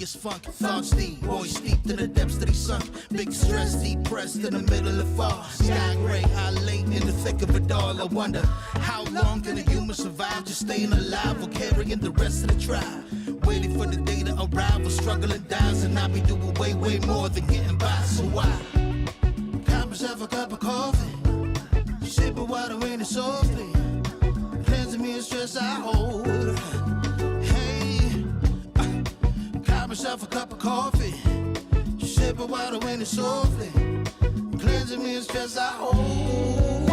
is funk. Thoughts deep, boys steeped in the depths that he sunk. Big stress, depressed in the middle of fall. Sky gray, I late in the thick of it all. I wonder, how long can a human survive just staying alive or carrying the rest of the tribe? Waiting for the day to arrive or struggling dies, and I be doing way, way more than getting by. So why? Cop myself a cup of coffee, sipping water in it softly, cleansing me of stress I hold. Hey, cop myself a cup of coffee, sipping water in it softly, cleansing me of stress I hold.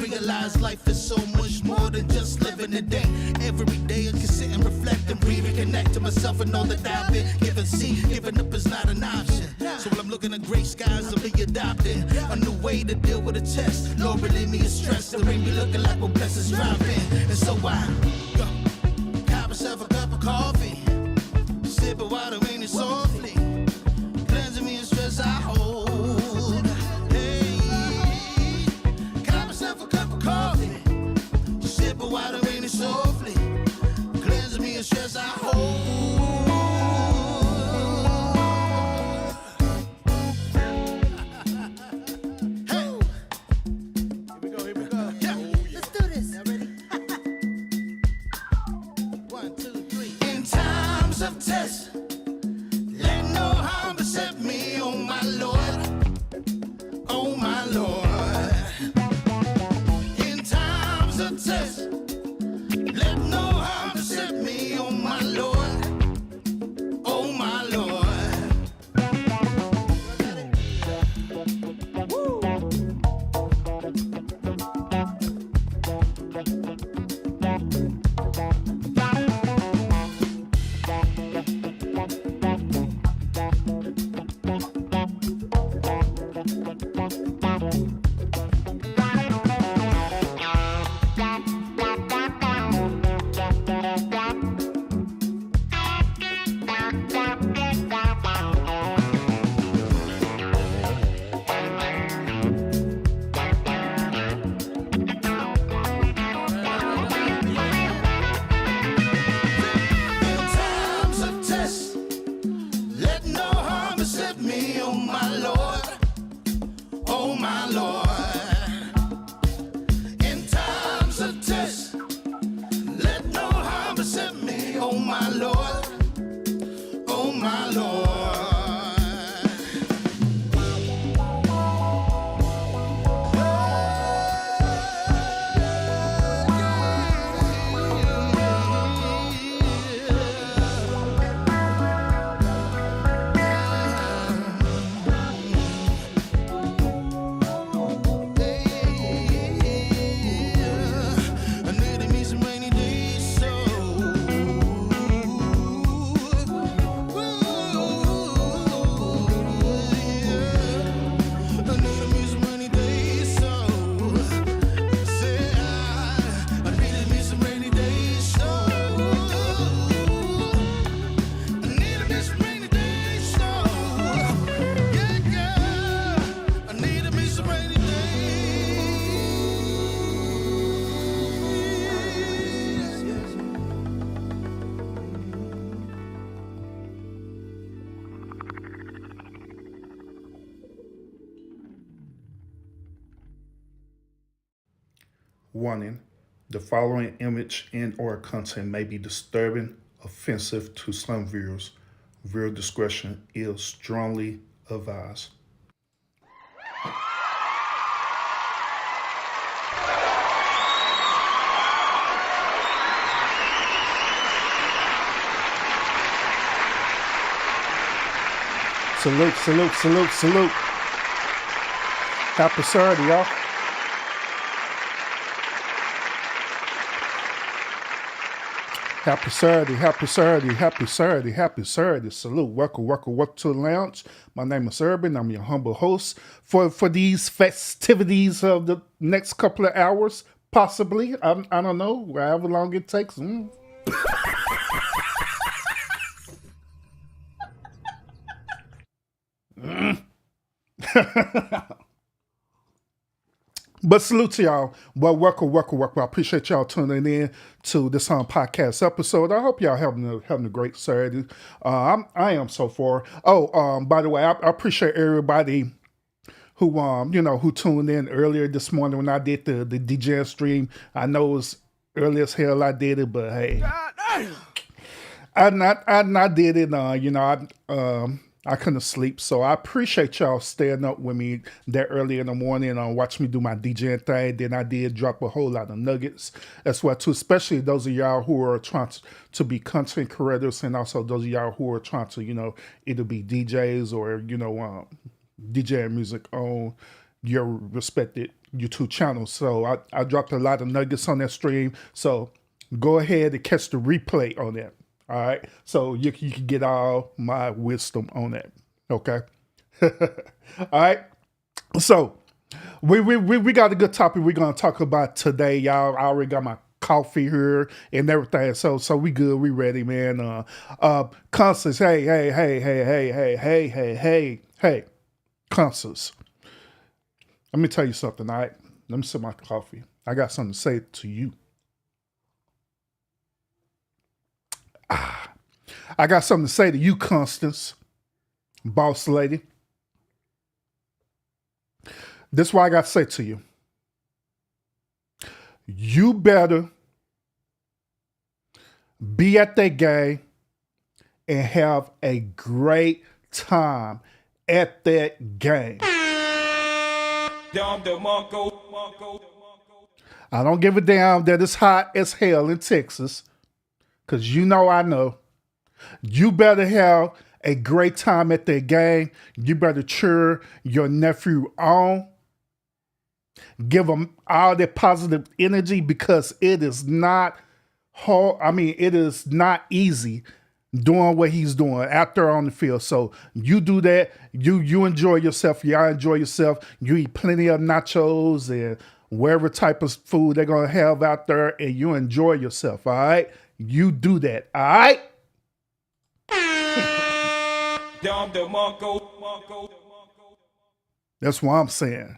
Realize life is so much more than just living a day. Every day I can sit and reflect and breathe and connect to myself and all that I've been given. See, giving up is not an option. So when I'm looking at gray skies, I'll be adopting a new way to deal with a test. Lord, relieve me of stress. The rain be looking like when blessings drop in. And so I cop myself a cup of coffee, sipping water in it softly, cleansing me of stress I hold. Water in it softly, cleansing me of stress I hold. Hey, here we go. Yeah, let's do this. Y'all ready? 1, 2, 3. In times of test, let no harm beset me, oh my Lord, oh my Lord. In times of test, let no harm beset me, oh my Lord, oh my Lord. Warning, the following image and/or content may be disturbing, offensive to some viewers. Viewer discretion is strongly advised. Salute, salute, salute, salute. Happy Saturday, y'all. Happy Saturday, happy Saturday, happy Saturday, happy Saturday. Salute. Welcome to the lounge. My name is Urban. I'm your humble host for these festivities of the next couple of hours, possibly. I don't know, however long it takes. But salute to y'all. Well, welcome. I appreciate y'all tuning in to this podcast episode. I hope y'all having a great Saturday. I am so far. Oh, by the way, I appreciate everybody who who tuned in earlier this morning when I did the DJ stream. I know it was early as hell I did it, but hey, I did it. I couldn't sleep, so I appreciate y'all staying up with me that early in the morning and watch me do my DJing thing. Then I did drop a whole lot of nuggets as well too, especially those of y'all who are trying to be content creators, and also those of y'all who are trying to either be DJs or DJing music on your respected YouTube channels. So I dropped a lot of nuggets on that stream. So go ahead and catch the replay on that. All right, so you can get all my wisdom on that. Okay, all right. So we got a good topic we're gonna talk about today, y'all. I already got my coffee here and everything, so we good, we ready, man. Constance, hey, Constance. Let me tell you something. All right, let me sip my coffee. I got something to say to you. I got something to say to you, Constance, boss lady. This is what I got to say to you. You better be at that game and have a great time at that game. I don't give a damn that it's hot as hell in Texas, because I know. You better have a great time at that game. You better cheer your nephew on. Give him all that positive energy, because it is not hard. I mean, it is not easy doing what he's doing out there on the field. So you do that. You enjoy yourself. Y'all enjoy yourself. You eat plenty of nachos and whatever type of food they're going to have out there, and you enjoy yourself. All right. You do that. All right. That's what I'm saying.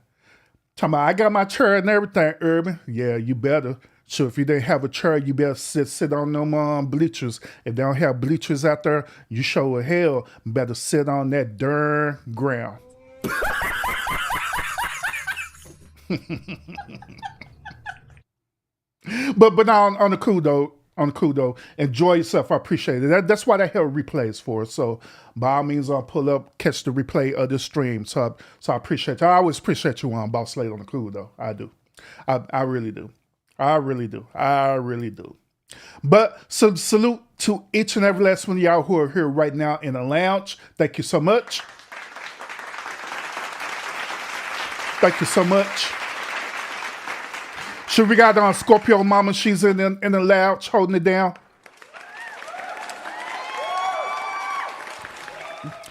Talking about, I got my chair and everything, Urban. Yeah, you better. So if you didn't have a chair, you better sit on them bleachers. If they don't have bleachers out there, you sure as hell better sit on that darn ground. But on the cool though, enjoy yourself. I appreciate it. That's why that hell replay is for. So by all means, I'll pull up, catch the replay of the stream. So I appreciate you. I always appreciate you on Boss Lady on the cool though. I do. I really do. I really do. But so salute to each and every last one of y'all who are here right now in the lounge. Thank you so much. Thank you so much. Should we got on Scorpio Mama? She's in the lounge holding it down.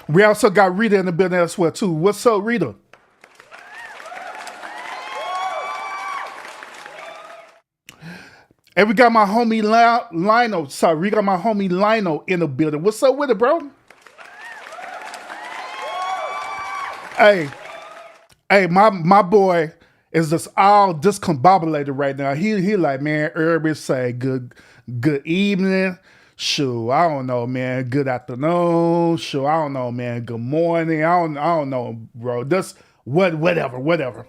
We also got Rita in the building as well too. What's up, Rita? And we got my homie Lino. Sorry, we got my homie Lino in the building. What's up with it, bro? Hey, my boy is just all discombobulated right now. He like, man, Urban say good evening. Sure, I don't know, man. Good afternoon. Sure, I don't know, man. Good morning. I don't know, bro. Just whatever.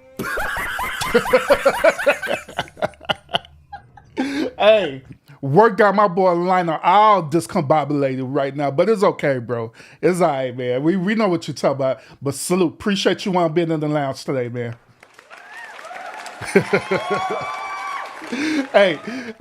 Hey, work got my boy Lionel all discombobulated right now, but it's okay, bro. It's all right, man. We know what you're talking about. But salute, appreciate you on being in the lounge today, man.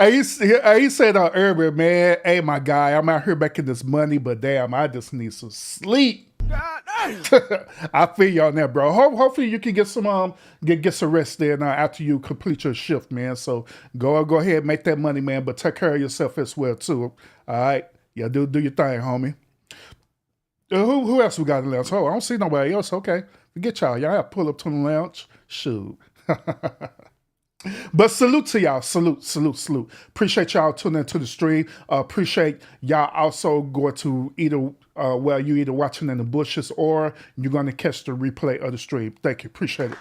He said Urban, man, hey, my guy, I'm out here making this money, but damn, I just need some sleep. I feel you on that, bro. Hopefully you can get some get some rest there now after you complete your shift, man. So go ahead and make that money, man. But take care of yourself as well too. All right, yeah, do your thing, homie. Who else we got in the lounge? Oh, I don't see nobody else. Okay, forget y'all. Y'all have to pull up to the lounge. Shoot. But salute to y'all. Salute. Appreciate y'all tuning into the stream. Appreciate y'all also going to either, you either watching in the bushes or you're going to catch the replay of the stream. Thank you. Appreciate it.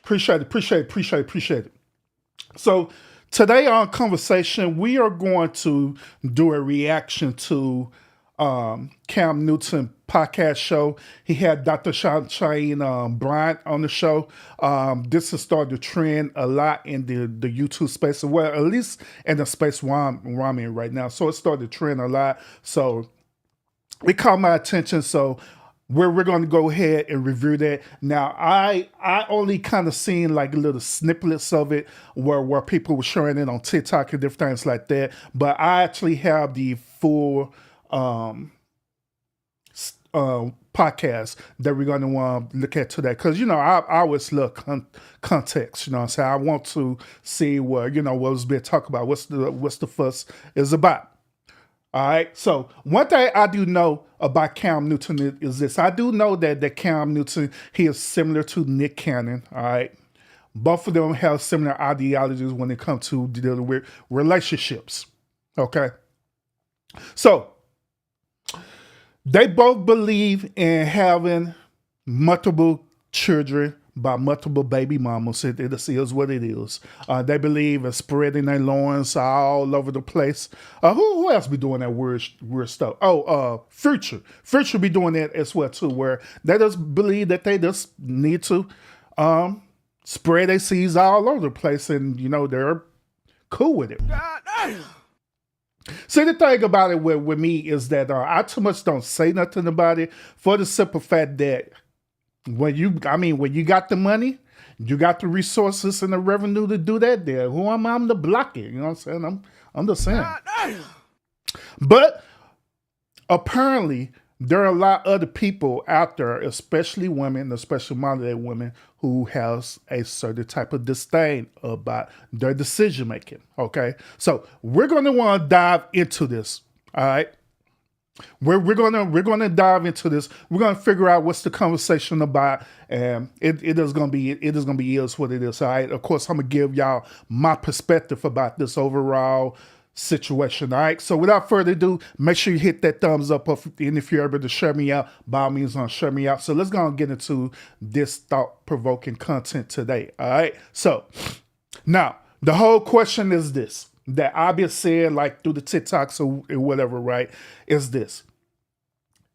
Appreciate it. So today on Conversation, we are going to do a reaction to Cam Newton podcast show. He had Dr. Cheyenne Bryant on the show. This has started to trend a lot in the YouTube space, well, at least in the space where I'm in right now. So it started to trend a lot. So it caught my attention. So we're going to go ahead and review that. Now, I only kind of seen like little snippets of it where people were showing it on TikTok and different things like that. But I actually have the full podcast that we're going to look at today, because I always look context. What I'm saying, I want to see what was being talked about, what's the fuss is about. All right. So one thing I do know about Cam Newton is this: I do know that Cam Newton, he is similar to Nick Cannon. All right. Both of them have similar ideologies when it comes to dealing with relationships. Okay. So they both believe in having multiple children by multiple baby mamas. It is what it is. They believe in spreading their loins all over the place. Who else be doing that weird stuff? Oh, Future. Future be doing that as well too, where they just believe that they just need to spread their seeds all over the place, and they're cool with it. See, the thing about it with me is that I too much don't say nothing about it, for the simple fact that when you got the money, you got the resources and the revenue to do that there. Who am I to block it? You know what I'm saying? I'm just saying. But apparently there are a lot of other people out there, especially women, especially modern-day women, who has a certain type of disdain about their decision making. Okay, so we're going to want to dive into this. All right, we're gonna dive into this. We're gonna figure out what's the conversation about, and it is gonna be what it is. All right. Of course, I'm gonna give y'all my perspective about this overall situation. All right. So without further ado, make sure you hit that thumbs up, and if you're able to share me out, by all means, share me out. So let's go and get into this thought-provoking content today. All right. So now the whole question is this, that I've been saying like through the TikToks or whatever, right? Is this: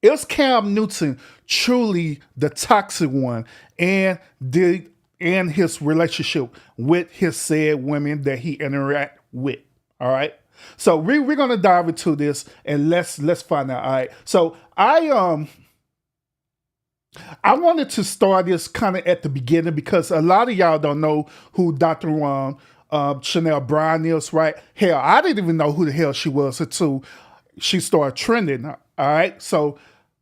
is Cam Newton truly the toxic one, and his relationship with his said women that he interact with? All right. So we're gonna dive into this, and let's find out. All right. So I wanted to start this kind of at the beginning, because a lot of y'all don't know who Dr. Cheyenne Bryant is, right? Hell, I didn't even know who the hell she was until she started trending. All right. So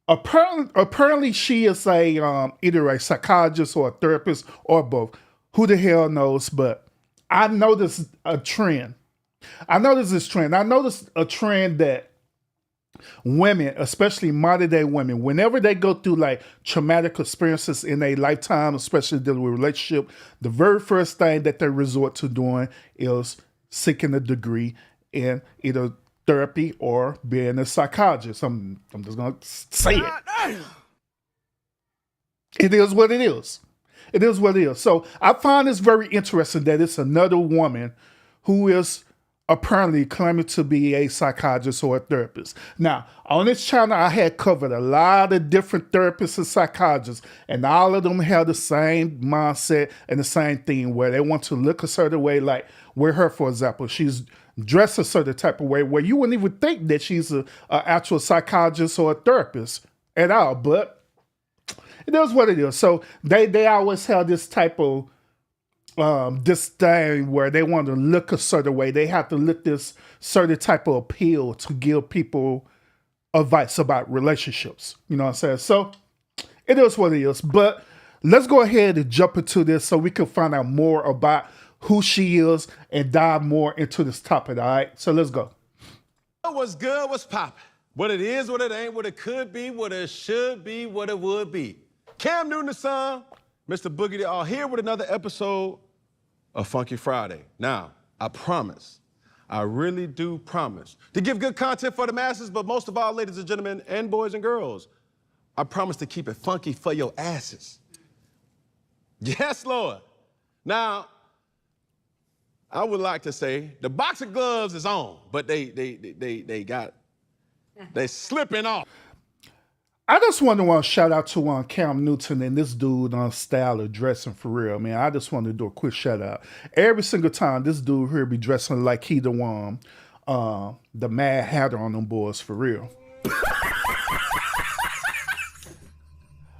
apparently she is either a psychologist or a therapist or both. Who the hell knows? But I noticed a trend. I noticed a trend that women, especially modern day women, whenever they go through like traumatic experiences in a lifetime, especially dealing with relationship, the very first thing that they resort to doing is seeking a degree in either therapy or being a psychologist. I'm just gonna say it. It is what it is. It is what it is. So I find this very interesting that it's another woman who is apparently claiming to be a psychologist or a therapist. Now, on this channel, I had covered a lot of different therapists and psychologists, and all of them have the same mindset and the same thing, where they want to look a certain way. Like with her, for example, she's dressed a certain type of way where you wouldn't even think that she's an actual psychologist or a therapist at all, but it is what it is. So they always have this type of this thing where they want to look a certain way. They have to look this certain type of appeal to give people advice about relationships. You know what I'm saying? So it is what it is. But let's go ahead and jump into this so we can find out more about who she is and dive more into this topic. All right. So let's go. What's good? What's poppin'? What it is, what it ain't, what it could be, what it should be, what it would be. Cam Newton, the son, Mr. Boogie, all here with another episode of Funky Friday. Now, I promise, I really do promise to give good content for the masses, but most of all, ladies and gentlemen, and boys and girls, I promise to keep it funky for your asses. Yes, Lord. Now, I would like to say the boxing gloves is on, but they slipping off. I just want to shout out to Cam Newton and this dude on style of dressing for real, man. I just want to do a quick shout out. Every single time this dude here be dressing like he the one, the Mad Hatter on them boys for real.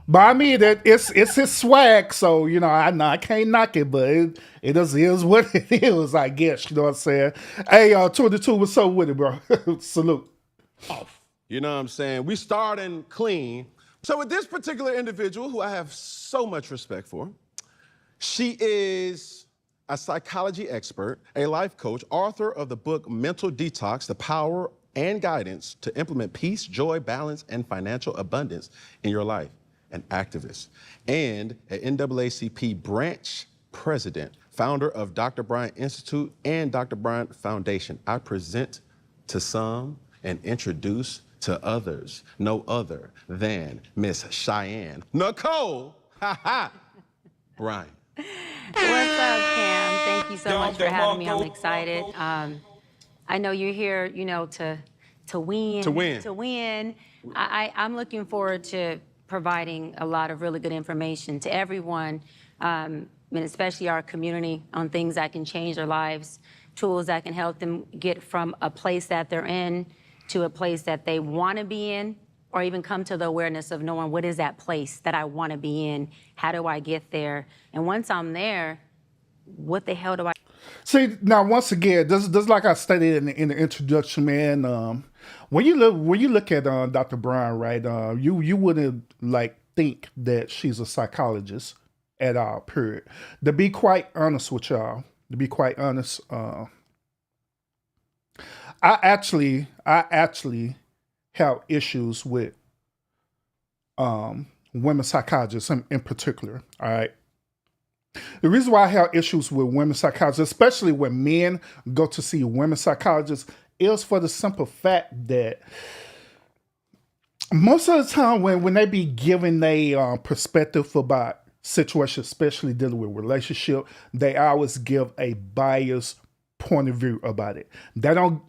But I mean, it's his swag, so, you know, I can't knock it, but it is what it is, I guess, you know what I'm saying? Hey, 22, what's up with it, bro? Salute. Off. You know what I'm saying? We starting clean. So with this particular individual, who I have so much respect for, she is a psychology expert, a life coach, author of the book Mental Detox, The Power and Guidance to Implement Peace, Joy, Balance, and Financial Abundance in Your Life, an activist, and an NAACP branch president, founder of Dr. Bryant Institute and Dr. Bryant Foundation. I present to some and introduce to others no other than Miss Cheyenne Nicole Bryant. What's up, Cam? Thank you so much for having me. I'm excited. I know you're here, you know, to win. To win. To win. I'm looking forward to providing a lot of really good information to everyone, and especially our community, on things that can change their lives, tools that can help them get from a place that they're in to a place that they want to be in, or even come to the awareness of knowing what is that place that I want to be in? How do I get there? And once I'm there, what the hell do I... See, now once again, this like I stated in the introduction, man. When you look at Dr. Brown, right? You wouldn't like think that she's a psychologist at all. Period. To be quite honest with y'all, I actually have issues with women psychologists in particular. All right. The reason why I have issues with women psychologists, especially when men go to see women psychologists, is for the simple fact that most of the time when they be giving a perspective about situations, especially dealing with relationship, they always give a biased point of view about it. They don't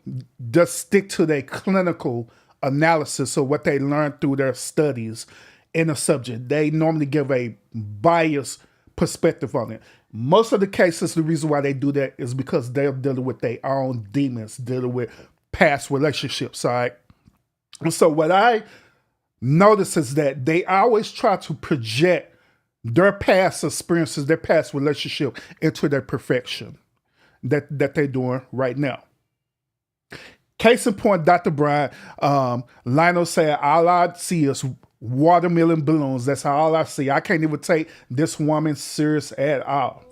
just stick to their clinical analysis of what they learned through their studies in a subject. They normally give a biased perspective on it. Most of the cases, the reason why they do that is because they're dealing with their own demons, dealing with past relationships, all right? And so what I notice is that they always try to project their past experiences, their past relationship into their perfection that they're doing right now. Case in point, Dr. Bryant, Lionel said, all I see is watermelon balloons. That's all I see. I can't even take this woman serious at all.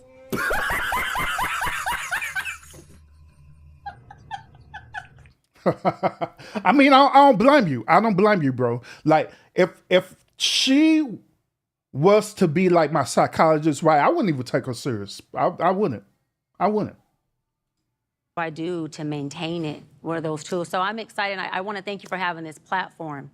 I mean, I don't blame you. I don't blame you, bro. Like, if she was to be like my psychologist, right, I wouldn't even take her serious. I wouldn't. I do to maintain it? What are those tools? So I'm excited. I want to thank you for having this platform,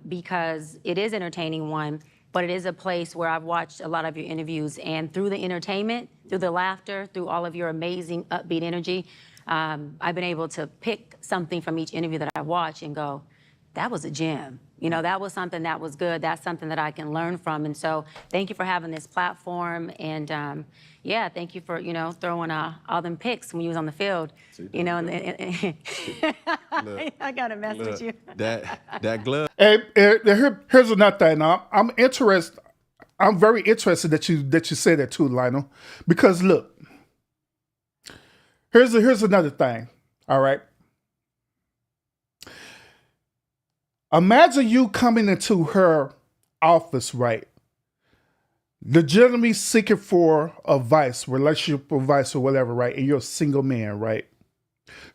because it is entertaining, one, but it is a place where I've watched a lot of your interviews, and through the entertainment, through the laughter, through all of your amazing upbeat energy, I've been able to pick something from each interview that I watch and go, that was a gem. You know, that was something that was good. That's something that I can learn from. And so thank you for having this platform. And yeah, thank you for, you know, throwing all them picks when you was on the field. You know, I got to mess with you. That glove. Hey, here's another thing. I'm interested. I'm very interested that you said that too, Lionel, because look, here's another thing. All right, imagine you coming into her office, right? Legitimately seeking for advice, relationship advice, or whatever, right? And you're a single man, right?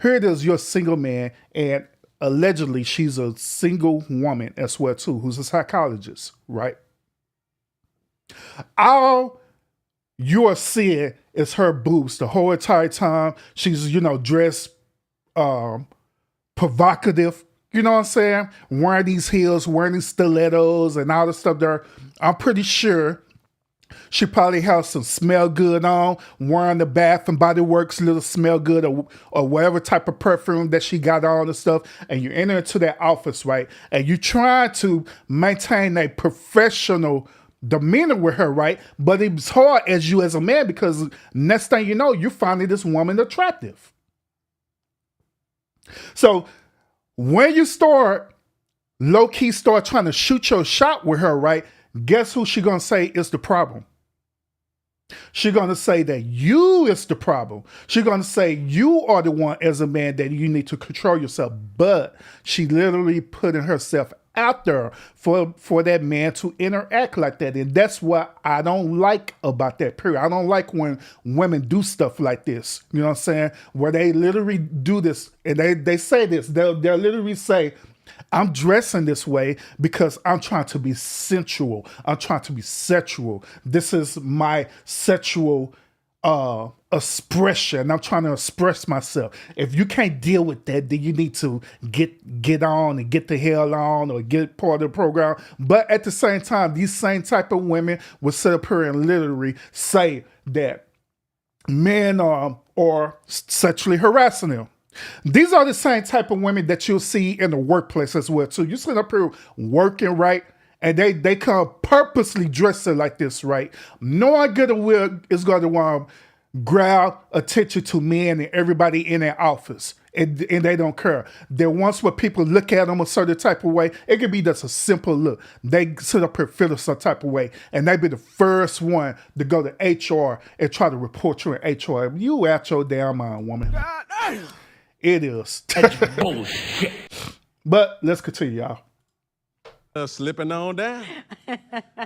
Here it is, you're a single man, and allegedly she's a single woman as well too, who's a psychologist, right? All you are seeing is her boobs the whole entire time. She's, dressed provocative, you know what I'm saying? Wearing these heels, wearing these stilettos and all the stuff there. I'm pretty sure she probably has some smell good on, wearing the Bath and Body Works little smell good or whatever type of perfume that she got on and stuff. And you enter into that office, right? And you try to maintain a professional demeanor with her, right? But it's hard as you as a man because next thing you know, you're finding this woman attractive. So when you low-key start trying to shoot your shot with her, right? Guess who she gonna say is the problem? She gonna say that you is the problem. She gonna say you are the one as a man that you need to control yourself. But she literally putting herself out there for that man to interact like that. And that's what I don't like about that period. I don't like when women do stuff like this. You know what I'm saying? Where they literally do this and they say this. They'll literally say, I'm dressing this way because I'm trying to be sensual. I'm trying to be sexual. This is my sexual expression. I'm trying to express myself. If you can't deal with that, then you need to get on and get the hell on or get part of the program. But at the same time, these same type of women will sit up here and literally say that men are sexually harassing them. These are the same type of women that you'll see in the workplace as well too. You sit up here working, right? And they come purposely dressing like this, right? Knowing good and well is going to grab attention to men and everybody in their office. And they don't care. There once when people look at them a certain type of way, it could be just a simple look. They sit up here feeling some type of way. And they be the first one to go to HR and try to report you in HR. You out your damn mind, woman. God damn. It is. That's bullshit. But let's continue, y'all. Slipping on down.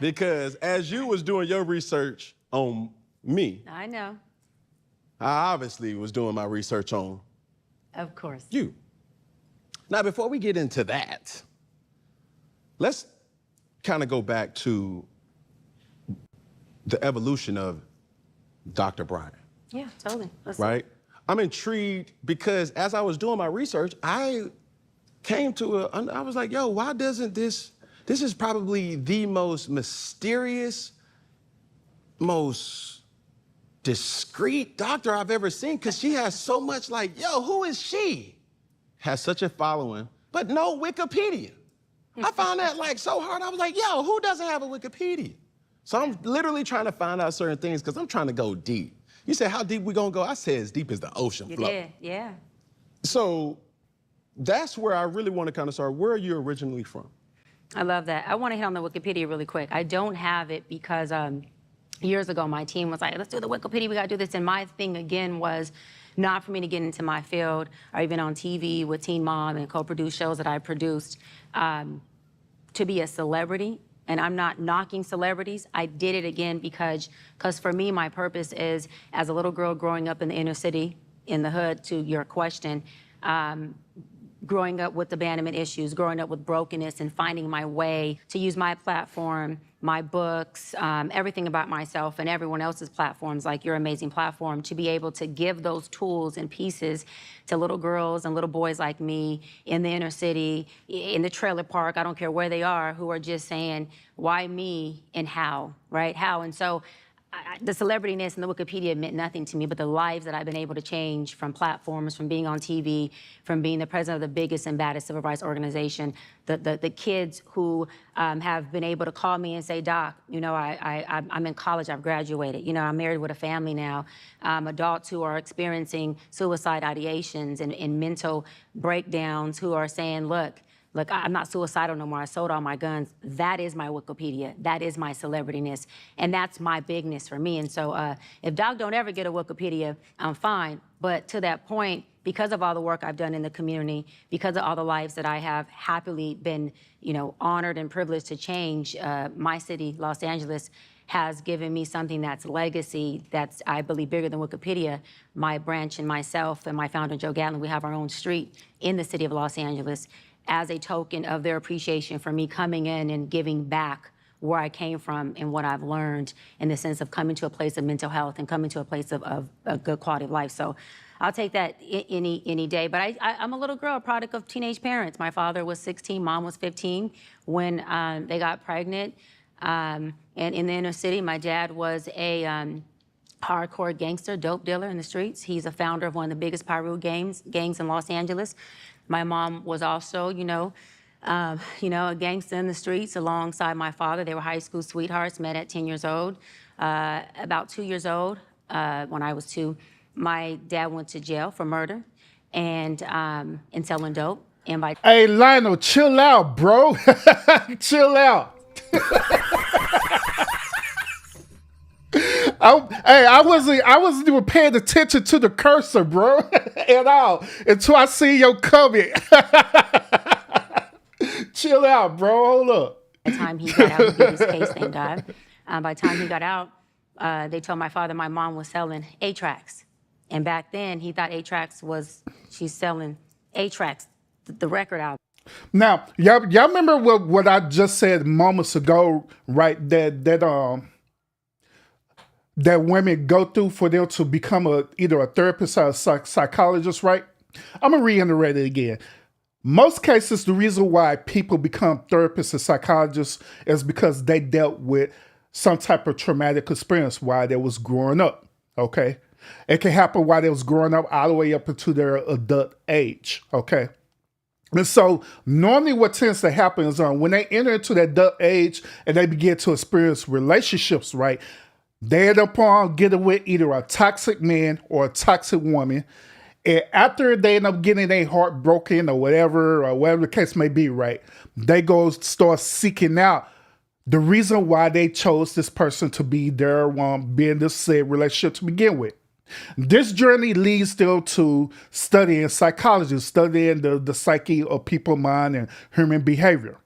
Because as you was doing your research on me, I know. I obviously was doing my research on Of course. you. Now, before we get into that, let's kind of go back to the evolution of Dr. Bryant. Yeah, totally. Right? I'm intrigued because as I was doing my research, I came to I was like, yo, why doesn't this is probably the most mysterious, most discreet doctor I've ever seen because she has so much like, yo, who is she? Has such a following, but no Wikipedia. I found that like so hard. I was like, yo, who doesn't have a Wikipedia? So I'm literally trying to find out certain things because I'm trying to go deep. You said, how deep we gonna go? I said, as deep as the ocean floor. You did, yeah. So that's where I really want to kind of start. Where are you originally from? I love that. I want to hit on the Wikipedia really quick. I don't have it because years ago, my team was like, let's do the Wikipedia, we gotta do this. And my thing again was not for me to get into my field or even on TV with Teen Mom and co-produce shows that I produced to be a celebrity. And I'm not knocking celebrities. I did it again because for me, my purpose is, as a little girl growing up in the inner city, in the hood, to your question, growing up with abandonment issues, growing up with brokenness and finding my way to use my platform, my books, everything about myself and everyone else's platforms, like your amazing platform, to be able to give those tools and pieces to little girls and little boys like me in the inner city, in the trailer park, I don't care where they are, who are just saying, why me and how, right? How? And so the celebrityness and the Wikipedia meant nothing to me, but the lives that I've been able to change from platforms, from being on TV, from being the president of the biggest and baddest civil rights organization, the kids who have been able to call me and say, Doc, you know, I'm in college, I've graduated, you know, I'm married with a family now, adults who are experiencing suicide ideations and mental breakdowns who are saying, look, look, I'm not suicidal no more. I sold all my guns. That is my Wikipedia. That is my celebrityness. And that's my bigness for me. And so if Doc don't ever get a Wikipedia, I'm fine. But to that point, because of all the work I've done in the community, because of all the lives that I have happily been, honored and privileged to change, my city, Los Angeles, has given me something that's legacy, that's, I believe, bigger than Wikipedia. My branch and myself and my founder, Joe Gatlin, we have our own street in the city of Los Angeles as a token of their appreciation for me coming in and giving back where I came from and what I've learned in the sense of coming to a place of mental health and coming to a place of a good quality of life. So I'll take that any day. But I'm a little girl, a product of teenage parents. My father was 16, mom was 15 when they got pregnant. And in the inner city, my dad was a hardcore gangster, dope dealer in the streets. He's a founder of one of the biggest Piru gangs in Los Angeles. My mom was also, a gangster in the streets alongside my father. They were high school sweethearts, met at 10 years old. About 2 years old, when I was 2, my dad went to jail for murder and selling dope. And by Hey, Lionel, chill out, bro. Chill out. I wasn't even paying attention to the cursor, bro, at all until I see your comment. Chill out, bro. Hold up. the time he got out, he did his case, thank God. By the time he got out, they told my father my mom was selling 8-tracks. And back then, he thought 8-tracks was, she's selling 8-tracks, the record album. Now, y'all remember what I just said moments ago, right? That women go through for them to become either a therapist or a psychologist, right? I'm gonna reiterate it again. Most cases, the reason why people become therapists and psychologists is because they dealt with some type of traumatic experience while they was growing up, okay? It can happen while they was growing up all the way up into their adult age, okay? And so normally what tends to happen is when they enter into that adult age and they begin to experience relationships, right, they end up getting with either a toxic man or a toxic woman. And after they end up getting their heart broken or whatever the case may be, right, they go start seeking out the reason why they chose this person to be their be in this said relationship to begin with. This journey leads them to studying psychology, studying the psyche of people's mind and human behavior.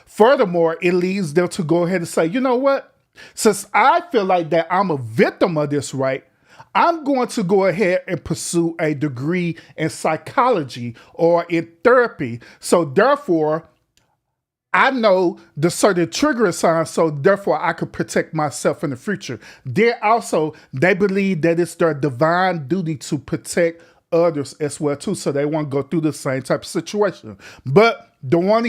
Furthermore, it leads them to go ahead and say, you know what? Since I feel like that I'm a victim of this, right, I'm going to go ahead and pursue a degree in psychology or in therapy. So therefore, I know the certain trigger signs, so therefore I could protect myself in the future. They believe that it's their divine duty to protect others as well too, so they won't go through the same type of situation. But the one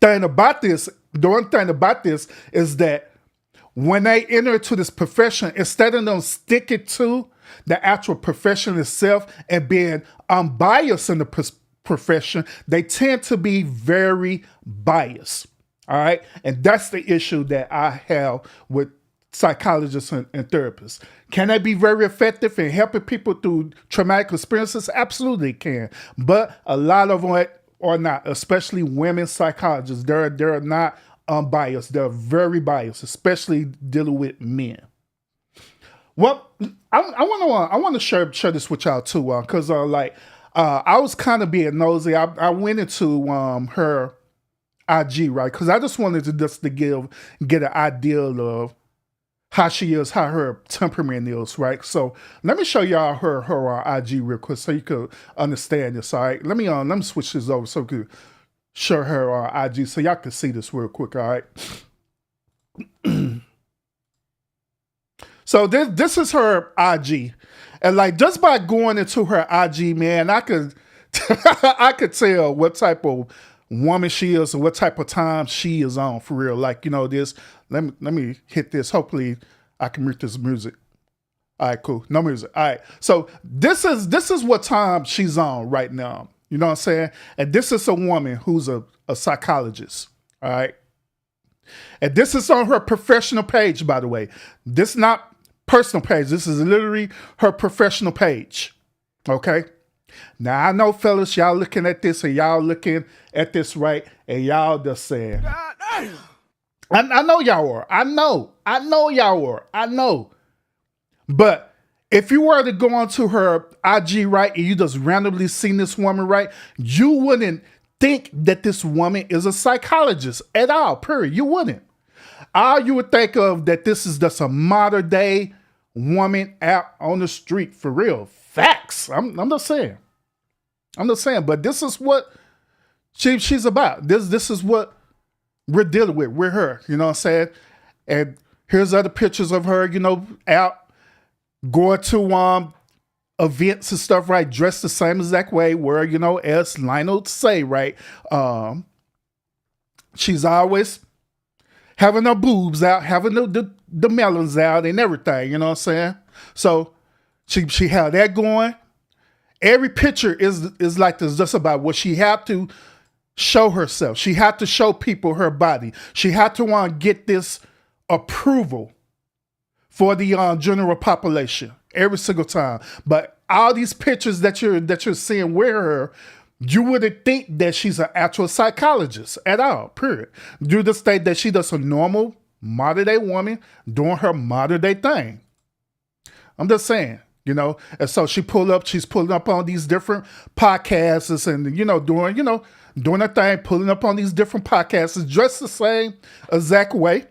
thing about this is that when they enter into this profession, instead of them sticking to the actual profession itself and being unbiased in the profession, they tend to be very biased. All right. And that's the issue that I have with psychologists and therapists. Can they be very effective in helping people through traumatic experiences? Absolutely can. But a lot of them are not, especially women psychologists. They're not unbiased. They're very biased, especially dealing with men. Well, I want to share this with y'all too, because I was kind of being nosy. I went into her IG, right? Because I just wanted to get an idea of how she is, how her temperament is, right? So let me show y'all her IG real quick so you can understand this. All right, let me switch this over so we can show her IG so y'all can see this real quick. All right. So this is her IG, and like just by going into her IG, man, I could I could tell what type of woman she is and what type of time she is on for real. Like, you know, this. Let me hit this. Hopefully, I can mute this music. All right, cool. No music. All right. So this is what time she's on right now. You know what I'm saying? And this is a woman who's a psychologist. All right. And this is on her professional page, by the way. This is not personal page. This is literally her professional page. Okay. Now, I know, fellas, y'all looking at this and y'all looking at this right, and y'all just saying, I know y'all are. I know y'all are. I know. But if you were to go onto her IG, right, and you just randomly seen this woman, right, you wouldn't think that this woman is a psychologist at all, period. You wouldn't. All you would think of that this is just a modern day woman out on the street for real. Facts. I'm just saying. But this is what she's about. This is what we're dealing with her. You know what I'm saying? And here's other pictures of her, out going to events and stuff, right? Dressed the same exact way, where, as Lionel say, right? She's always having her boobs out, having the melons out and everything, you know what I'm saying? So she had that going. Every picture is like this, just about what she had to show herself. She had to show people her body. She had to want to get this approval for the general population every single time. But all these pictures that you're seeing with her, you wouldn't think that she's an actual psychologist at all, period. You just think that she does a normal modern day woman doing her modern day thing. I'm just saying, and so she's pulling up on these different podcasts and, doing her thing, pulling up on these different podcasts, dressed the same exact way.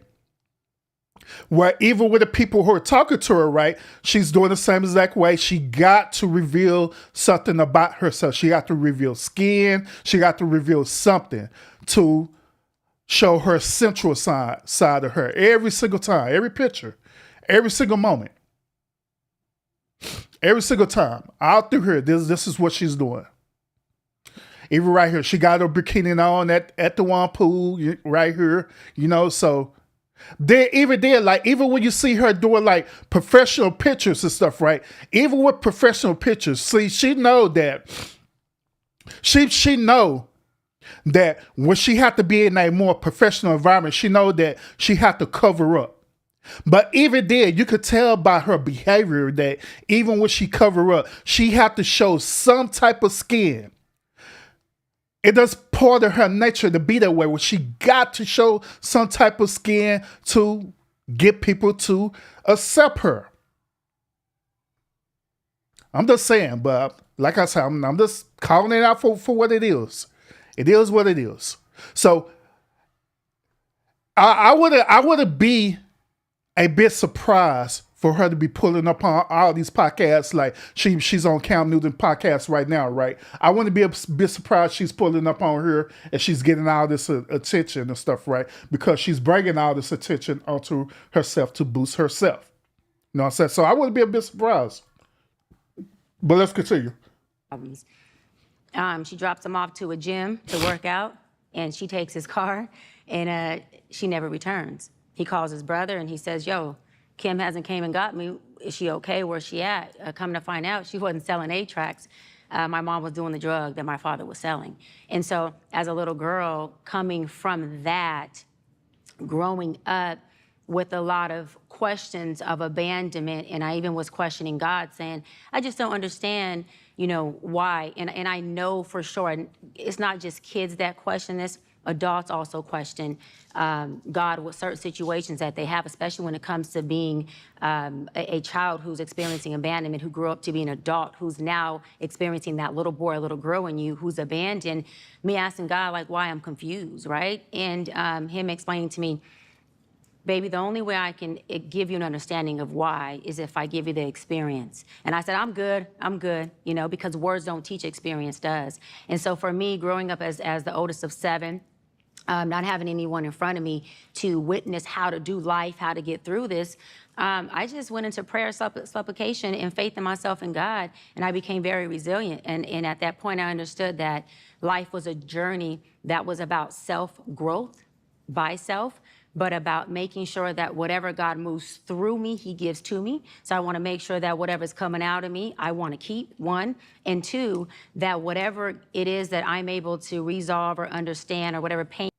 Where even with the people who are talking to her, right, she's doing the same exact way. She got to reveal something about herself. She got to reveal skin. She got to reveal something to show her sensual side of her every single time, every picture, every single moment, every single time. Out through here, this is what she's doing. Even right here, she got her bikini on at the one pool right here, so. Even when you see her doing like professional pictures and stuff, right? Even with professional pictures, see, she know that when she had to be in a more professional environment, she know that she had to cover up. But even then, you could tell by her behavior that even when she cover up, she had to show some type of skin. It does part of her nature to be that way, where she got to show some type of skin to get people to accept her. I'm just saying, but like I said, I'm just calling it out for what it is. It is what it is. So I would be a bit surprised for her to be pulling up on all these podcasts. Like she's on Cam Newton podcast right now, right? I wouldn't be a bit surprised she's pulling up on her and she's getting all this attention and stuff, right? Because she's bringing all this attention onto herself to boost herself. You know what I'm saying? So I wouldn't be a bit surprised. But let's continue. She drops him off to a gym to work out, and she takes his car, and she never returns. He calls his brother, and he says, yo, Kim hasn't came and got me. Is she okay? Where's she at? Come to find out, she wasn't selling 8-tracks. My mom was doing the drug that my father was selling. And so as a little girl, coming from that, growing up with a lot of questions of abandonment, and I even was questioning God, saying, I just don't understand, why. And I know for sure, and it's not just kids that question this, adults also question God with certain situations that they have, especially when it comes to being a child who's experiencing abandonment, who grew up to be an adult, who's now experiencing that little boy or little girl in you who's abandoned. Me asking God, like, why I'm confused, right? And him explaining to me, baby, the only way I can give you an understanding of why is if I give you the experience. And I said, I'm good, because words don't teach, experience does. And so for me, growing up as the oldest of 7, not having anyone in front of me to witness how to do life, how to get through this, I just went into prayer, supplication, and faith in myself and God, and I became very resilient. And at that point, I understood that life was a journey that was about self-growth by self, but about making sure that whatever God moves through me, he gives to me. So I want to make sure that whatever's coming out of me, I want to keep, 1. And 2, that whatever it is that I'm able to resolve or understand or whatever pain.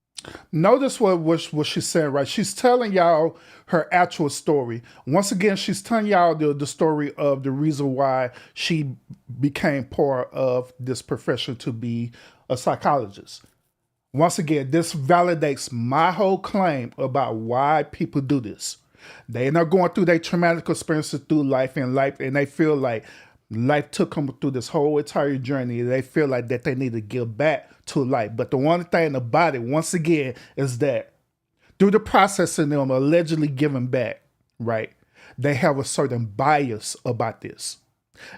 Notice what she's saying, right? She's telling y'all her actual story. Once again, she's telling y'all the story of the reason why she became part of this profession to be a psychologist. Once again, this validates my whole claim about why people do this. They're not going through their traumatic experiences through life, and they feel like life took them through this whole entire journey. They feel like that they need to give back to life. But the one thing about it, once again, is that through the process of them allegedly giving back, right, they have a certain bias about this.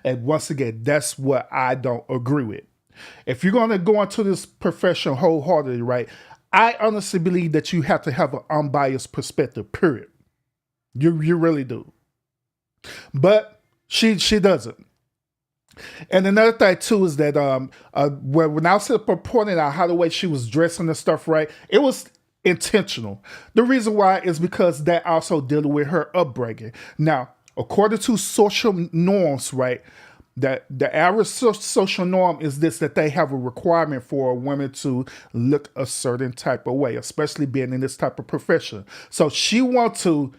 And once again, that's what I don't agree with. If you're going to go into this profession wholeheartedly, right, I honestly believe that you have to have an unbiased perspective, period. You really do. But she doesn't. And another thing too is that when I was pointing out how the way she was dressing and stuff, right, it was intentional. The reason why is because that also dealing with her upbringing. Now, according to social norms, right, that the average social norm is this, that they have a requirement for a woman to look a certain type of way, especially being in this type of profession. So she wants to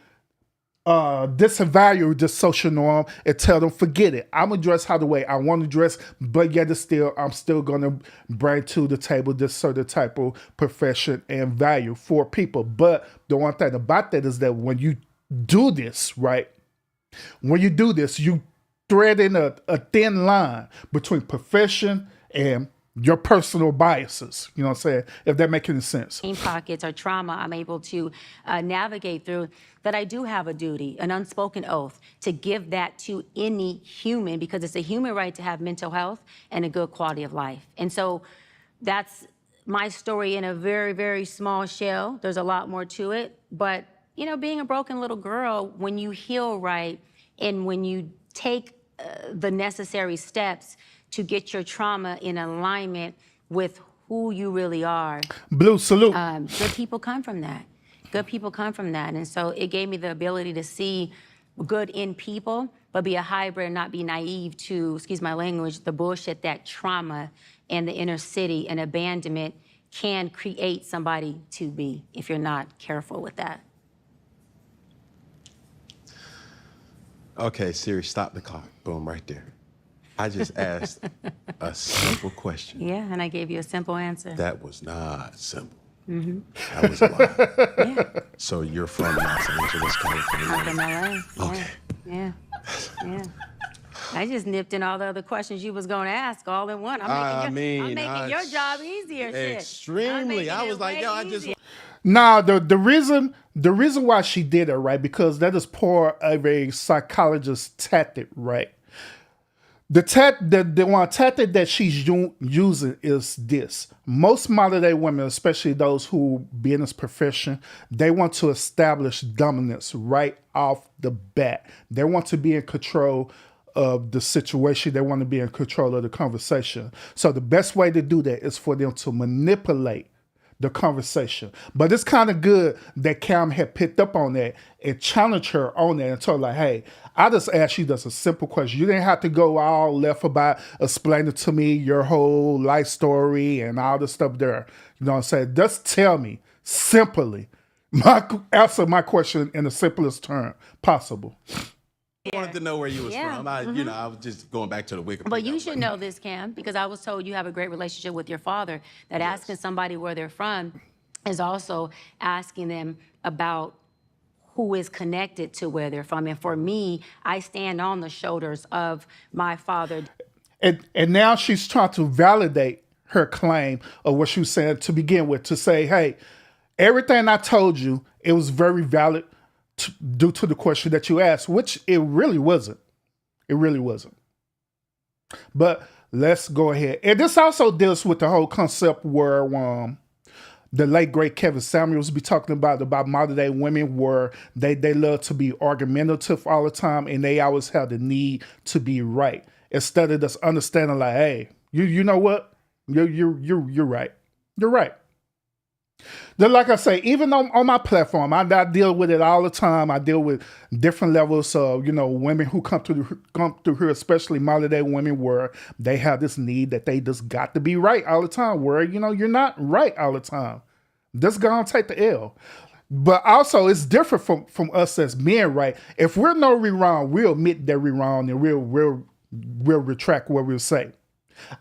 disvalue the social norm and tell them, forget it. I'm gonna dress how the way I want to dress, but yet I'm still gonna bring to the table this certain type of profession and value for people. But the one thing about that is that when you do this, right, you thread in a thin line between profession and your personal biases. You know what I'm saying? If that makes any sense. Pockets or trauma I'm able to navigate through, that I do have a duty, an unspoken oath, to give that to any human, because it's a human right to have mental health and a good quality of life. And so that's my story in a very, very small shell. There's a lot more to it. But, you know, being a broken little girl, when you heal right and when you take the necessary steps to get your trauma in alignment with who you really are. Blue salute. Good people come from that. Good people come from that. And so it gave me the ability to see good in people, but be a hybrid and not be naive to, excuse my language, the bullshit that trauma and the inner city and abandonment can create somebody to be if you're not careful with that. Okay, Siri, stop the clock. Boom, right there. I just asked a simple question. Yeah, and I gave you a simple answer. That was not simple. That was a lie. Yeah. So you're from Los Angeles, I'm California. from LA. Yeah. Okay. Yeah. Yeah. I just nipped in all the other questions you was going to ask all in one. I'm making your job easier. Shit. Extremely. I was like, yo, I just. Now, the reason why she did it, right, because that is part of a psychologist's tactic, right? The one tactic that she's using is this. Most modern day women, especially those who be in this profession, they want to establish dominance right off the bat. They want to be in control of the situation. They want to be in control of the conversation. So the best way to do that is for them to manipulate the conversation. But it's kind of good that Cam had picked up on that and challenged her on that and told her, like, hey, I just asked you just a simple question. You didn't have to go all left about explaining to me your whole life story and all this stuff there. You know what I'm saying? Just tell me simply, answer my question in the simplest term possible. I wanted to know where you was from. I was just going back to the Wikipedia. But you should know this, Cam, because I was told you have a great relationship with your father, that asking somebody where they're from is also asking them about who is connected to where they're from. And for me, I stand on the shoulders of my father. And now she's trying to validate her claim of what she was saying to begin with, to say, hey, everything I told you, it was very valid due to the question that you asked, which it really wasn't. It really wasn't. But let's go ahead. And this also deals with the whole concept where the late great Kevin Samuels be talking about modern day women, where they love to be argumentative all the time and they always have the need to be right, instead of just understanding like, hey, you know what? You're right. You're right. Then, like I say, even on my platform, I deal with it all the time. I deal with different levels of, women who come through here, especially modern day women, where they have this need that they just got to be right all the time, where, you're not right all the time. Just gonna take the L. But also, it's different from us as men, right? If we're no we wrong, we'll admit that we're wrong and we'll retract what we'll say.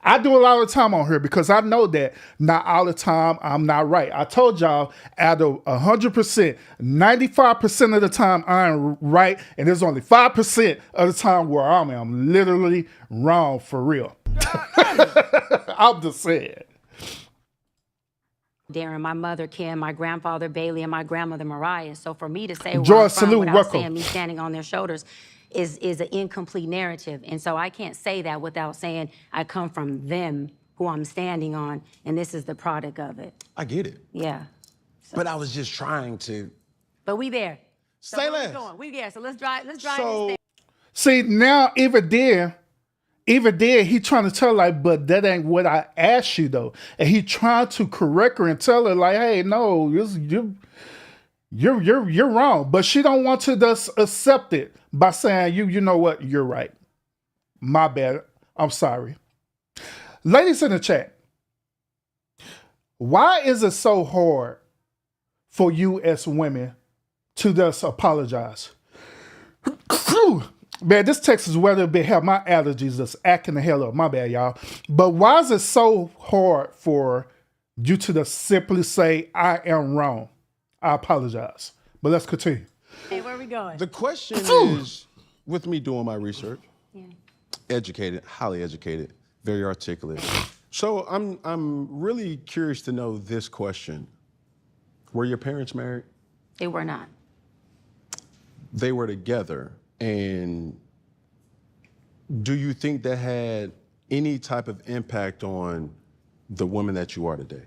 I do a lot of the time on here because I know that not all the time I'm not right. I told y'all out of 100%, 95% of the time I'm right, and there's only 5% of the time where I'm literally wrong for real. I'm just saying. Darren, my mother Kim, my grandfather Bailey, and my grandmother Mariah. So for me to say where George, I'm from salute, without welcome. saying me standing on their shoulders is an incomplete narrative. And so I can't say that without saying I come from them who I'm standing on, and this is the product of it. I get it. Yeah. But I was just trying to But we there. So say where less. we going? We there. So let's drive this So thing. See, now even there, he trying to tell like, but that ain't what I asked you though. And he trying to correct her and tell her like, hey, no, you're wrong. But she don't want to just accept it by saying, you know what, you're right. My bad. I'm sorry. Ladies in the chat, why is it so hard for you as women to just apologize? Man, this text is weather a bit hell. My allergies just acting the hell up. My bad, y'all. But why is it so hard for you to just simply say, I am wrong? I apologize. But let's continue. Hey, where are we going? the question is, with me doing my research, educated, highly educated, very articulate. So I'm really curious to know this question. Were your parents married? They were not. They were together. And do you think that had any type of impact on the woman that you are today?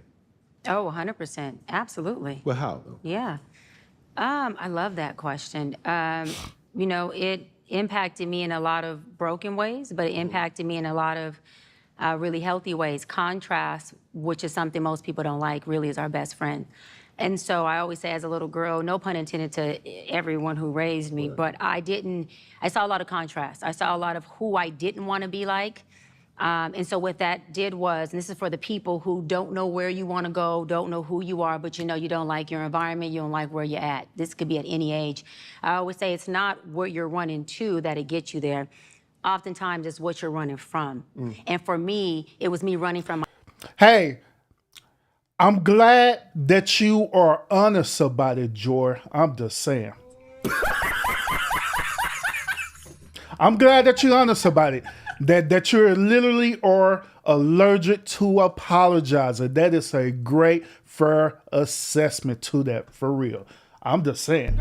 Oh, 100%. Absolutely. Well, how though? Yeah. I love that question. It impacted me in a lot of broken ways, but it impacted me in a lot of really healthy ways. Contrast, which is something most people don't like, really is our best friend. And so I always say as a little girl, no pun intended to everyone who raised me, but I saw a lot of contrast. I saw a lot of who I didn't want to be like. And so what that did was, and this is for the people who don't know where you want to go, don't know who you are, but you know you don't like your environment, you don't like where you're at. This could be at any age. I always say it's not where you're running to that'll get you there. Oftentimes it's what you're running from. And for me, it was me running from my Hey, I'm glad that you are honest about it, Joy. I'm just saying. I'm glad that you're honest about it. That you're literally are allergic to apologizing. That is a great, fair assessment to that, for real. I'm just saying.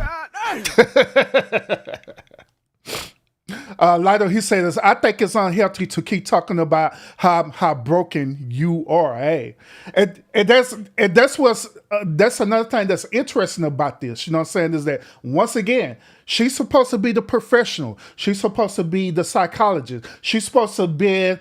Lido, he said this, I think it's unhealthy to keep talking about how broken you are, hey. And that's another thing that's interesting about this, you know what I'm saying, is that once again, she's supposed to be the professional. She's supposed to be the psychologist. She's supposed to be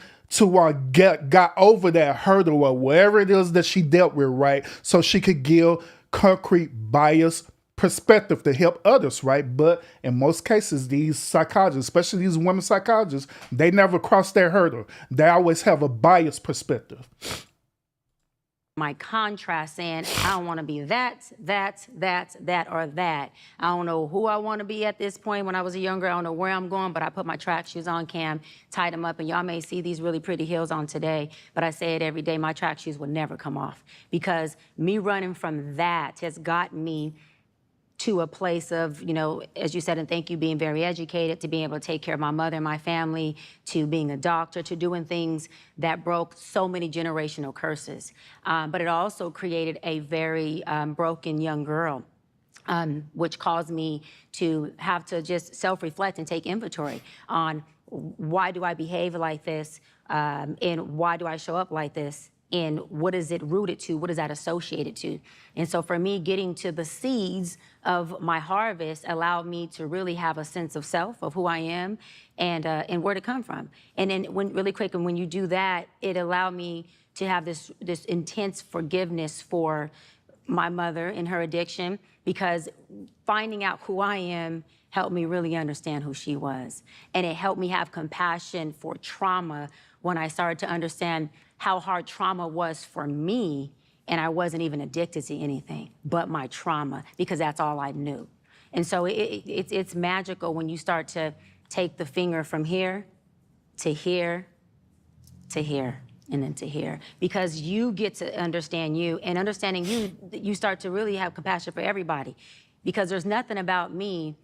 got over that hurdle or whatever it is that she dealt with, right? So she could give concrete bias perspective to help others, right? But in most cases, these psychologists, especially these women psychologists, they never cross their hurdle. They always have a biased perspective. my contrast saying, I don't want to be that, or that. I don't know who I want to be at this point. When I was younger, I don't know where I'm going, but I put my track shoes on, Cam, tied them up, and y'all may see these really pretty heels on today, but I say it every day, my track shoes will never come off, because me running from that has gotten me to a place of, you know, as you said, and thank you, being very educated, to being able to take care of my mother and my family, to being a doctor, to doing things that broke so many generational curses. But it also created a very broken young girl, which caused me to have to just self-reflect and take inventory on why do I behave like this, and why do I show up like this? And what is it rooted to? What is that associated to? And so for me, getting to the seeds of my harvest allowed me to really have a sense of self, of who I am, and where to come from. And then really quick, and when you do that, it allowed me to have this intense forgiveness for my mother and her addiction, because finding out who I am helped me really understand who she was. And it helped me have compassion for trauma when I started to understand how hard trauma was for me, and I wasn't even addicted to anything but my trauma, because that's all I knew. And so it's magical when you start to take the finger from here to here to here and then to here, because you get to understand you, and understanding you, you start to really have compassion for everybody, because there's nothing about me,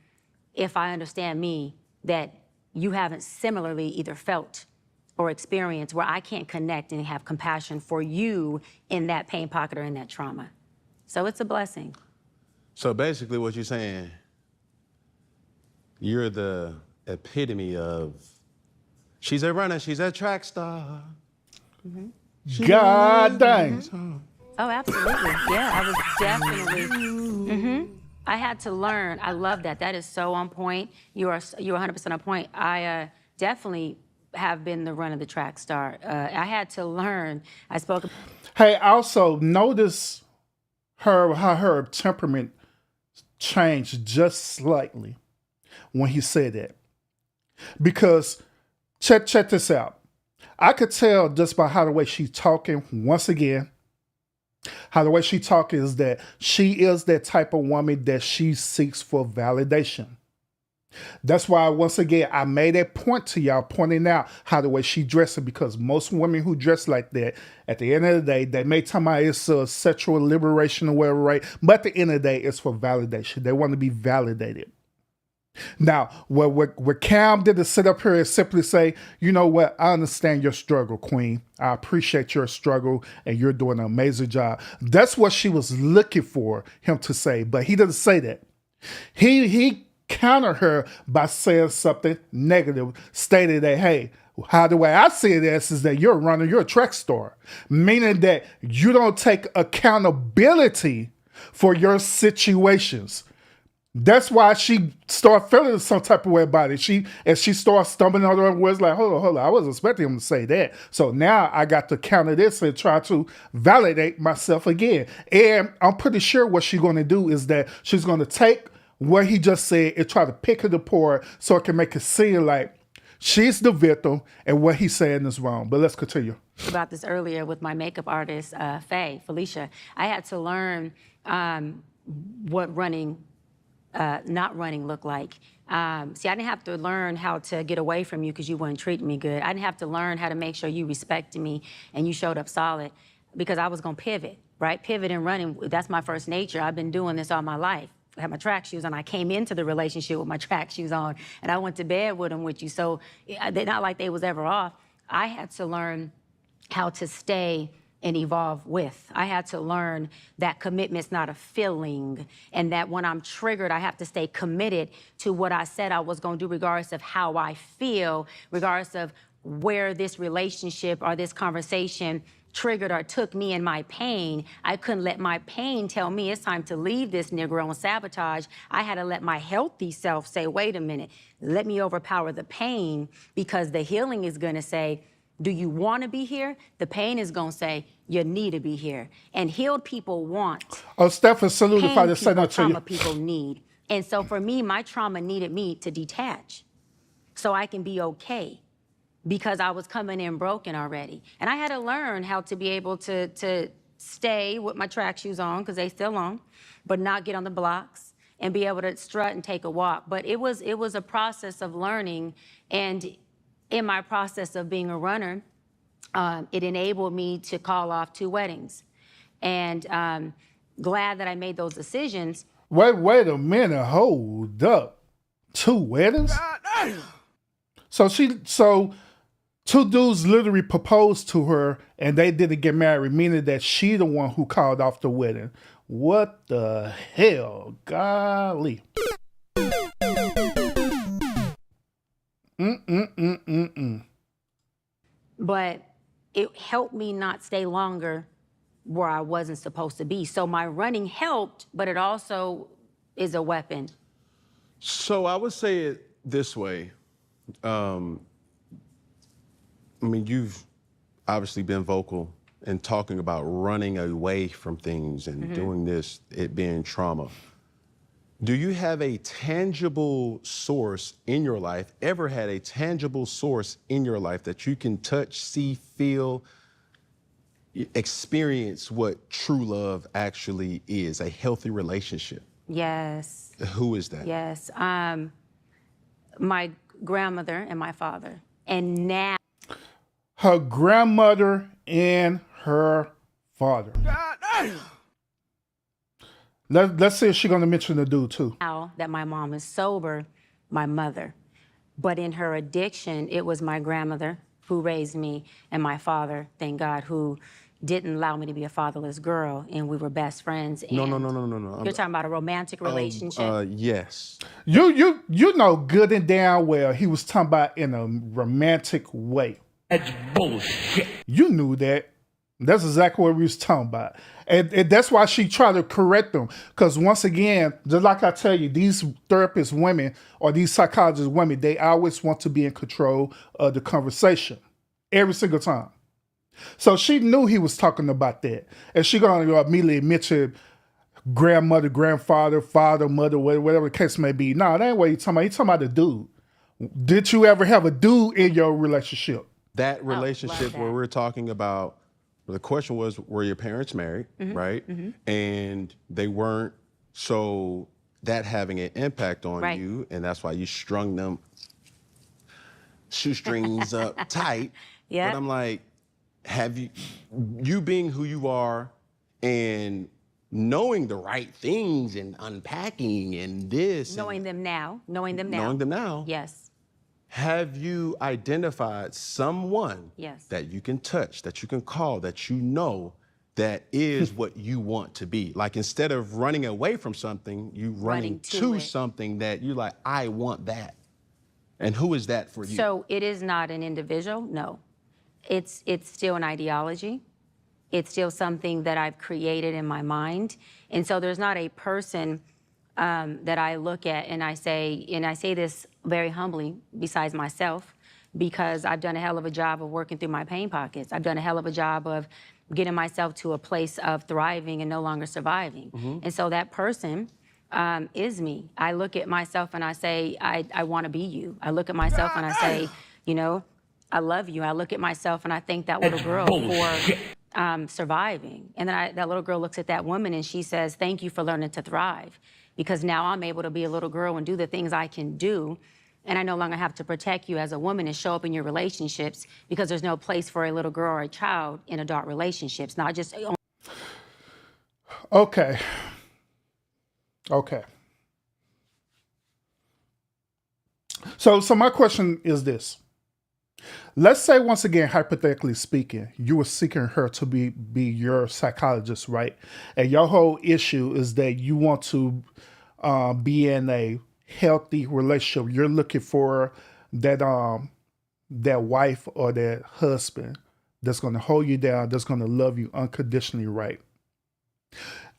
if I understand me, that you haven't similarly either felt or experienced, where I can't connect and have compassion for you in that pain pocket or in that trauma. So it's a blessing. So basically what you're saying, you're the epitome of, she's a runner, she's a track star. God dang. Oh, absolutely. Yeah, I was definitely. I had to learn. I love that. That is so on point. You're 100% on point. I definitely have been the run of the track star. I had to learn. I spoke. Hey, also notice how her temperament changed just slightly when he said that. Because check this out. I could tell just by how the way she's talking, once again, how the way she talks is that she is that type of woman that she seeks for validation. That's why, once again, I made that point to y'all, pointing out how the way she dresses, because most women who dress like that, at the end of the day, they may tell me it's a sexual liberation or whatever, right? But at the end of the day, it's for validation. They want to be validated. Now, what Cam did is sit up here and simply say, you know what, I understand your struggle, Queen. I appreciate your struggle, and you're doing an amazing job. That's what she was looking for him to say, but he didn't say that. He countered her by saying something negative, stating that, hey, how the way I see it is that you're a runner, you're a track star, meaning that you don't take accountability for your situations. That's why she started feeling some type of way about it. She started stumbling on her words like, hold on, I wasn't expecting him to say that. So now I got to counter this and try to validate myself again. And I'm pretty sure what she's going to do is that she's going to take what he just said and try to pick it apart so it can make it seem like she's the victim and what he's saying is wrong. But let's continue. About this earlier with my makeup artist, Felicia. I had to learn what not running looked like. See, I didn't have to learn how to get away from you because you weren't treating me good. I didn't have to learn how to make sure you respected me and you showed up solid, because I was gonna pivot, right? Pivot and running, that's my first nature. I've been doing this all my life. I had my track shoes on. I came into the relationship with my track shoes on, and I went to bed with them with you. So they're not like they was ever off. I had to learn how to stay and evolve with. I had to learn that commitment's not a feeling, and that when I'm triggered, I have to stay committed to what I said I was gonna do, regardless of how I feel, regardless of where this relationship or this conversation triggered or took me in my pain. I couldn't let my pain tell me it's time to leave this Negro and sabotage. I had to let my healthy self say, wait a minute, let me overpower the pain, because the healing is gonna say, do you want to be here? The pain is going to say, you need to be here. And healed people want. Oh, Stephen, salute if I just say Pain that to you. trauma people need. And so for me, my trauma needed me to detach so I can be okay, because I was coming in broken already. And I had to learn how to be able to stay with my track shoes on, because they still on, but not get on the blocks, and be able to strut and take a walk. But it was a process of learning, and in my process of being a runner, it enabled me to call off 2 weddings. And glad that I made those decisions. Wait a minute, hold up. 2 weddings? So 2 dudes literally proposed to her and they didn't get married, meaning that she the one who called off the wedding. What the hell? Golly. But it helped me not stay longer where I wasn't supposed to be. So my running helped, but it also is a weapon. So I would say it this way. I mean, you've obviously been vocal in talking about running away from things and doing this, it being trauma. Do you have a tangible source in your life, ever had a tangible source in your life that you can touch, see, feel, experience what true love actually is, a healthy relationship. Yes. Who is that? Yes. My grandmother and my father. And now. Her grandmother and her father. Let's see if she's going to mention the dude too. Now that my mom is sober, my mother. But in her addiction, it was my grandmother who raised me and my father, thank God, who didn't allow me to be a fatherless girl, and we were best friends. No. You're talking about a romantic relationship? Yes. You know good and damn well he was talking about in a romantic way. That's bullshit. You knew that. That's exactly what we was talking about. And that's why she tried to correct them. Because once again, just like I tell you, these therapist women or these psychologist women, they always want to be in control of the conversation. Every single time. So she knew he was talking about that. And she going to immediately mention grandmother, grandfather, father, mother, whatever the case may be. No, that ain't what he's talking about. He's talking about the dude. Did you ever have a dude in your relationship? That relationship that. where we're talking about, the question was, were your parents married, right? And they weren't, so that having an impact on Right. you, and that's why you strung them shoestrings up tight. Yeah. But I'm like, have you being who you are and knowing the right things and unpacking and this. Knowing them now. Knowing them now. Yes. Have you identified someone Yes. that you can touch, that you can call, that you know that is what you want to be? Like instead of running away from something, you running to it. something that you like, I want that. And who is that for you? So it is not an individual, no. It's still an ideology. It's still something that I've created in my mind. And so there's not a person that I look at and I say this very humbly, besides myself, because I've done a hell of a job of working through my pain pockets. I've done a hell of a job of getting myself to a place of thriving and no longer surviving. And so that person is me. I look at myself and I say, I want to be you. I look at myself and I say, you know, I love you. I look at myself and I thank that little girl for surviving. And then that little girl looks at that woman and she says, thank you for learning to thrive. Because now I'm able to be a little girl and do the things I can do. And I no longer have to protect you as a woman and show up in your relationships because there's no place for a little girl or a child in adult relationships. Not just. Okay. So my question is this. Let's say, once again, hypothetically speaking, you were seeking her to be your psychologist, right? And your whole issue is that you want to be in a healthy relationship. You're looking for that wife or that husband that's going to hold you down, that's going to love you unconditionally, right?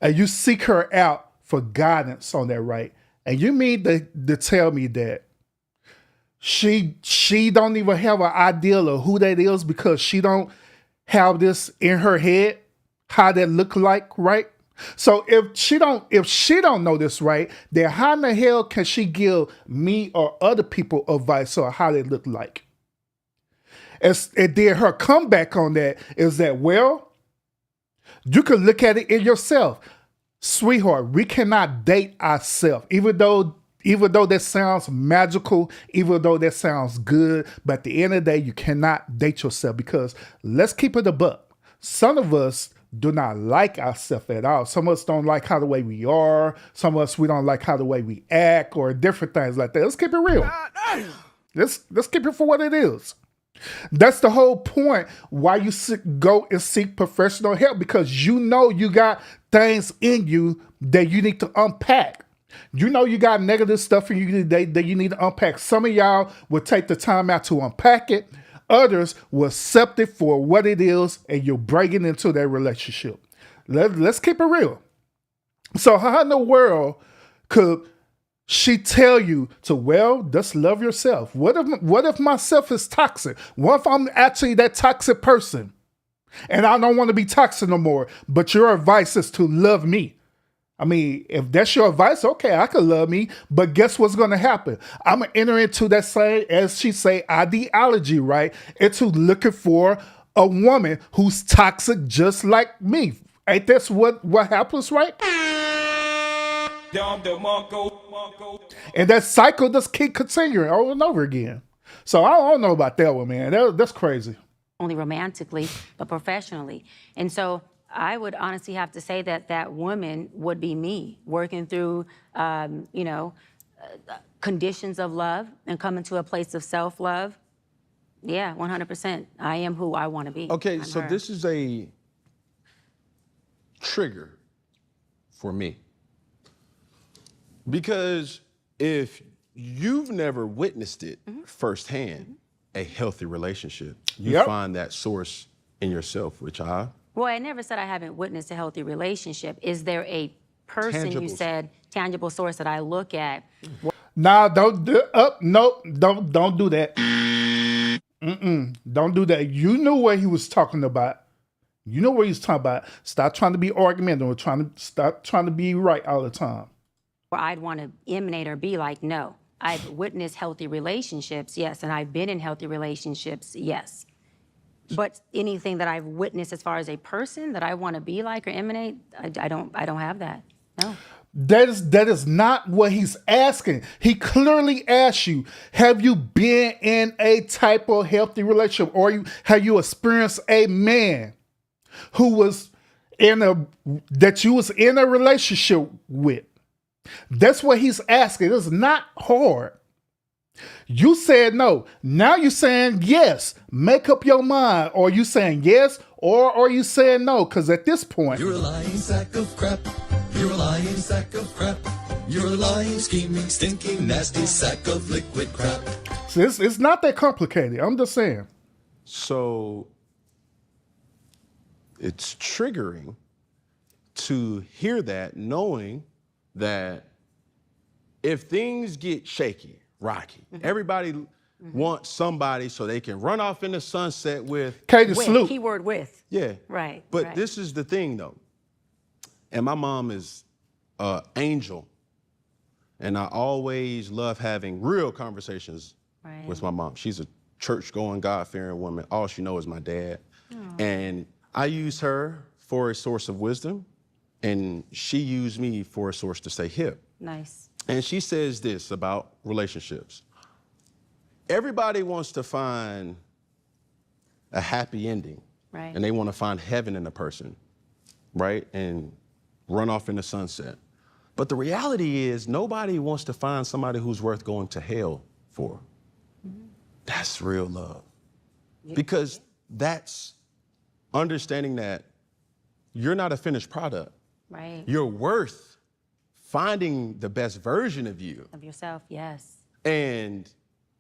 And you seek her out for guidance on that, right? And you mean to tell me that she don't even have an idea of who that is because she don't have this in her head, how that look like, right? So if she don't know this, right, then how in the hell can she give me or other people advice on how they look like? And then her comeback on that is that, well, you can look at it in yourself. Sweetheart, we cannot date ourselves, even though that sounds magical, even though that sounds good, but at the end of the day, you cannot date yourself because let's keep it a buck. Some of us do not like ourselves at all. Some of us don't like how the way we are. Some of us, we don't like how the way we act or different things like that. Let's keep it real. Let's keep it for what it is. That's the whole point why you go and seek professional help, because you know you got things in you that you need to unpack. You know you got negative stuff in you that you need to unpack. Some of y'all will take the time out to unpack it. Others will accept it for what it is, and you'll bring it into that relationship. Let's keep it real. So how in the world could she tell you to, well, just love yourself? What if myself is toxic? What if I'm actually that toxic person and I don't want to be toxic no more, but your advice is to love me? I mean, if that's your advice, okay, I could love me, but guess what's going to happen? I'm going to enter into that same, as she say, ideology, right? Into looking for a woman who's toxic just like me. Ain't that's what happens, right? And that cycle just keep continuing over and over again. So I don't know about that one, man. That's crazy. Only romantically, but professionally. And so I would honestly have to say that that woman would be me, working through, conditions of love and coming to a place of self-love. Yeah, 100%. I am who I want to be. Okay, I'm so her. this is a trigger for me. Because if you've never witnessed it firsthand, a healthy relationship, you Yep. find that source in yourself, which Well, I never said I haven't witnessed a healthy relationship. Is there a person, you Tangible. said, tangible source that I look at? Nah, don't do nope, don't do that. Don't do that. You knew what he was talking about. You know what he was talking about. Stop trying to be argumentative, stop trying to be right all the time. Where I'd want to emanate or be like, no. I've witnessed healthy relationships, yes, and I've been in healthy relationships, yes. But anything that I've witnessed as far as a person that I want to be like or emanate, I don't have that. No. That is not what he's asking. He clearly asked you, have you been in a type of healthy relationship, or have you experienced a man who was that you was in a relationship with? That's what he's asking. It's not hard. You said no. Now you're saying yes. Make up your mind. Or you saying yes, or are you saying no? Because at this point, You're a lying sack of crap. You're a lying sack of crap. You're a lying, scheming, stinking, nasty sack of liquid crap. it's not that complicated. I'm just saying. So it's triggering to hear that, knowing that if things get shaky, rocky, everybody wants somebody so they can run off in the sunset with. Katie With, Sloop. keyword with. Yeah. Right, But right. this is the thing, though. And my mom is an angel. And I always love having real conversations Right. with my mom. She's a church-going, God-fearing woman. All she knows is my dad. And I use her for a source of wisdom, and she used me for a source to stay hip. Nice. And she says this about relationships. Everybody wants to find a happy ending. Right. And they want to find heaven in a person, right? And run off in the sunset. But the reality is nobody wants to find somebody who's worth going to hell for. That's real love. Because that's understanding that you're not a finished product. Right. You're worth finding the best version of you. Of yourself, yes. And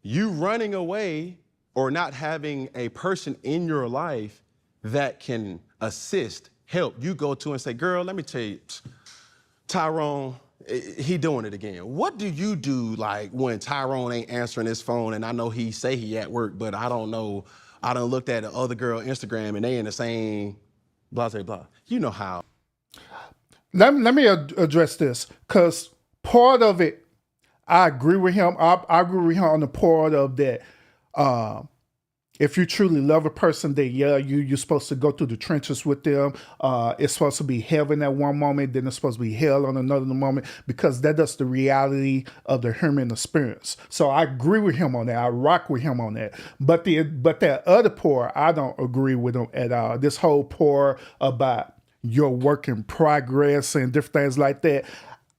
you running away or not having a person in your life that can assist, help, you go to and say, girl, let me tell you, Tyrone, he doing it again. What do you do like when Tyrone ain't answering his phone and I know he say he at work, but I don't know, I done looked at the other girl Instagram and they in the same blah, blah, blah. You know how. Let me address this, because part of it, I agree with him. I agree with him on the part of that. If you truly love a person, then yeah, you're supposed to go through the trenches with them. It's supposed to be heaven at one moment, then it's supposed to be hell on another moment, because that's the reality of the human experience. So I agree with him on that. I rock with him on that. But that other part, I don't agree with him at all. This whole part about your work in progress and different things like that,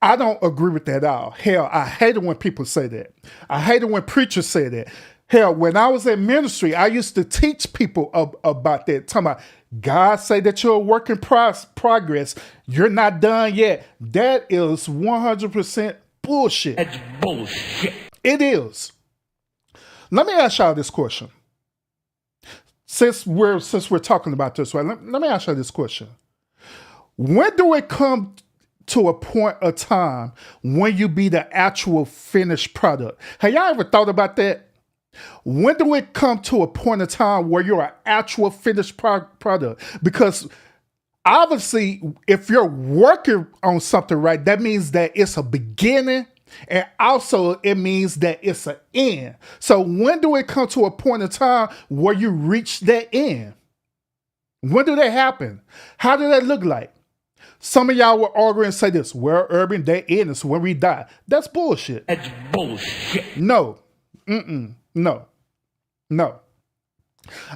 I don't agree with that at all. Hell, I hate it when people say that. I hate it when preachers say that. Hell, when I was in ministry, I used to teach people about that. Talking about God say that you're a work in progress. You're not done yet. That is 100% bullshit. That's bullshit. It is. Let me ask y'all this question. Since we're talking about this, right? Let me ask y'all this question. When do it come to a point of time when you be the actual finished product? Have y'all ever thought about that? When do it come to a point of time where you're an actual finished product? Because obviously, if you're working on something, right, that means that it's a beginning, and also it means that it's an end. So when do it come to a point of time where you reach that end? When do they happen? How do that look like? Some of y'all will argue and say this, well, Urban, they in us when we die. That's bullshit. That's bullshit. No. No. No.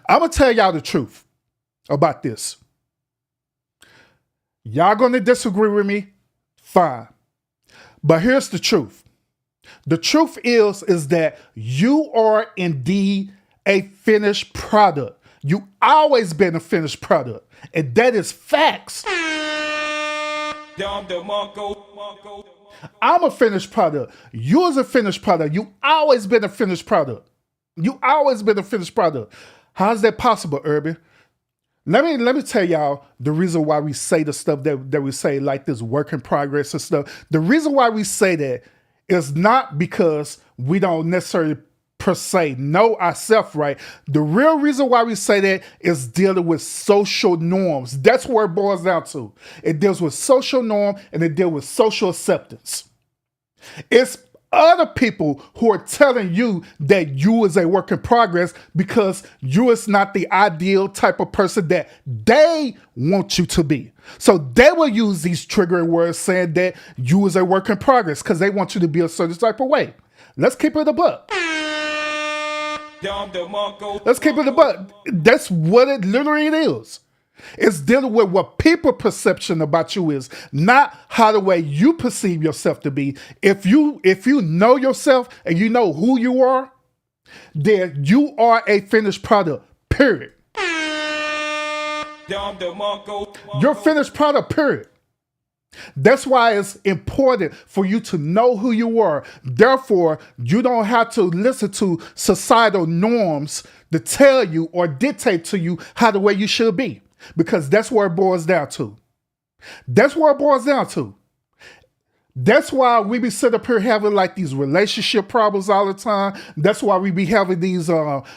I'm going to tell y'all the truth about this. Y'all going to disagree with me? Fine. But here's the truth. The truth is that you are indeed a finished product. You always been a finished product. And that is facts. I'm a finished product. You're a finished product. You always been a finished product. You always been a finished product. How's that possible, Urban? Let me tell y'all the reason why we say the stuff that we say, like this work in progress and stuff. The reason why we say that is not because we don't necessarily per se know ourselves right. The real reason why we say that is dealing with social norms. That's where it boils down to. It deals with social norm and it deals with social acceptance. It's other people who are telling you that you is a work in progress because you is not the ideal type of person that they want you to be. So they will use these triggering words saying that you is a work in progress because they want you to be a certain type of way. Let's keep it a buck. Let's keep it a buck. That's what it literally is. It's dealing with what people perception about you is, not how the way you perceive yourself to be. If you know yourself and you know who you are, then you are a finished product, period. You're finished product, period. That's why it's important for you to know who you are. Therefore, you don't have to listen to societal norms to tell you or dictate to you how the way you should be. Because that's where it boils down to. That's where it boils down to. That's why we be sitting up here having like these relationship problems all the time. That's why we be having these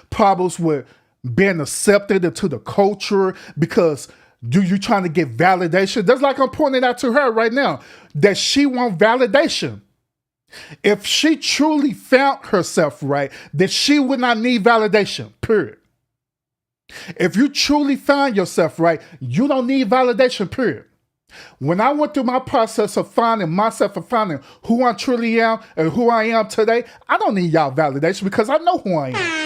problems with being accepted into the culture because you trying to get validation. That's like I'm pointing out to her right now that she wants validation. If she truly found herself right, then she would not need validation, period. If you truly find yourself right, you don't need validation, period. When I went through my process of finding myself and finding who I truly am and who I am today, I don't need y'all validation because I know who I am.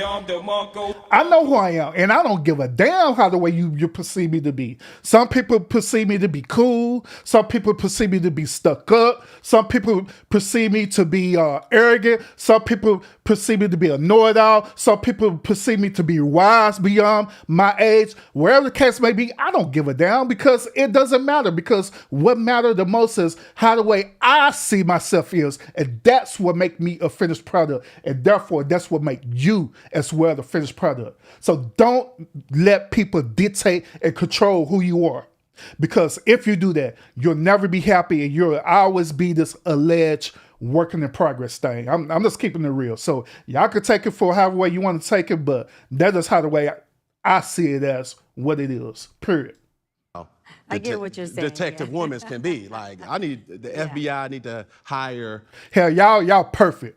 I know who I am, and I don't give a damn how the way you perceive me to be. Some people perceive me to be cool. Some people perceive me to be stuck up. Some people perceive me to be arrogant. Some people perceive me to be a know-it-all. Some people perceive me to be wise beyond my age. Wherever the case may be, I don't give a damn because it doesn't matter. Because what matters the most is how the way I see myself is, and that's what makes me a finished product, and therefore that's what makes you as well the finished product. So don't let people dictate and control who you are. Because if you do that, you'll never be happy and you'll always be this alleged working in progress thing. I'm just keeping it real. So y'all can take it for however way you want to take it, but that is how the way I see it as what it is, period. I get what you're saying. Detective women can be like, I need the FBI need to hire. Hell, y'all perfect.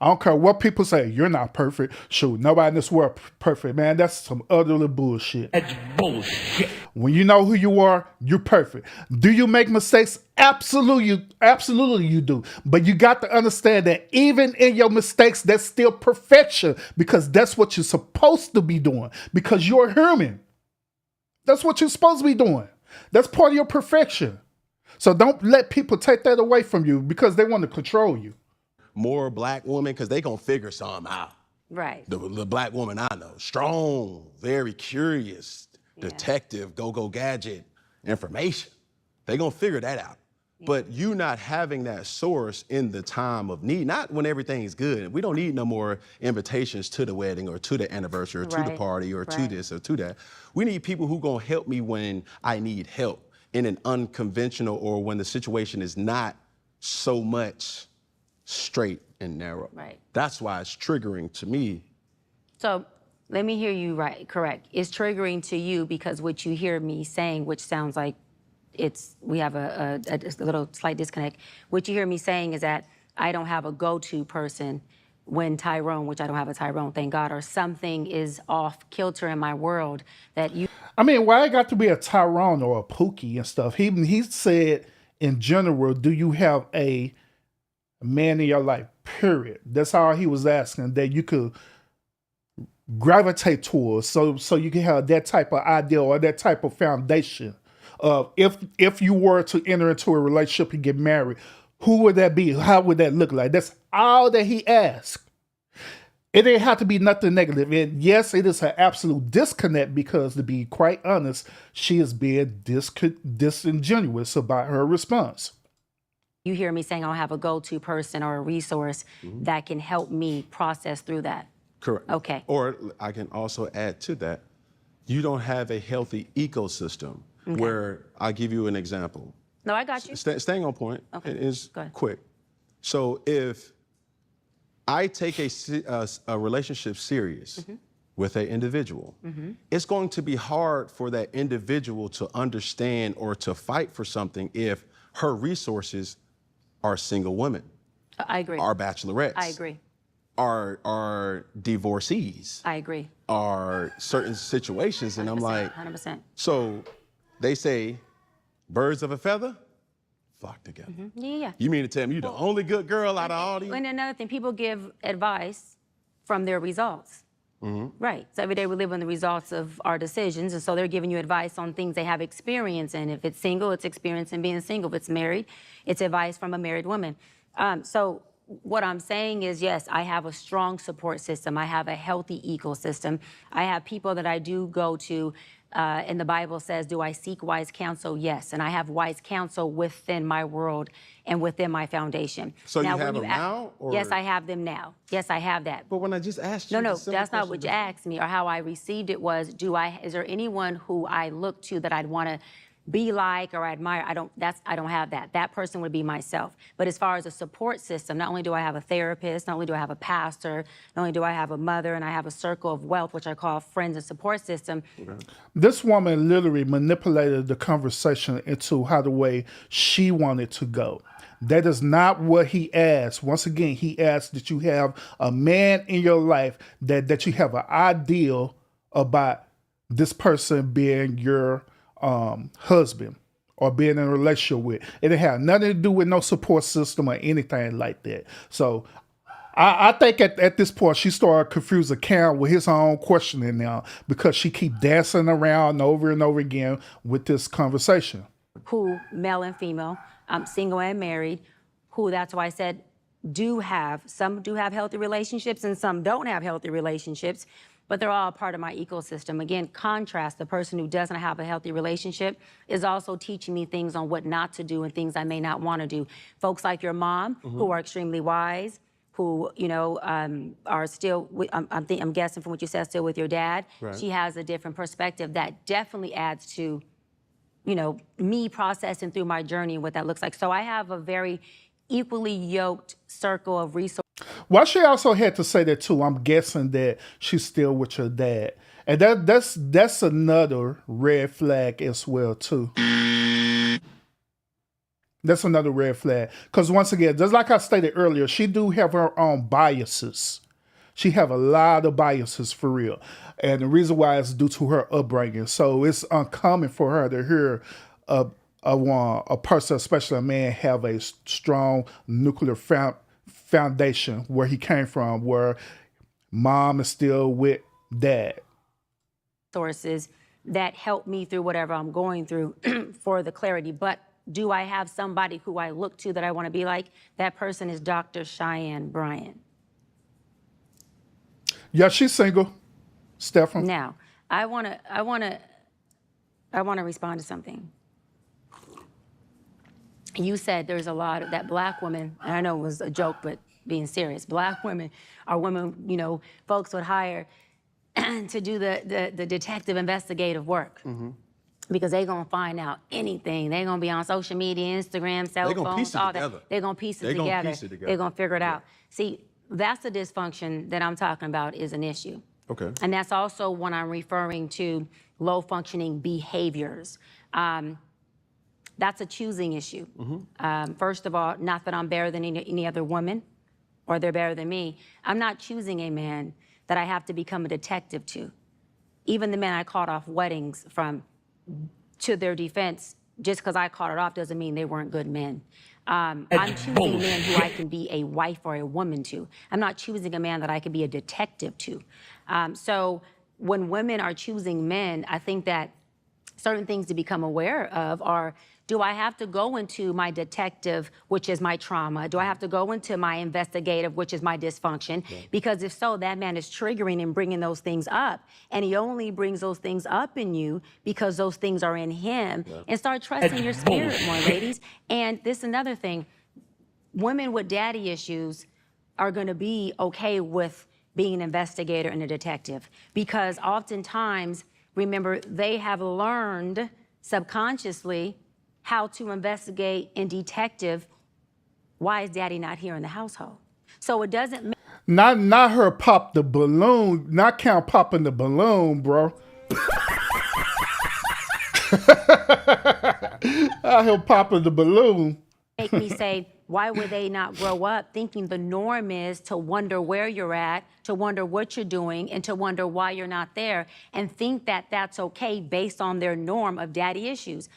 I don't care what people say. You're not perfect. Shoot, nobody in this world perfect, man. That's some utterly bullshit. That's bullshit. When you know who you are, you're perfect. Do you make mistakes? Absolutely you do. But you got to understand that even in your mistakes, that's still perfection because that's what you're supposed to be doing because you're human. That's what you're supposed to be doing. That's part of your perfection. So don't let people take that away from you because they want to control you. More black women because they gonna figure something out. Right. The black woman I know, strong, very curious, detective, go gadget information. They gonna figure that out. Yeah. But you not having that source in the time of need, not when everything's good. We don't need no more invitations to the wedding or to the anniversary or to the party or to this or to that. We need people who gonna help me when I need help in an unconventional or when the situation is not so much straight and narrow. Right. That's why it's triggering to me. So let me hear you correct. It's triggering to you because what you hear me saying, which sounds like we have a little slight disconnect. What you hear me saying is that I don't have a go-to person when Tyrone, which I don't have a Tyrone, thank God, or something is off kilter in my world that you. I mean, why it got to be a Tyrone or a Pookie and stuff? He said in general, do you have a man in your life? Period. That's all he was asking, that you could gravitate towards, so you can have that type of ideal or that type of foundation. If you were to enter into a relationship and get married, who would that be? How would that look like? That's all that he asked. It didn't have to be nothing negative. And yes, it is an absolute disconnect because, to be quite honest, she is being disingenuous about her response. You hear me saying I don't have a go-to person or a resource that can help me process through that. Correct. Okay. Or I can also add to that, you don't have a healthy ecosystem where I'll give you an example. No, I got you. Staying on point is Go ahead. quick. So if I take a relationship serious with an individual, it's going to be hard for that individual to understand or to fight for something if her resources are single women, I agree. are bachelorettes, I agree. are divorcees, I agree. are certain situations. And I'm like, 100%. so they say birds of a feather flock together. Yeah. You mean to tell me you're the only good girl out of all these? And another thing, people give advice from their results. Right. So every day we live on the results of our decisions, and so they're giving you advice on things they have experience in. If it's single, it's experience in being single. If it's married, it's advice from a married woman. So what I'm saying is, yes, I have a strong support system. I have a healthy ecosystem. I have people that I do go to. And the Bible says, do I seek wise counsel? Yes. And I have wise counsel within my world and within my foundation. So now, you have them now? Or? Yes, I have them now. Yes, I have that. But when I just asked you, No, the simple that's not question what you before- asked me, or how I received it was, is there anyone who I look to that I'd want to be like or admire? I don't have that. That person would be myself. But as far as a support system, not only do I have a therapist, not only do I have a pastor, not only do I have a mother, and I have a circle of wealth, which I call friends and support system. This woman literally manipulated the conversation into how the way she wanted to go. That is not what he asked. Once again, he asked that you have a man in your life, that you have an ideal about this person being your husband or being in a relationship with. It didn't have nothing to do with no support system or anything like that. So I think at this point she started confusing Karen with his own questioning now, because she keep dancing around over and over again with this conversation. Who, male and female, single and married, who, that's why I said, some do have healthy relationships and some don't have healthy relationships, but they're all part of my ecosystem. Again, contrast, the person who doesn't have a healthy relationship is also teaching me things on what not to do and things I may not want to do. Folks like your mom, who are extremely wise, who, are still, I'm guessing from what you said, still with your dad. Right. She has a different perspective that definitely adds to, me processing through my journey and what that looks like. So I have a very equally yoked circle of resources. Well, she also had to say that too. I'm guessing that she's still with your dad, and that's another red flag as well too. That's another red flag, because once again, just like I stated earlier, she do have her own biases. She have a lot of biases for real, and the reason why is due to her upbringing. So it's uncommon for her to hear a person, especially a man, have a strong nuclear foundation where he came from, where mom is still with dad. Sources that help me through whatever I'm going through for the clarity. But do I have somebody who I look to that I want to be like? That person is Dr. Cheyenne Bryant. Yeah, she's single, Stefan. Now, I want to respond to something. You said there's a lot of that black women, and I know it was a joke, but being serious, black women are women, folks would hire to do the detective investigative work. Because they're going to find out anything. They're going to be on social media, Instagram, cell phones, all that. They're going to piece it together. They're going to figure it out. See, that's the dysfunction that I'm talking about is an issue. Okay. And that's also when I'm referring to low functioning behaviors. That's a choosing issue. First of all, not that I'm better than any other woman or they're better than me, I'm not choosing a man that I have to become a detective to. Even the men I called off weddings from, to their defense, just because I called it off doesn't mean they weren't good men. I'm choosing men who I can be a wife or a woman to. I'm not choosing a man that I can be a detective to. So when women are choosing men, I think that certain things to become aware of are, do I have to go into my detective, which is my trauma? Do I have to go into my investigative, which is my dysfunction? Yeah. Because if so, that man is triggering and bringing those things up. And he only brings those things up in you because those things are in him. Yeah. And start trusting your spirit more, ladies. And this is another thing. Women with daddy issues are going to be okay with being an investigator and a detective, because oftentimes, remember, they have learned subconsciously how to investigate and detective. Why is daddy not here in the household? So it doesn't. Not her pop the balloon. Not count popping the balloon, bro. I hear popping the balloon. Make me say, why would they not grow up thinking the norm is to wonder where you're at, to wonder what you're doing, and to wonder why you're not there, and think that that's okay based on their norm of daddy issues.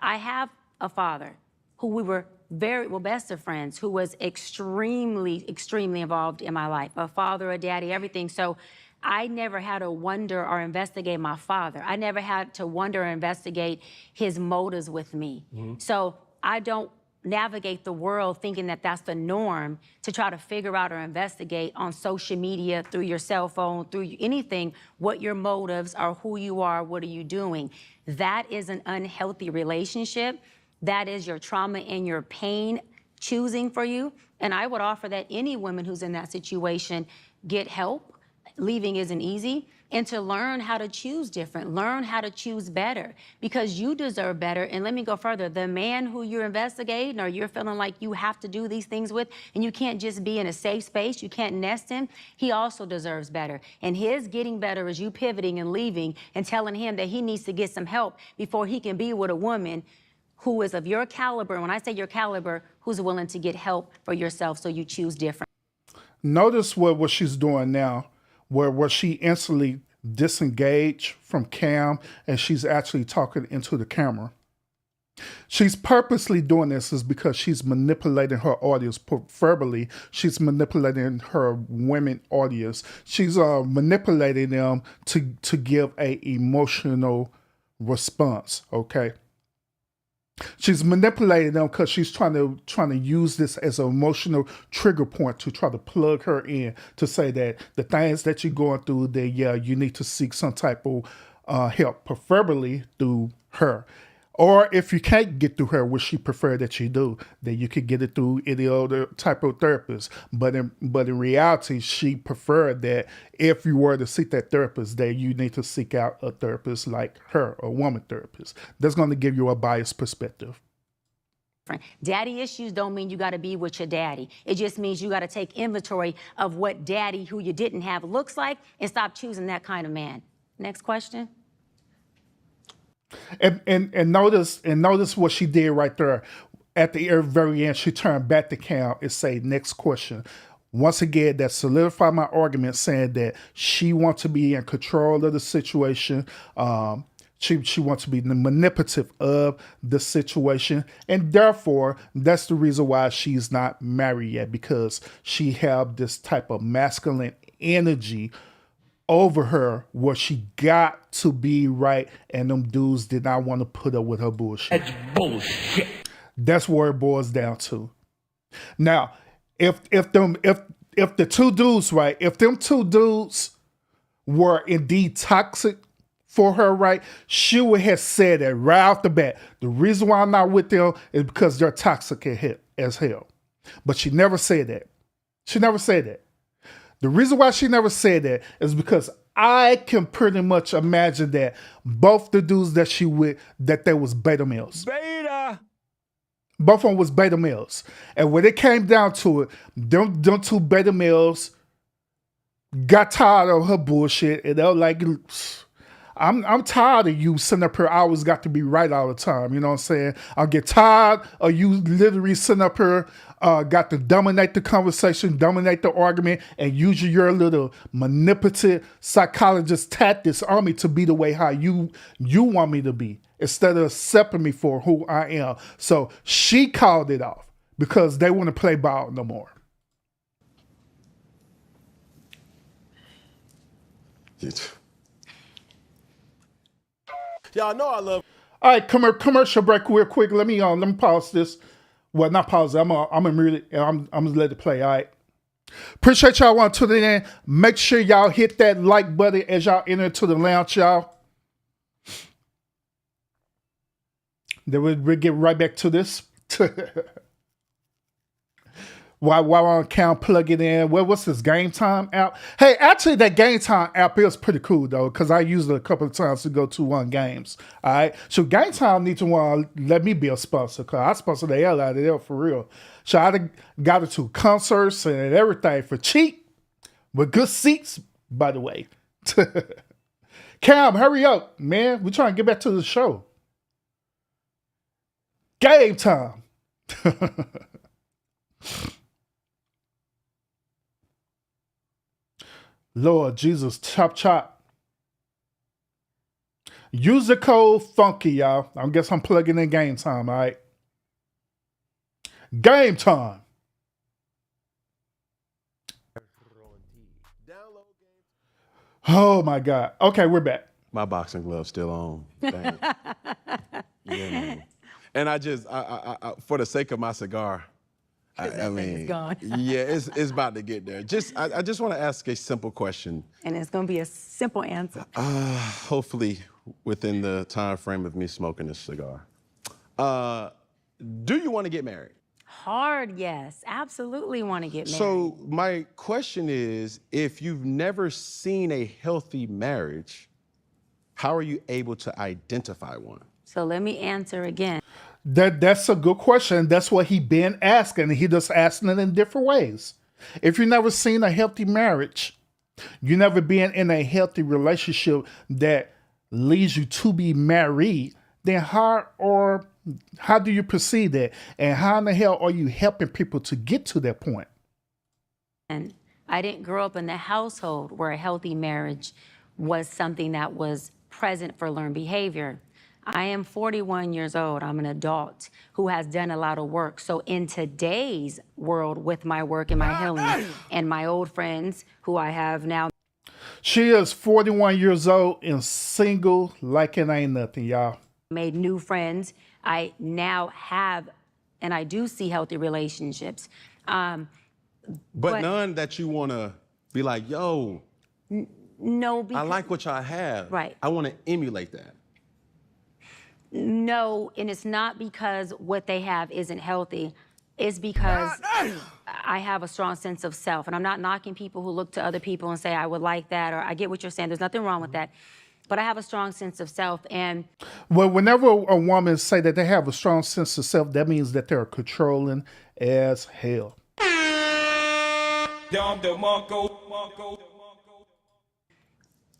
I have a father who we were best of friends, who was extremely, extremely involved in my life. A father, a daddy, everything. So I never had to wonder or investigate my father. I never had to wonder or investigate his motives with me. Mm-hmm. So I don't navigate the world thinking that that's the norm to try to figure out or investigate on social media, through your cell phone, through anything, what your motives are, who you are, what are you doing. That is an unhealthy relationship. That is your trauma and your pain choosing for you. And I would offer that any woman who's in that situation get help. Leaving isn't easy. And to learn how to choose different, learn how to choose better, because you deserve better. And let me go further. The man who you're investigating or you're feeling like you have to do these things with, and you can't just be in a safe space, you can't nest him, he also deserves better. And his getting better is you pivoting and leaving and telling him that he needs to get some help before he can be with a woman who is of your caliber. And when I say your caliber, who's willing to get help for yourself, so you choose different. Notice what she's doing now, where she instantly disengaged from Cam and she's actually talking into the camera. She's purposely doing this is because she's manipulating her audience. Preferably, she's manipulating her women audience. She's manipulating them to give a emotional response, okay? She's manipulating them because she's trying to use this as an emotional trigger point to try to plug her in, to say that the things that you're going through, that yeah, you need to seek some type of help, preferably through her. Or if you can't get through her, which she prefer that you do, then you could get it through any other type of therapist. But in reality, she preferred that if you were to seek that therapist, that you need to seek out a therapist like her, a woman therapist. That's going to give you a biased perspective. Daddy issues don't mean you got to be with your daddy. It just means you got to take inventory of what daddy who you didn't have looks like and stop choosing that kind of man. Next question. And notice what she did right there. At the very end, she turned back to Cam and say, next question. Once again, that solidified my argument, saying that she wants to be in control of the situation. She wants to be manipulative of the situation. And therefore, that's the reason why she's not married yet, because she have this type of masculine energy over her where she got to be right, and them dudes did not want to put up with her bullshit. That's bullshit. That's where it boils down to. Now, if the two dudes, right, if them two dudes were indeed toxic for her, right, she would have said that right off the bat. The reason why I'm not with them is because they're toxic as hell. But she never said that. She never said that. The reason why she never said that is because I can pretty much imagine that both the dudes that she with, that they was beta males. Beta! Both of them was beta males. And when it came down to it, them two beta males got tired of her bullshit, and they were like, I'm tired of you sitting up here. I always got to be right all the time. You know what I'm saying? I'll get tired of you literally sitting up here got to dominate the conversation, dominate the argument, and use your little manipulative psychologist tactics on me to be the way how you want me to be, instead of accepting me for who I am. So she called it off because they want to play ball no more. Y'all know I love. All right, commercial break real quick. Let me pause this. Well, not pause it. I'm gonna mute it and I'm gonna let it play. All right. Appreciate y'all want to tune in. Make sure y'all hit that like button as y'all enter into the lounge, y'all. Then we'll get right back to this. While I'm on count, plug it in. Well, what's this Game Time app? Hey, actually, that Game Time app is pretty cool though, because I used it a couple of times to go to one games. All right, so Game Time needs to let me be a sponsor, because I sponsor the hell out of there for real. So I got it to concerts and everything for cheap, with good seats, by the way. Cam, hurry up, man. We're trying to get back to the show. Game Time. Lord Jesus, chop. Use the code FUNKY, y'all. I guess I'm plugging in Game Time, all right? Game Time. Oh, my God. Okay, we're back. My boxing glove's still on. Dang. Yeah, man. And I for the sake of my cigar, I mean, it's gone. Yeah, it's about to get there. I just want to ask a simple question. And it's going to be a simple answer. Hopefully within the time frame of me smoking this cigar. Do you want to get married? Hard, yes. Absolutely want to get married. So my question is, if you've never seen a healthy marriage, how are you able to identify one? So let me answer again. That's a good question. That's what he been asking. He just asking it in different ways. If you never seen a healthy marriage, you never been in a healthy relationship that leads you to be married, then how do you perceive that? And how in the hell are you helping people to get to that point? And I didn't grow up in the household where a healthy marriage was something that was present for learned behavior. I am 41 years old. I'm an adult who has done a lot of work. So in today's world, with my work and my healing and my old friends who I have now. She is 41 years old and single like it ain't nothing, y'all. Made new friends. I now have, and I do see healthy relationships. But none that you want to be like, yo, no, because, I like what y'all have. Right. I want to emulate that. No, and it's not because what they have isn't healthy. It's because I have a strong sense of self. And I'm not knocking people who look to other people and say, I would like that, or I get what you're saying. There's nothing wrong with that. But I have a strong sense of self. And well, whenever a woman say that they have a strong sense of self, that means that they're controlling as hell.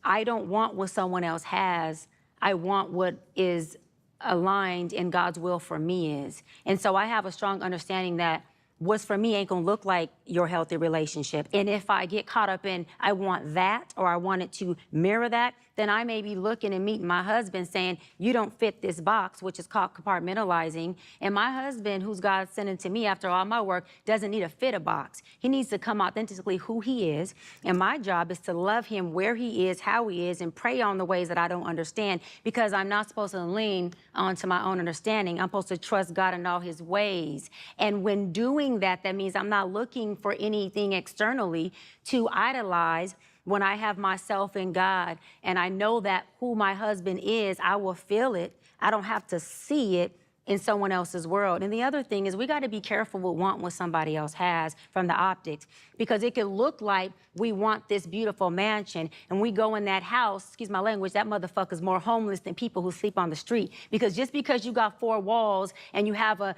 I don't want what someone else has. I want what is aligned in God's will for me is. And so I have a strong understanding that what's for me ain't gonna look like your healthy relationship. And if I get caught up in, I want that, or I want it to mirror that, then I may be looking and meeting my husband saying, you don't fit this box, which is called compartmentalizing. And my husband, who's God sending to me after all my work, doesn't need to fit a box. He needs to come authentically who he is. And my job is to love him where he is, how he is, and pray on the ways that I don't understand, because I'm not supposed to lean onto my own understanding. I'm supposed to trust God in all his ways. And when doing that, that means I'm not looking for anything externally to idolize. When I have myself in God and I know that who my husband is, I will feel it. I don't have to see it in someone else's world. And the other thing is we got to be careful with wanting what somebody else has from the optics, because it could look like we want this beautiful mansion and we go in that house, excuse my language, that motherfucker's more homeless than people who sleep on the street. Because just because you got 4 walls and you have a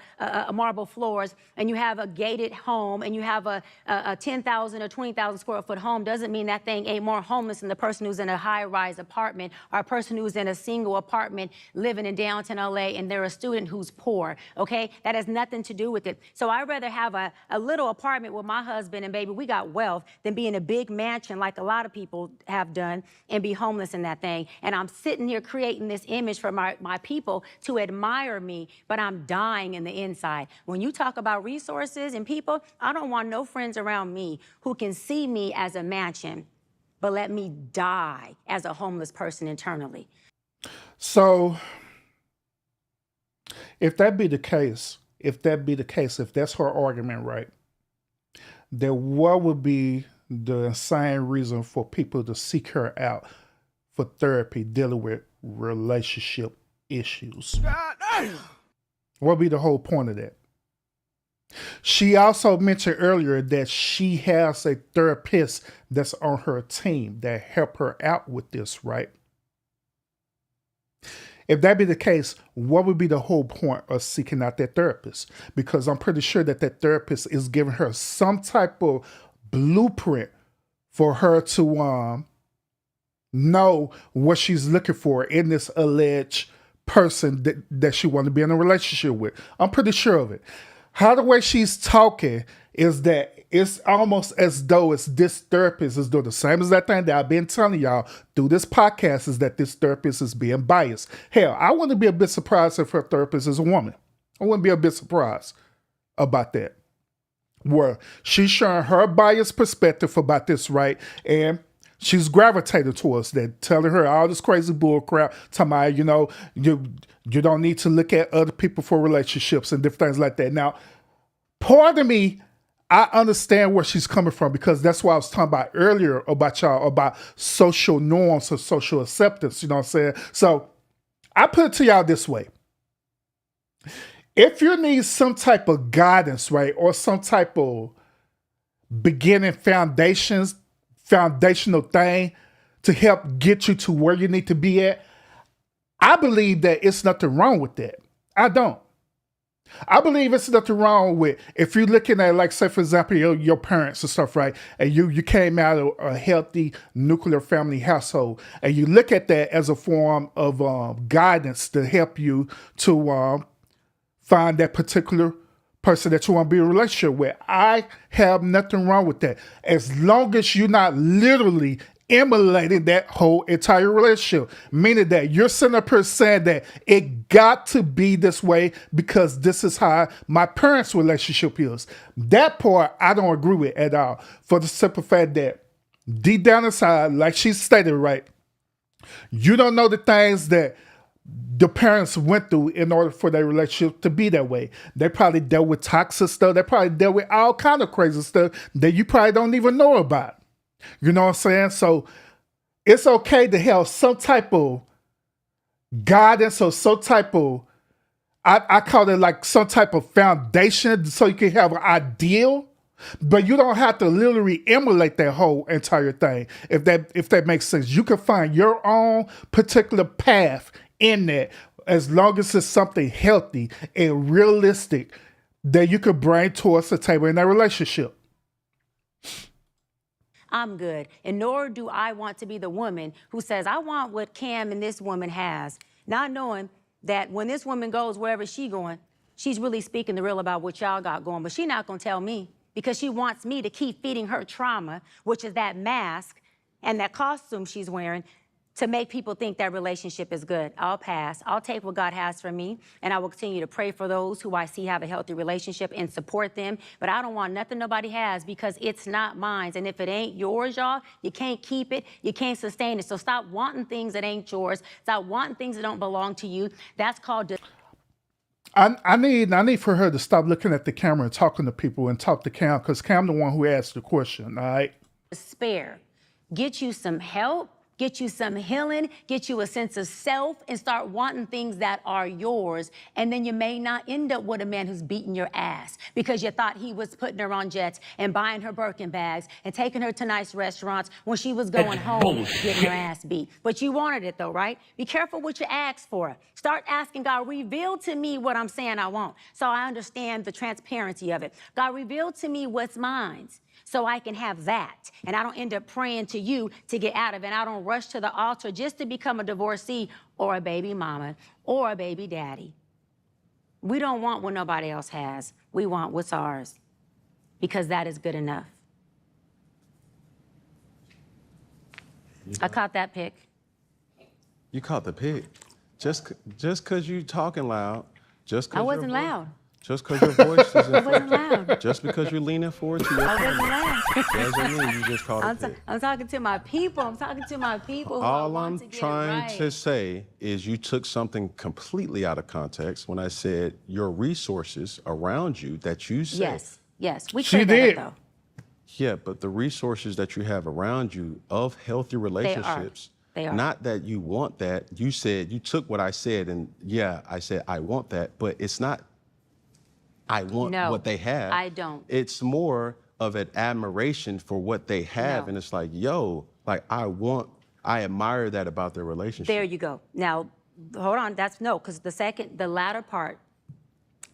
marble floors and you have a gated home and you have a 10,000 or 20,000 square foot home doesn't mean that thing ain't more homeless than the person who's in a high-rise apartment, or a person who's in a single apartment living in downtown LA and they're a student who who's poor, okay? That has nothing to do with it. So I'd rather have a little apartment with my husband and baby, we got wealth, than be in a big mansion like a lot of people have done and be homeless in that thing. And I'm sitting here creating this image for my people to admire me, but I'm dying in the inside. When you talk about resources and people, I don't want no friends around me who can see me as a mansion, but let me die as a homeless person internally. So if that be the case, if that's her argument, right, then what would be the insane reason for people to seek her out for therapy dealing with relationship issues? What would be the whole point of that? She also mentioned earlier that she has a therapist that's on her team that help her out with this, right? If that be the case, what would be the whole point of seeking out that therapist? Because I'm pretty sure that therapist is giving her some type of blueprint for her to know what she's looking for in this alleged person that she wants to be in a relationship with. I'm pretty sure of it. How the way she's talking is that it's almost as though it's this therapist is doing the same as that thing that I've been telling y'all through this podcast, is that this therapist is being biased. Hell, I wouldn't be a bit surprised if her therapist is a woman. I wouldn't be a bit surprised about that. Where she's showing her biased perspective about this, right? And she's gravitated towards that, telling her all this crazy bull crap, talking about, you don't need to look at other people for relationships and different things like that. Now, part of me, I understand where she's coming from, because that's what I was talking about earlier about y'all, about social norms or social acceptance, you know what I'm saying? So I put it to y'all this way. If you need some type of guidance, right, or some type of beginning foundational thing to help get you to where you need to be at, I believe that it's nothing wrong with that. I don't. I believe it's nothing wrong with, if you're looking at, like, say, for example, your parents and stuff, right? And you came out of a healthy nuclear family household, and you look at that as a form of guidance to help you to find that particular person that you want to be in a relationship with. I have nothing wrong with that, as long as you're not literally emulating that whole entire relationship, meaning that you're sitting up here saying that it got to be this way because this is how my parents' relationship is. That part I don't agree with at all, for the simple fact that deep down inside, like she stated, right, you don't know the things that the parents went through in order for their relationship to be that way. They probably dealt with toxic stuff. They probably dealt with all kind of crazy stuff that you probably don't even know about. You know what I'm saying? So it's okay to have some type of guidance or some type of, I call it like some type of foundation, so you can have an ideal, but you don't have to literally emulate that whole entire thing. If that makes sense, you can find your own particular path in that, as long as it's something healthy and realistic that you could bring towards the table in that relationship. I'm good. And nor do I want to be the woman who says, I want what Cam and this woman has, not knowing that when this woman goes wherever she's going, she's really speaking the real about what y'all got going. But she's not going to tell me, because she wants me to keep feeding her trauma, which is that mask and that costume she's wearing, to make people think that relationship is good. I'll pass. I'll take what God has for me, and I will continue to pray for those who I see have a healthy relationship and support them. But I don't want nothing nobody has, because it's not mine. And if it ain't yours, y'all, you can't keep it. You can't sustain it. So stop wanting things that ain't yours. Stop wanting things that don't belong to you. That's called... I need for her to stop looking at the camera and talking to people and talk to Cam, because Cam the one who asked the question, all right? Despair. Get you some help. Get you some healing, get you a sense of self, and start wanting things that are yours. And then you may not end up with a man who's beating your ass because you thought he was putting her on jets and buying her Birkin bags and taking her to nice restaurants when she was going home getting her ass beat. But you wanted it though, right? Be careful what you ask for. Start asking God, reveal to me what I'm saying I want, so I understand the transparency of it. God, reveal to me what's mine, so I can have that. And I don't end up praying to you to get out of it. And I don't rush to the altar just to become a divorcee or a baby mama or a baby daddy. We don't want what nobody else has. We want what's ours, because that is good enough. I caught that pic. You caught the pig. Just because you talking loud, just because I wasn't loud. Just because your voice is I wasn't inflected, loud. just because you're leaning forward to your I wasn't camera, loud. doesn't mean you just called a pig. I'm talking to my people. I'm talking to my people who All want I'm to get trying it right. to say is you took something completely out of context when I said your resources around you that you said. Yes. We She cleared that did. up, though. Yeah, but the resources that you have around you of healthy relationships, They are. not that you want that. You said, you took what I said and yeah, I said, I want that, but it's not, I want No, what they have. I don't. It's more of an admiration for what they have. No. And it's like, yo, like I admire that about their relationship. There you go. Now, hold on. Because the latter part,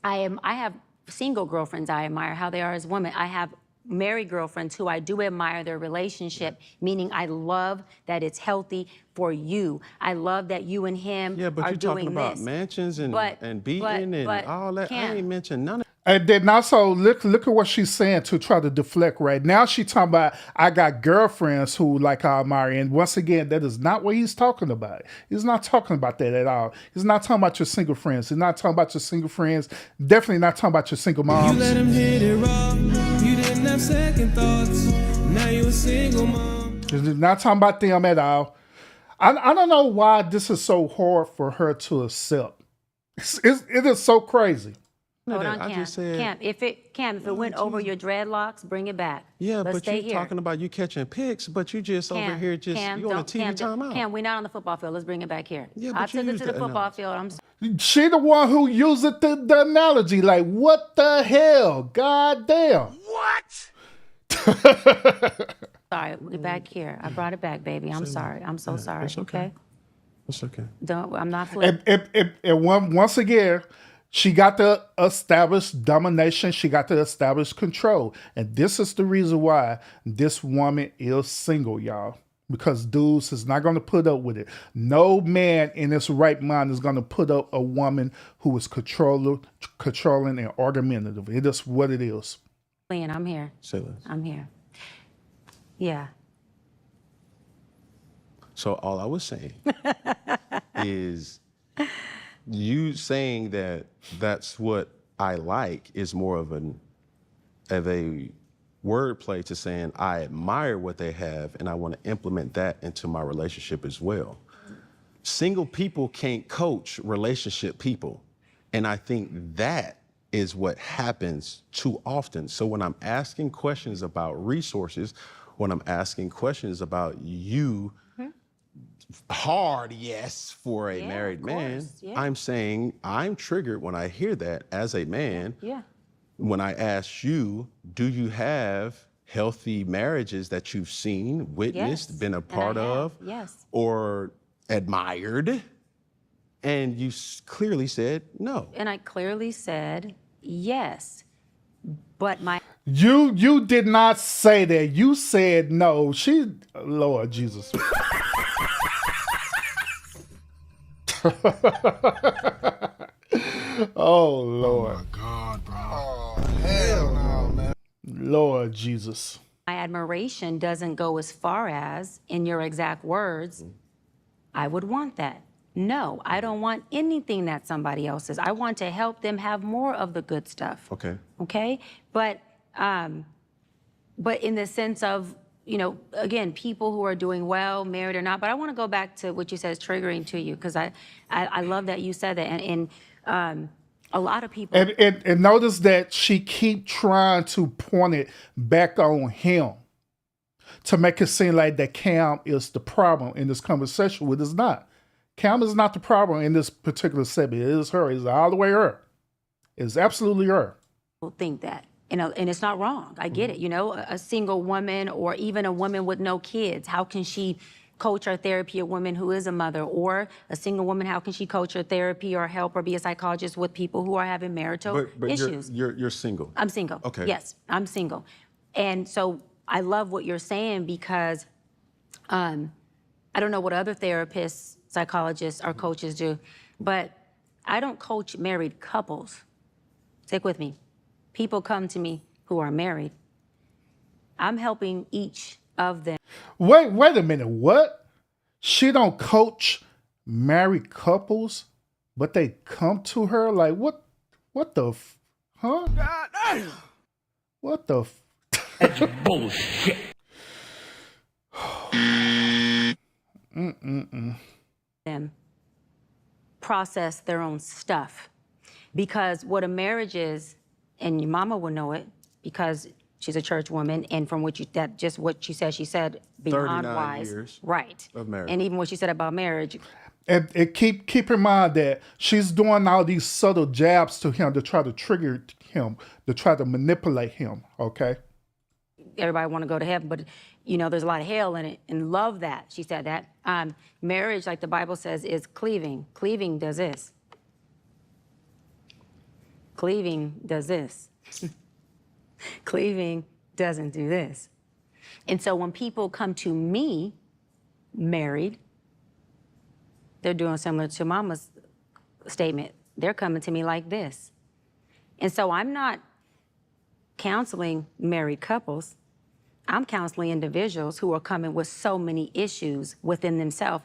I have single girlfriends I admire how they are as women. I have married girlfriends who I do admire their relationship, meaning I love that it's healthy for you. I love that you and him Yeah, but are you're talking doing about this. mansions and beating and but all that. I Cam, ain't mentioned none of And then also look at what she's saying to try to deflect right now. She talking about I got girlfriends who like I admire, and once again, that is not what he's talking about. He's not talking about that at all. He's not talking about your single friends. He's not talking about your single friends. Definitely not talking about your single moms. You let him hit it raw. You didn't have second thoughts. Now you a single mom. He's not talking about them at all. I don't know why this is so hard for her to accept. It is so crazy. hold that. on, I Cam. just said- Cam, if it went over your dreadlocks, bring it back. Yeah, Let's but stay you're here. talking about you catching pics, but you just over Cam, here just Cam, you on a don't- TV Cam, don't- timeout. Cam, we're not on the football field. Let's bring it back here. Yeah, but I you took it used to the the football analogy. field. I'm She the one who used the analogy. Like, what the hell? God damn. sorry. We're back here. I brought it back, baby. I'm sorry. I'm so sorry. it's okay. That's okay. I'm not flipped. And once again, she got to establish domination. She got to establish control. And this is the reason why this woman is single, y'all. Because dudes is not going to put up with it. No man in his right mind is going to put up a woman who is controlling and argumentative. It is what it is. Leon, I'm here. Say less. I'm here. Yeah. So all I was saying is you saying that that's what I like is more of a wordplay to saying I admire what they have and I want to implement that into my relationship as well. Single people can't coach relationship people. And I think that is what happens too often. So when I'm asking questions about resources, when I'm asking questions about you, hard yes for a Yeah, married of man, course, yeah. I'm saying I'm triggered when I hear that as a man. Yeah. When I ask you, do you have healthy marriages that you've seen, witnessed, Yes, been a and I part have, of, yes. or admired? And you clearly said no. And I clearly said yes. But my You did not say that. You said no. Lord Jesus. Oh, Lord. God, bro. Oh, hell no, man. Lord Jesus. my admiration doesn't go as far as, in your exact words, I would want that. No, I don't want anything that somebody else is. I want to help them have more of the good stuff. Okay. Okay? But in the sense of, you know, again, people who are doing well, married or not, but I want to go back to what you said is triggering to you, because I love that you said that. And a lot of people... And notice that she keep trying to point it back on him to make it seem like that Cam is the problem in this conversation, which is not. Cam is not the problem in this particular segment. It is her. It's all the way her. It's absolutely her. think that, you know, and it's not wrong. I get it. You know, a single woman or even a woman with no kids, how can she coach or therapy a woman who is a mother? Or a single woman, how can she coach or therapy or help or be a psychologist with people who are having marital But issues? you're single. I'm single. Okay. Yes, I'm single. And so I love what you're saying, because I don't know what other therapists, psychologists, or coaches do, but I don't coach married couples. Stick with me. People come to me who are married. I'm helping each of them. Wait a minute. What? She don't coach married couples, but they come to her like what? What the? Huh? God damn. What the? That's bullshit. Them process their own stuff. Because what a marriage is, and your mama will know it because she's a church woman, and from what she said beyond 39 wise. years Right. of marriage. And even what she said about marriage. And keep in mind that she's doing all these subtle jabs to him to try to trigger him, to try to manipulate him. Okay. Everybody want to go to heaven, but there's a lot of hell in it, and love that. She said that. Marriage, like the Bible says, is cleaving. Cleaving does this. Cleaving does this. Cleaving doesn't do this. And so when people come to me married, they're doing similar to Mama's statement. They're coming to me like this. And so I'm not counseling married couples. I'm counseling individuals who are coming with so many issues within themselves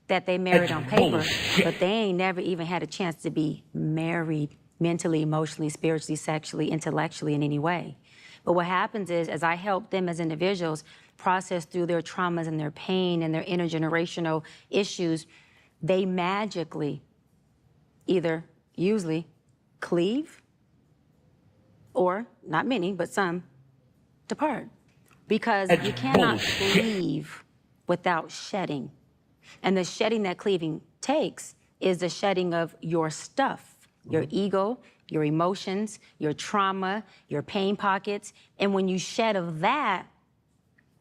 that they married on paper, but they ain't never even had a chance to be married mentally, emotionally, spiritually, sexually, intellectually in any way. But what happens is, as I help them as individuals process through their traumas and their pain and their intergenerational issues, they magically either usually cleave or, not many, but some, depart. Because you cannot cleave without shedding. And the shedding that cleaving takes is the shedding of your stuff, your ego, your emotions, your trauma, your pain pockets. And when you shed of that,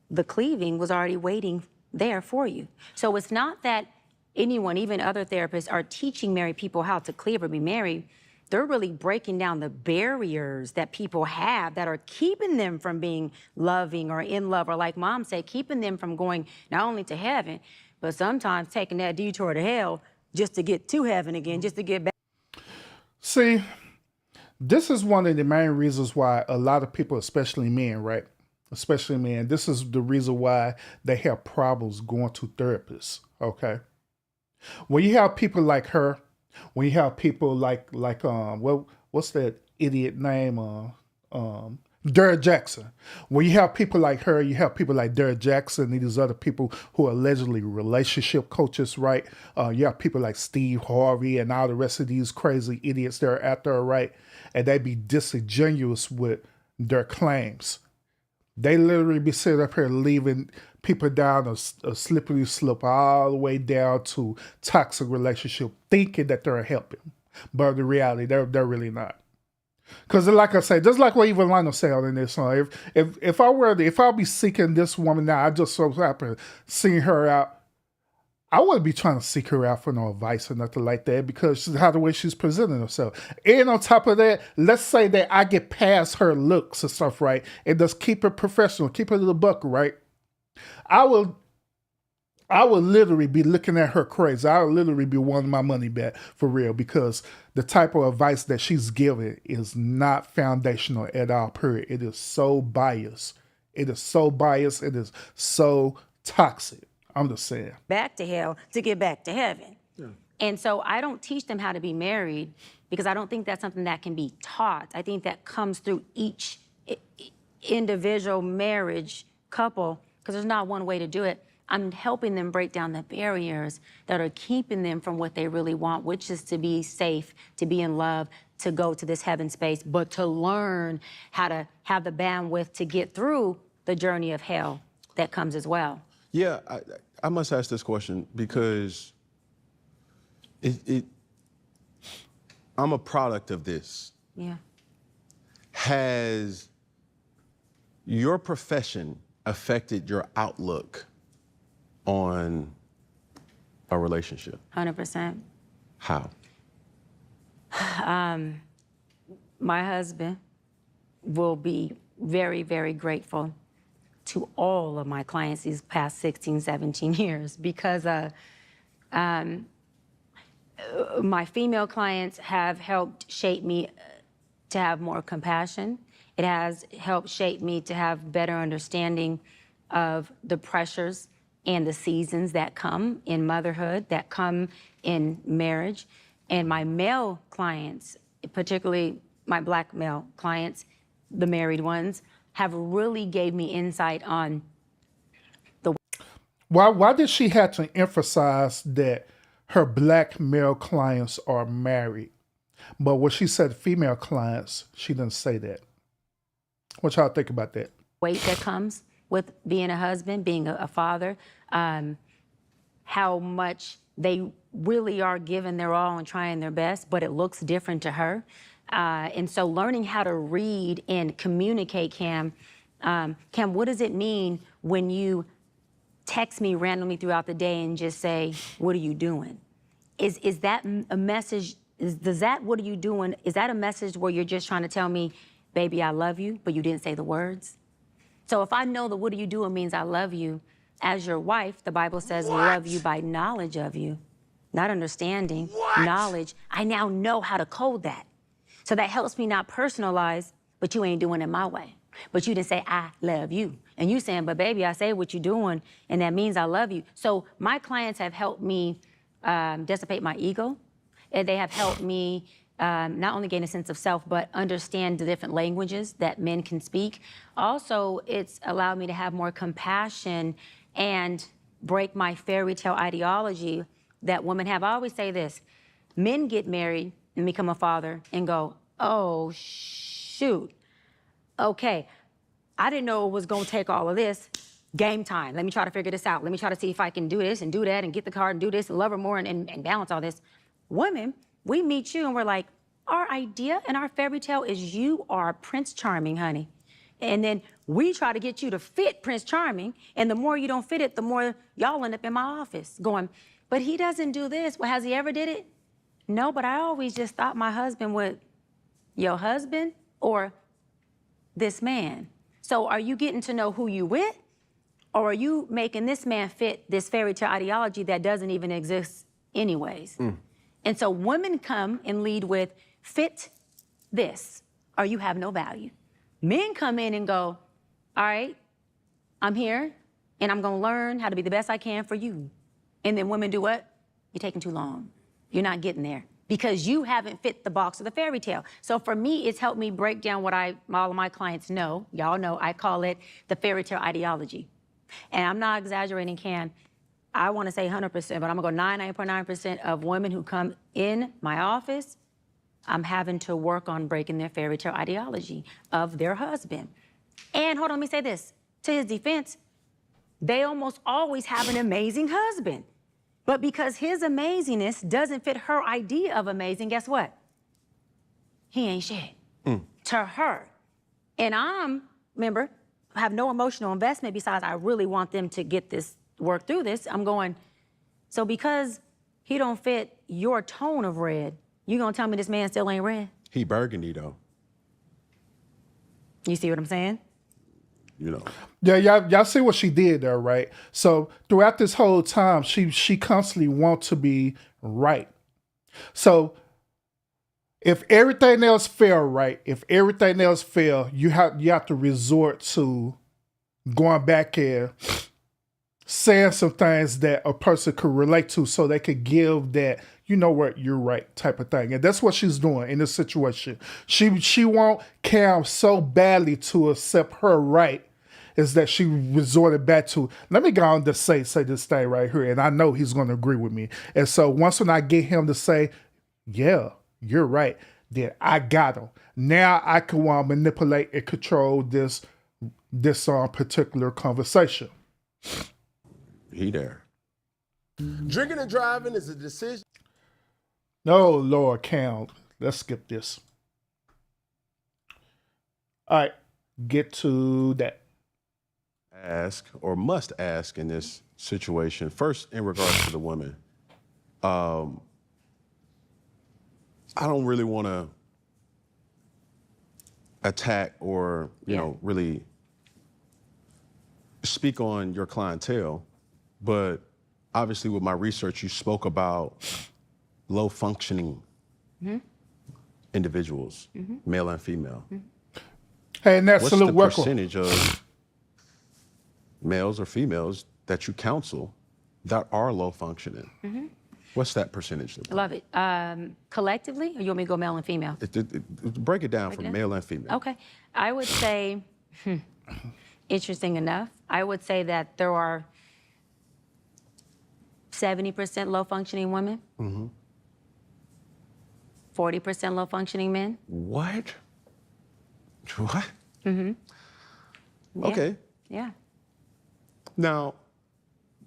the cleaving was already waiting there for you. So it's not that anyone, even other therapists, are teaching married people how to cleave or be married. They're really breaking down the barriers that people have that are keeping them from being loving or in love, or like Mom said, keeping them from going not only to heaven, but sometimes taking that detour to hell just to get to heaven again, just to get back. See, this is one of the main reasons why a lot of people, especially men, right? Especially men, this is the reason why they have problems going to therapists, okay? When you have people like her, when you have people like what's that idiot name? Derrick Jackson. When you have people like her, you have people like Derrick Jackson and these other people who are allegedly relationship coaches, right? You have people like Steve Harvey and all the rest of these crazy idiots that are out there, right? And they be disingenuous with their claims. They literally be sitting up here leaving people down a slippery slope all the way down to toxic relationship, thinking that they're helping. But in reality, they're really not. Because like I say, just like what even Lionel said in this song, if I'll be seeking this woman now, I just so happen seeing her out, I wouldn't be trying to seek her out for no advice or nothing like that, because how the way she's presenting herself. And on top of that, let's say that I get past her looks and stuff, right? And just keep it professional, keep it to the buck, right? I will literally be looking at her crazy. I will literally be wanting my money back for real, because the type of advice that she's giving is not foundational at all, period. It is so biased. It is so biased. It is so toxic. I'm just saying. Back to hell to get back to heaven. Yeah. And so I don't teach them how to be married, because I don't think that's something that can be taught. I think that comes through each individual marriage couple, because there's not one way to do it. I'm helping them break down the barriers that are keeping them from what they really want, which is to be safe, to be in love, to go to this heaven space, but to learn how to have the bandwidth to get through the journey of hell that comes as well. Yeah, I must ask this question because I'm a product of this. Yeah. Has your profession affected your outlook on a relationship? 100%. How? My husband will be very, very grateful to all of my clients these past 16, 17 years, because my female clients have helped shape me to have more compassion. It has helped shape me to have better understanding of the pressures and the seasons that come in motherhood, that come in marriage. And my male clients, particularly my Black male clients, the married ones, have really gave me insight on the. Why did she have to emphasize that her Black male clients are married? But when she said female clients, she didn't say that. What y'all think about that? Weight that comes with being a husband, being a father, how much they really are giving their all and trying their best, but it looks different to her. And so learning how to read and communicate, Cam, what does it mean when you text me randomly throughout the day and just say, what are you doing? Is that a message, what are you doing, is that a message where you're just trying to tell me, baby, I love you, but you didn't say the words? So if I know that what are you doing means I love you, as your wife, the Bible says, love you by knowledge of you, not understanding, knowledge. I now know how to code that. So that helps me not personalize, but you ain't doing it my way. But you didn't say, I love you. And you saying, but baby, I say what you're doing, and that means I love you. So my clients have helped me dissipate my ego. And they have helped me not only gain a sense of self, but understand the different languages that men can speak. Also, it's allowed me to have more compassion and break my fairy tale ideology that women have. I always say this, men get married and become a father and go, oh, shoot, okay, I didn't know it was gonna take all of this. Game time, let me try to figure this out. Let me try to see if I can do this and do that and get the card and do this and love her more and balance all this. Women, we meet you and we're like, our idea and our fairy tale is you are Prince Charming, honey. And then we try to get you to fit Prince Charming, and the more you don't fit it, the more y'all end up in my office going, but he doesn't do this. Well, has he ever did it? No, but I always just thought my husband would. Your husband or this man? So are you getting to know who you with, or are you making this man fit this fairy tale ideology that doesn't even exist anyways? And so women come and lead with, fit this, or you have no value. Men come in and go, all right, I'm here, and I'm gonna learn how to be the best I can for you. And then women do what? You're taking too long. You're not getting there because you haven't fit the box of the fairy tale. So for me, it's helped me break down what all of my clients know. Y'all know, I call it the fairy tale ideology. And I'm not exaggerating, Cam. I wanna say 100%, but I'm gonna go 99.9% of women who come in my office, I'm having to work on breaking their fairy tale ideology of their husband. And hold on, let me say this. To his defense, they almost always have an amazing husband. But because his amazingness doesn't fit her idea of amazing, guess what? He ain't shit to her. And remember, have no emotional investment besides I really want them to get this, work through this. I'm going, so because he don't fit your tone of red, you gonna tell me this man still ain't red? He burgundy though. You see what I'm saying? You know. Yeah, y'all see what she did there, right? So throughout this whole time, she constantly wants to be right. So if everything else fail right, if everything else fail, you have to resort to going back and saying some things that a person could relate to so they could give that, you know what, you're right type of thing. And that's what she's doing in this situation. She want Cam so badly to accept her right is that she resorted back to, let me go on to say this thing right here. And I know he's going to agree with me. And so when I get him to say, yeah, you're right, then I got him. Now I can manipulate and control this particular conversation. He there. Drinking and driving is a decision. No, Lord, Cam, let's skip this. All right, get to that. Ask or must ask in this situation. First, in regards to the women, I don't really want to attack or you know really speak on your clientele, but obviously with my research, you spoke about low functioning individuals, male and female. Hey, and that's What's a the little work. percentage of males or females that you counsel that are low functioning? What's that percentage? I love it. Collectively, or you want me to go male and female? Break it down from male and female. Okay. I would say, interesting enough, I would say that there are 70% low functioning women, 40% low functioning men. What? What? Yeah. Okay. Yeah. Now,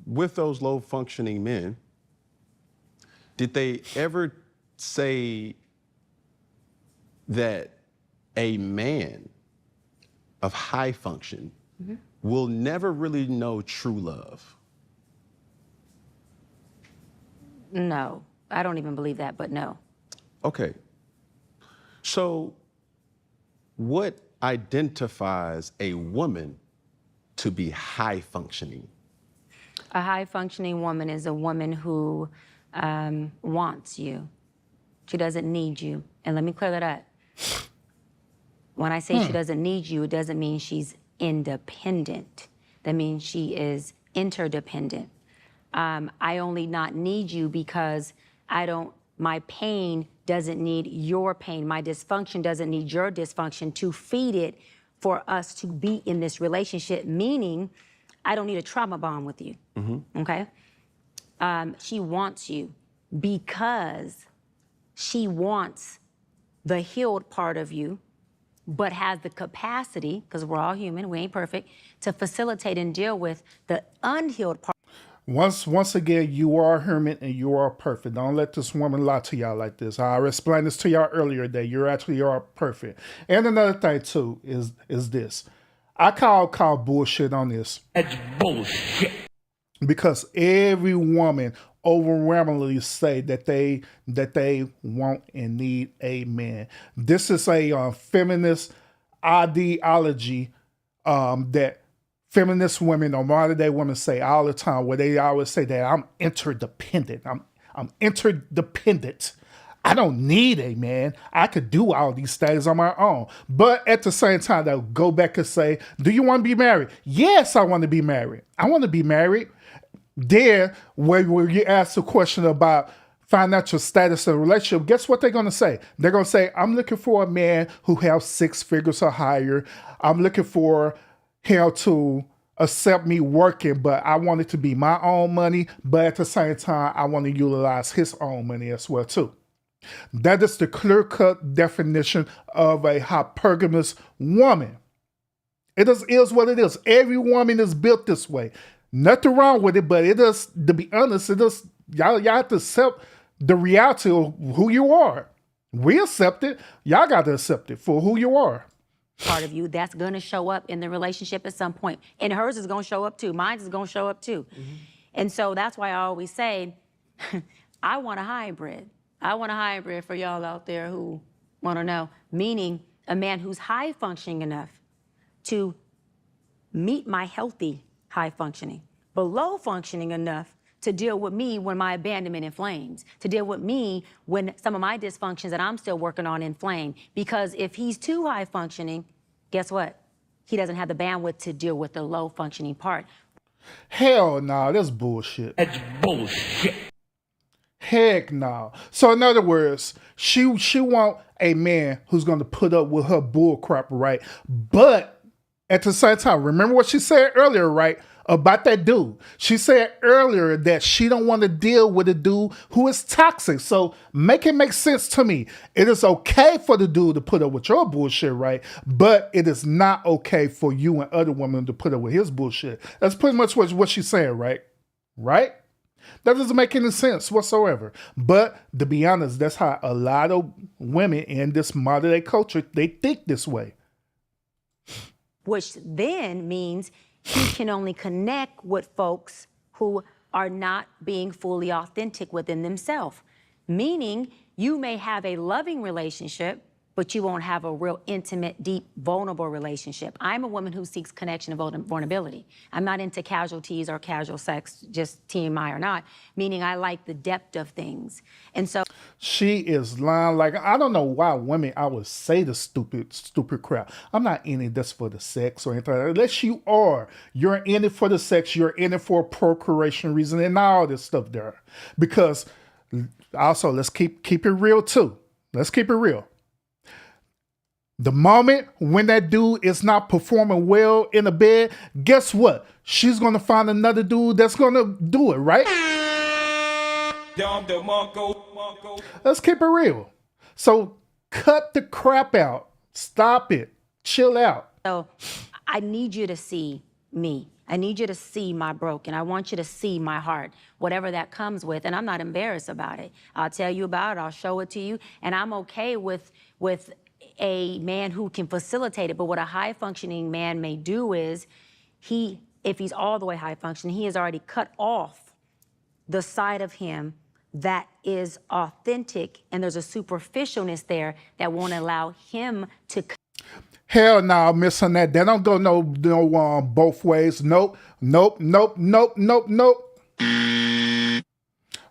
with those low functioning men, did they ever say that a man of high function will never really know true love? No, I don't even believe that, but no. Okay. So, what identifies a woman to be high functioning? A high functioning woman is a woman who wants you. She doesn't need you. And let me clear that up. When I say she doesn't need you, it doesn't mean she's independent. That means she is interdependent. I only not need you because my pain doesn't need your pain. My dysfunction doesn't need your dysfunction to feed it for us to be in this relationship, meaning I don't need a trauma bond with you, okay? She wants you because she wants the healed part of you, but has the capacity, because we're all human, we ain't perfect, to facilitate and deal with the unhealed part. Once again, you are human and you are perfect. Don't let this woman lie to y'all like this. I explained this to y'all earlier that you are perfect. And another thing too is this. I call bullshit on this. That's bullshit. Because every woman overwhelmingly say that they want and need a man. This is a feminist ideology that feminist women or modern day women say all the time, where they always say that I'm interdependent. I'm interdependent. I don't need a man. I could do all these things on my own. But at the same time, they'll go back and say, do you want to be married? Yes, I want to be married. I want to be married. There, where you ask the question about financial status in a relationship, guess what they're going to say? They're going to say, I'm looking for a man who has 6 figures or higher. I'm looking for him to accept me working, but I want it to be my own money. But at the same time, I want to utilize his own money as well, too. That is the clear-cut definition of a hypergamous woman. It is what it is. Every woman is built this way. Nothing wrong with it, but it is, to be honest, it is, y'all have to accept the reality of who you are. We accept it. Y'all got to accept it for who you are. Part of you that's going to show up in the relationship at some point. And hers is going to show up too. Mine is going to show up too. And so that's why I always say, I want a hybrid. I want a hybrid for y'all out there who want to know. Meaning a man who's high functioning enough to meet my healthy high functioning, but low functioning enough to deal with me when my abandonment inflames, to deal with me when some of my dysfunctions that I'm still working on inflame. Because if he's too high functioning, guess what? He doesn't have the bandwidth to deal with the low functioning part. Hell no, that's bullshit. That's bullshit. Heck no. So in other words, she want a man who's going to put up with her bull crap, right? But at the same time, remember what she said earlier, right? About that dude. She said earlier that she don't want to deal with a dude who is toxic. So make it make sense to me. It is okay for the dude to put up with your bullshit, right? But it is not okay for you and other women to put up with his bullshit. That's pretty much what she's saying, right? Right? That doesn't make any sense whatsoever. But to be honest, that's how a lot of women in this modern day culture, they think this way. Which then means he can only connect with folks who are not being fully authentic within themselves. Meaning you may have a loving relationship, but you won't have a real intimate, deep, vulnerable relationship. I'm a woman who seeks connection and vulnerability. I'm not into casualties or casual sex, just TMI or not, meaning I like the depth of things. And so She is lying. Like, I don't know why women I would say the stupid crap. I'm not in it just for the sex or anything. Unless you are. You're in it for the sex. You're in it for a procreation reason and all this stuff there. Because also, let's keep it real too. Let's keep it real. The moment when that dude is not performing well in the bed, guess what? She's going to find another dude that's going to do it, right? Let's keep it real. So cut the crap out. Stop it. Chill out. So I need you to see me. I need you to see my broken. I want you to see my heart, whatever that comes with. And I'm not embarrassed about it. I'll tell you about it. I'll show it to you. And I'm okay with a man who can facilitate it. But what a high-functioning man may do is if he's all the way high-functioning, he has already cut off the side of him that is authentic, and there's a superficialness there that won't allow him to. Hell no, Miss Annette. That don't go no both ways. Nope.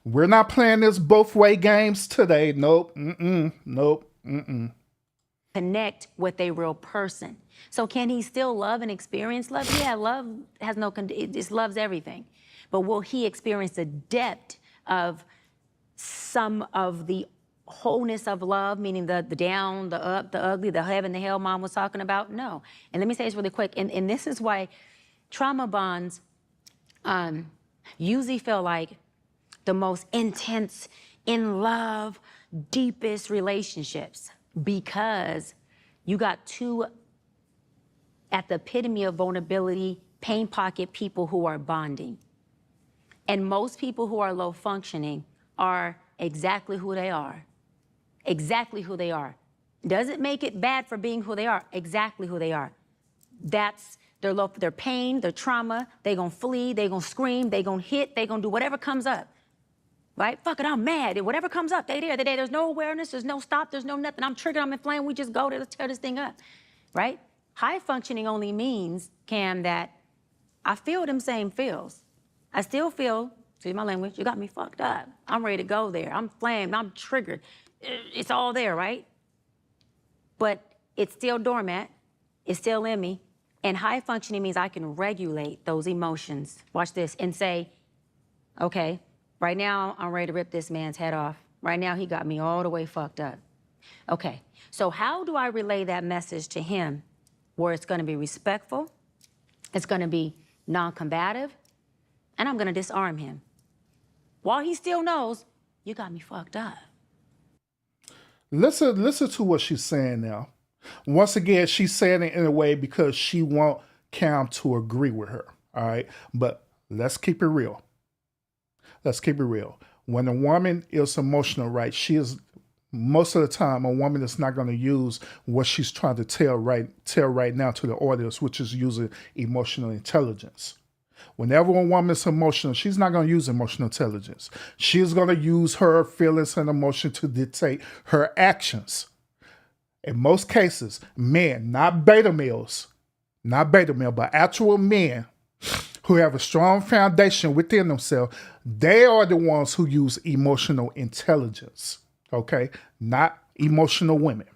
We're not playing this both way games today. Nope. Nope. Connect with a real person. So can he still love and experience love? Yeah, love has it just loves everything. But will he experience the depth of some of the wholeness of love, meaning the down, the up, the ugly, the heaven, the hell Mom was talking about? No. And let me say this really quick. And this is why trauma bonds usually feel like the most intense, in love, deepest relationships, because you got two at the epitome of vulnerability, pain pocket people who are bonding. And most people who are low functioning are exactly who they are. Exactly who they are. Doesn't make it bad for being who they are. Exactly who they are. That's their pain, their trauma. They gonna flee, they gonna scream, they gonna hit, they gonna do whatever comes up. Right? Fuck it, I'm mad. Whatever comes up, they there. There's no awareness, there's no stop, there's no nothing. I'm triggered, I'm inflamed, we just go to let's tear this thing up. Right? High functioning only means, Cam, that I feel them same feels. I still feel, excuse my language, you got me fucked up. I'm ready to go there. I'm flamed, I'm triggered. It's all there, right? But it's still dormant, it's still in me. And high functioning means I can regulate those emotions. Watch this, and say, okay, right now I'm ready to rip this man's head off. Right now he got me all the way fucked up. Okay, so how do I relay that message to him where it's gonna be respectful, it's gonna be non-combative, and I'm gonna disarm him while he still knows you got me fucked up. Listen to what she's saying now. Once again, she's saying it in a way because she want Cam to agree with her. All right, but let's keep it real. Let's keep it real. When a woman is emotional, right, she is most of the time a woman is not going to use what she's trying to tell right now to the audience, which is using emotional intelligence. Whenever a woman is emotional, she's not going to use emotional intelligence. She's going to use her feelings and emotion to dictate her actions. In most cases, men, not beta males, but actual men who have a strong foundation within themselves, they are the ones who use emotional intelligence, okay? Not emotional women.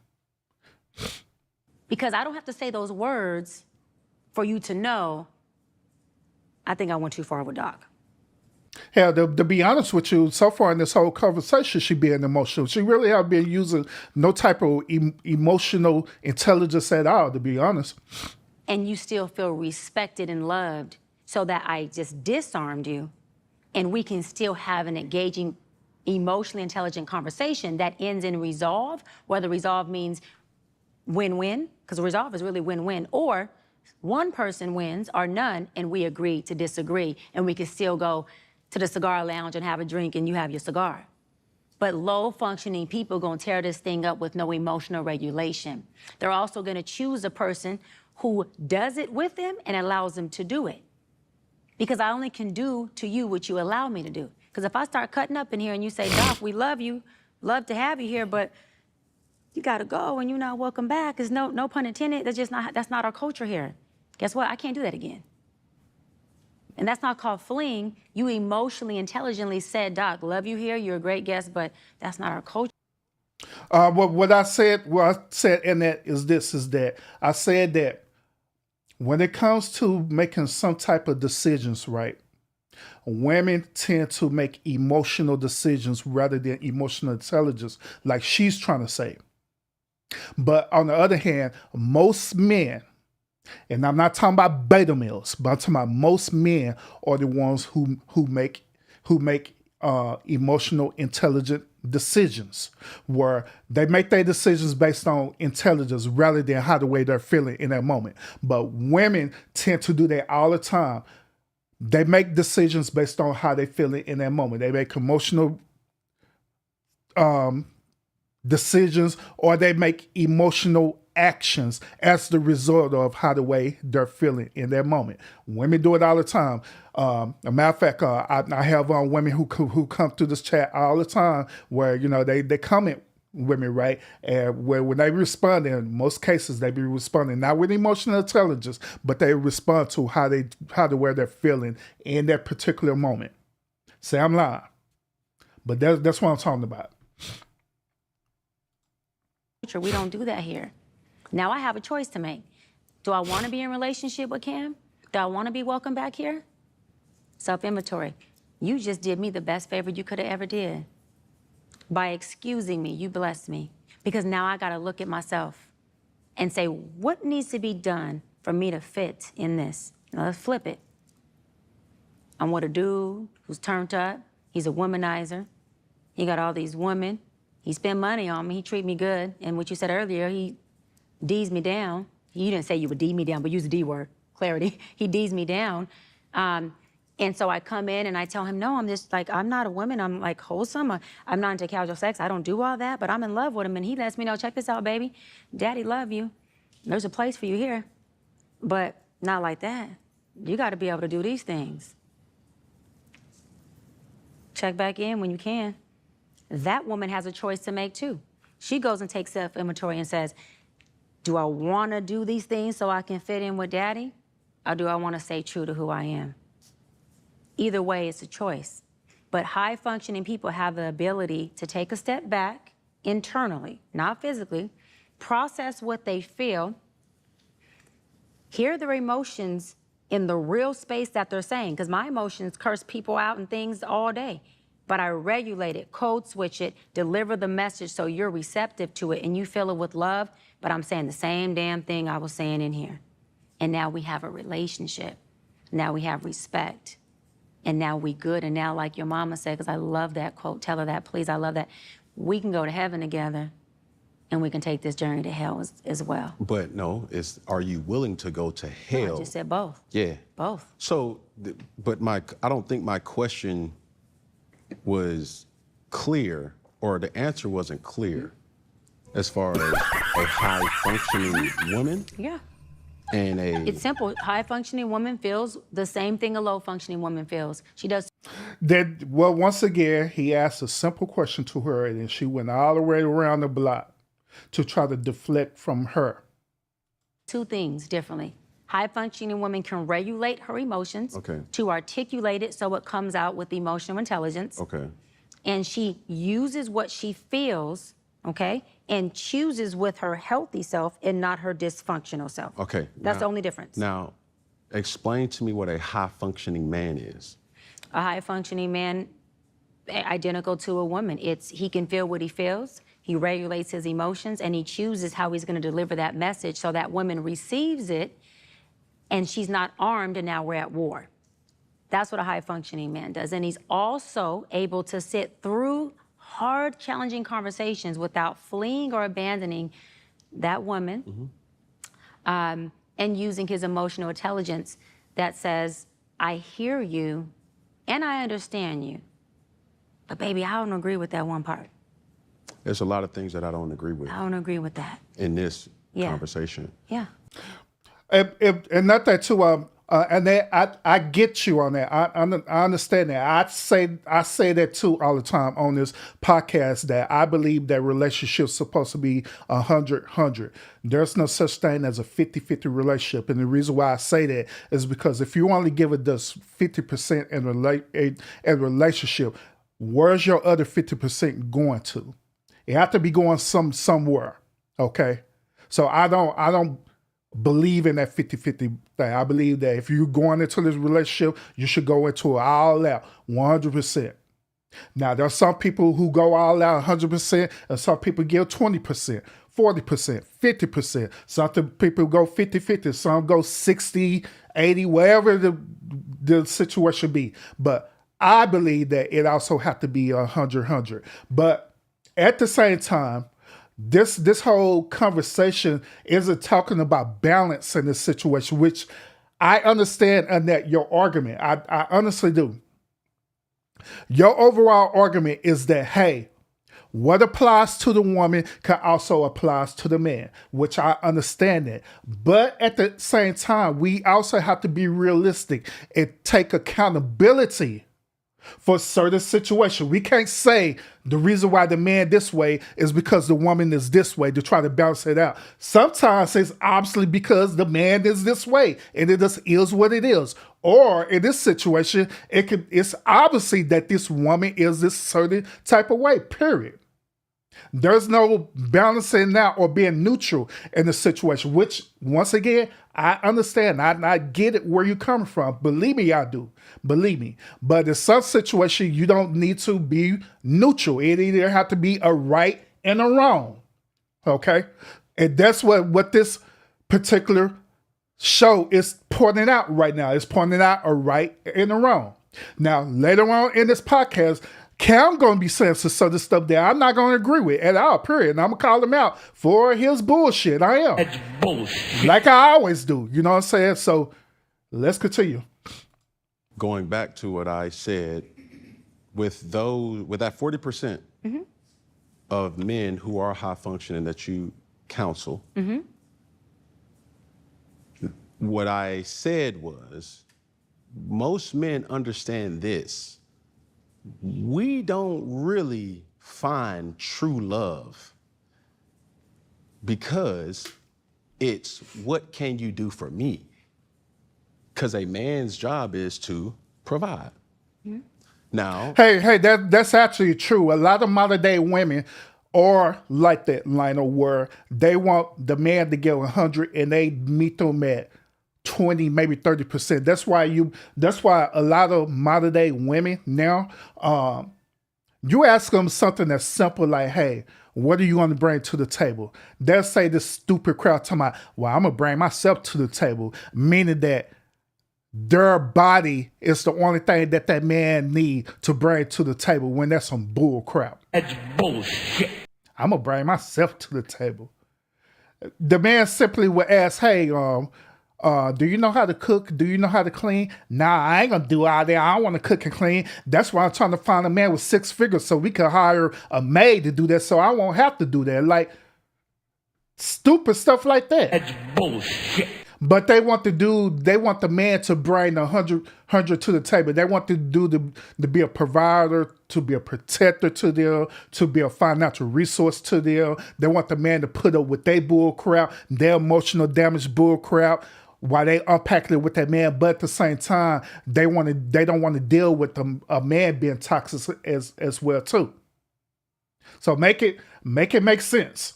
Because I don't have to say those words for you to know I think I went too far with Doc. Hell, to be honest with you, so far in this whole conversation, she being emotional. She really have been using no type of emotional intelligence at all, to be honest. And you still feel respected and loved, so that I just disarmed you, and we can still have an engaging, emotionally intelligent conversation that ends in resolve, whether resolve means win-win, because resolve is really win-win, or one person wins or none, and we agree to disagree, and we can still go to the cigar lounge and have a drink and you have your cigar. But low-functioning people gonna tear this thing up with no emotional regulation. They're also gonna choose a person who does it with them and allows them to do it. Because I only can do to you what you allow me to do. Because if I start cutting up in here and you say, Doc, we love you, love to have you here, but you gotta go and you're not welcome back, is no pun intended. That's not our culture here. Guess what? I can't do that again. And that's not called fleeing. You emotionally, intelligently said, Doc, love you here, you're a great guest, but that's not our culture. What I said in that is that I said that when it comes to making some type of decisions, right, women tend to make emotional decisions rather than emotional intelligence, like she's trying to say. But on the other hand, most men, and I'm not talking about beta males, but I'm talking about most men are the ones who make emotional intelligent decisions, where they make their decisions based on intelligence rather than how the way they're feeling in that moment. But women tend to do that all the time. They make decisions based on how they feeling in that moment. They make emotional decisions, or they make emotional actions as the result of how the way they're feeling in that moment. Women do it all the time. A matter of fact, I have women who come through this chat all the time, where they comment with me, right? And when they respond, in most cases they be responding not with emotional intelligence, but they respond to how the way they're feeling in that particular moment. Say I'm lying, but that's what I'm talking about. We don't do that here. Now I have a choice to make. Do I want to be in a relationship with Cam? Do I want to be welcome back here? Self-inventory. You just did me the best favor you could have ever did. By excusing me, you blessed me. Because now I got to look at myself and say, what needs to be done for me to fit in this? Now let's flip it. I'm with a dude who's turned up. He's a womanizer. He got all these women. He spend money on me. He treat me good. And what you said earlier, he D's me down. You didn't say you would D me down, but use the D word, clarity. He D's me down. And so I come in and I tell him, no, I'm not a woman. I'm like wholesome. I'm not into casual sex. I don't do all that, but I'm in love with him. And he lets me know, check this out, baby. Daddy love you. There's a place for you here, but not like that. You got to be able to do these things. Check back in when you can. That woman has a choice to make too. She goes and takes self-inventory and says, do I want to do these things so I can fit in with daddy? Or do I want to stay true to who I am? Either way, it's a choice. But high-functioning people have the ability to take a step back internally, not physically, process what they feel, hear their emotions in the real space that they're saying, because my emotions curse people out and things all day. But I regulate it, code switch it, deliver the message so you're receptive to it and you feel it with love, but I'm saying the same damn thing I was saying in here. And now we have a relationship. Now we have respect. And now we good. And now, like your mama said, because I love that quote, tell her that, please, I love that. We can go to heaven together and we can take this journey to hell as well. But no, are you willing to go to hell? No, I just said both. Yeah. Both. So, but I don't think my question was clear, or the answer wasn't clear as far as a high-functioning woman. Yeah. And it's simple. High-functioning woman feels the same thing a low-functioning woman feels. She does. Well, once again, he asked a simple question to her, and then she went all the way around the block to try to deflect from her. Two things differently. High-functioning woman can regulate her emotions Okay. to articulate it so it comes out with emotional intelligence. Okay. And she uses what she feels, okay, and chooses with her healthy self and not her dysfunctional self. Okay. That's the only difference. Now, explain to me what a high-functioning man is. A high-functioning man, identical to a woman. He can feel what he feels, he regulates his emotions, and he chooses how he's gonna deliver that message so that woman receives it and she's not armed and now we're at war. That's what a high-functioning man does. And he's also able to sit through hard, challenging conversations without fleeing or abandoning that woman, and using his emotional intelligence that says, I hear you and I understand you, but baby, I don't agree with that one part. There's a lot of things that I don't agree with I don't agree with that. in this Yeah. conversation. Yeah. And not that too, And I get you on that. I understand that. I say that too all the time on this podcast, that I believe that relationships supposed to be 100-100. There's no such thing as a 50-50 relationship. And the reason why I say that is because if you only give it this 50% in a relationship, where's your other 50% going to? It have to be going somewhere. Okay. So I don't believe in that 50-50 thing. I believe that if you're going into this relationship, you should go into it all out 100%. Now, there are some people who go all out 100%, and some people give 20%, 40%, 50%. Some people go 50-50, some go 60, 80, wherever the situation be. But I believe that it also have to be 100-100. But at the same time, this whole conversation isn't talking about balance in this situation, which I understand, Annette, your argument. I honestly do. Your overall argument is that, hey, what applies to the woman can also apply to the man, which I understand that. But at the same time, we also have to be realistic and take accountability for certain situations. We can't say the reason why the man this way is because the woman is this way to try to balance it out. Sometimes it's obviously because the man is this way and it just is what it is. Or in this situation, it's obviously that this woman is this certain type of way, period. There's no balancing out or being neutral in the situation, which, once again, I understand. I get it where you're coming from. Believe me, I do. Believe me. But in some situation, you don't need to be neutral. It either have to be a right and a wrong. Okay? And that's what this particular show is pointing out right now. It's pointing out a right and a wrong. Now, later on in this podcast, Cam going to be saying some other stuff that I'm not going to agree with at all, period. And I'm going to call him out for his bullshit. I am. That's bullshit. Like I always do. You know what I'm saying? So let's continue. Going back to what I said, with that 40% of men who are high functioning that you counsel, what I said was, most men understand this. We don't really find true love because it's what can you do for me? Because a man's job is to provide. Now, Hey, that's actually true. A lot of modern day women are like that, Lionel, where they want the man to give 100 and they meet them at 20, maybe 30%. That's why a lot of modern day women now, you ask them something that's simple like, hey, what are you going to bring to the table? They'll say this stupid crowd talking about, well, I'm going to bring myself to the table, meaning that their body is the only thing that man need to bring to the table, when that's some bull crap. That's bullshit. I'm going to bring myself to the table. The man simply would ask, hey, do you know how to cook? Do you know how to clean? Nah, I ain't gonna do all that. I don't want to cook and clean. That's why I'm trying to find a man with 6 figures so we can hire a maid to do that, so I won't have to do that. Like, stupid stuff like that. That's bullshit. But they want the man to bring 100 to the table. They want to be a provider, to be a protector to them, to be a financial resource to them. They want the man to put up with their bull crap, their emotional damage bull crap, while they unpacking it with that man. But at the same time, they don't want to deal with a man being toxic as well too. So make it make sense.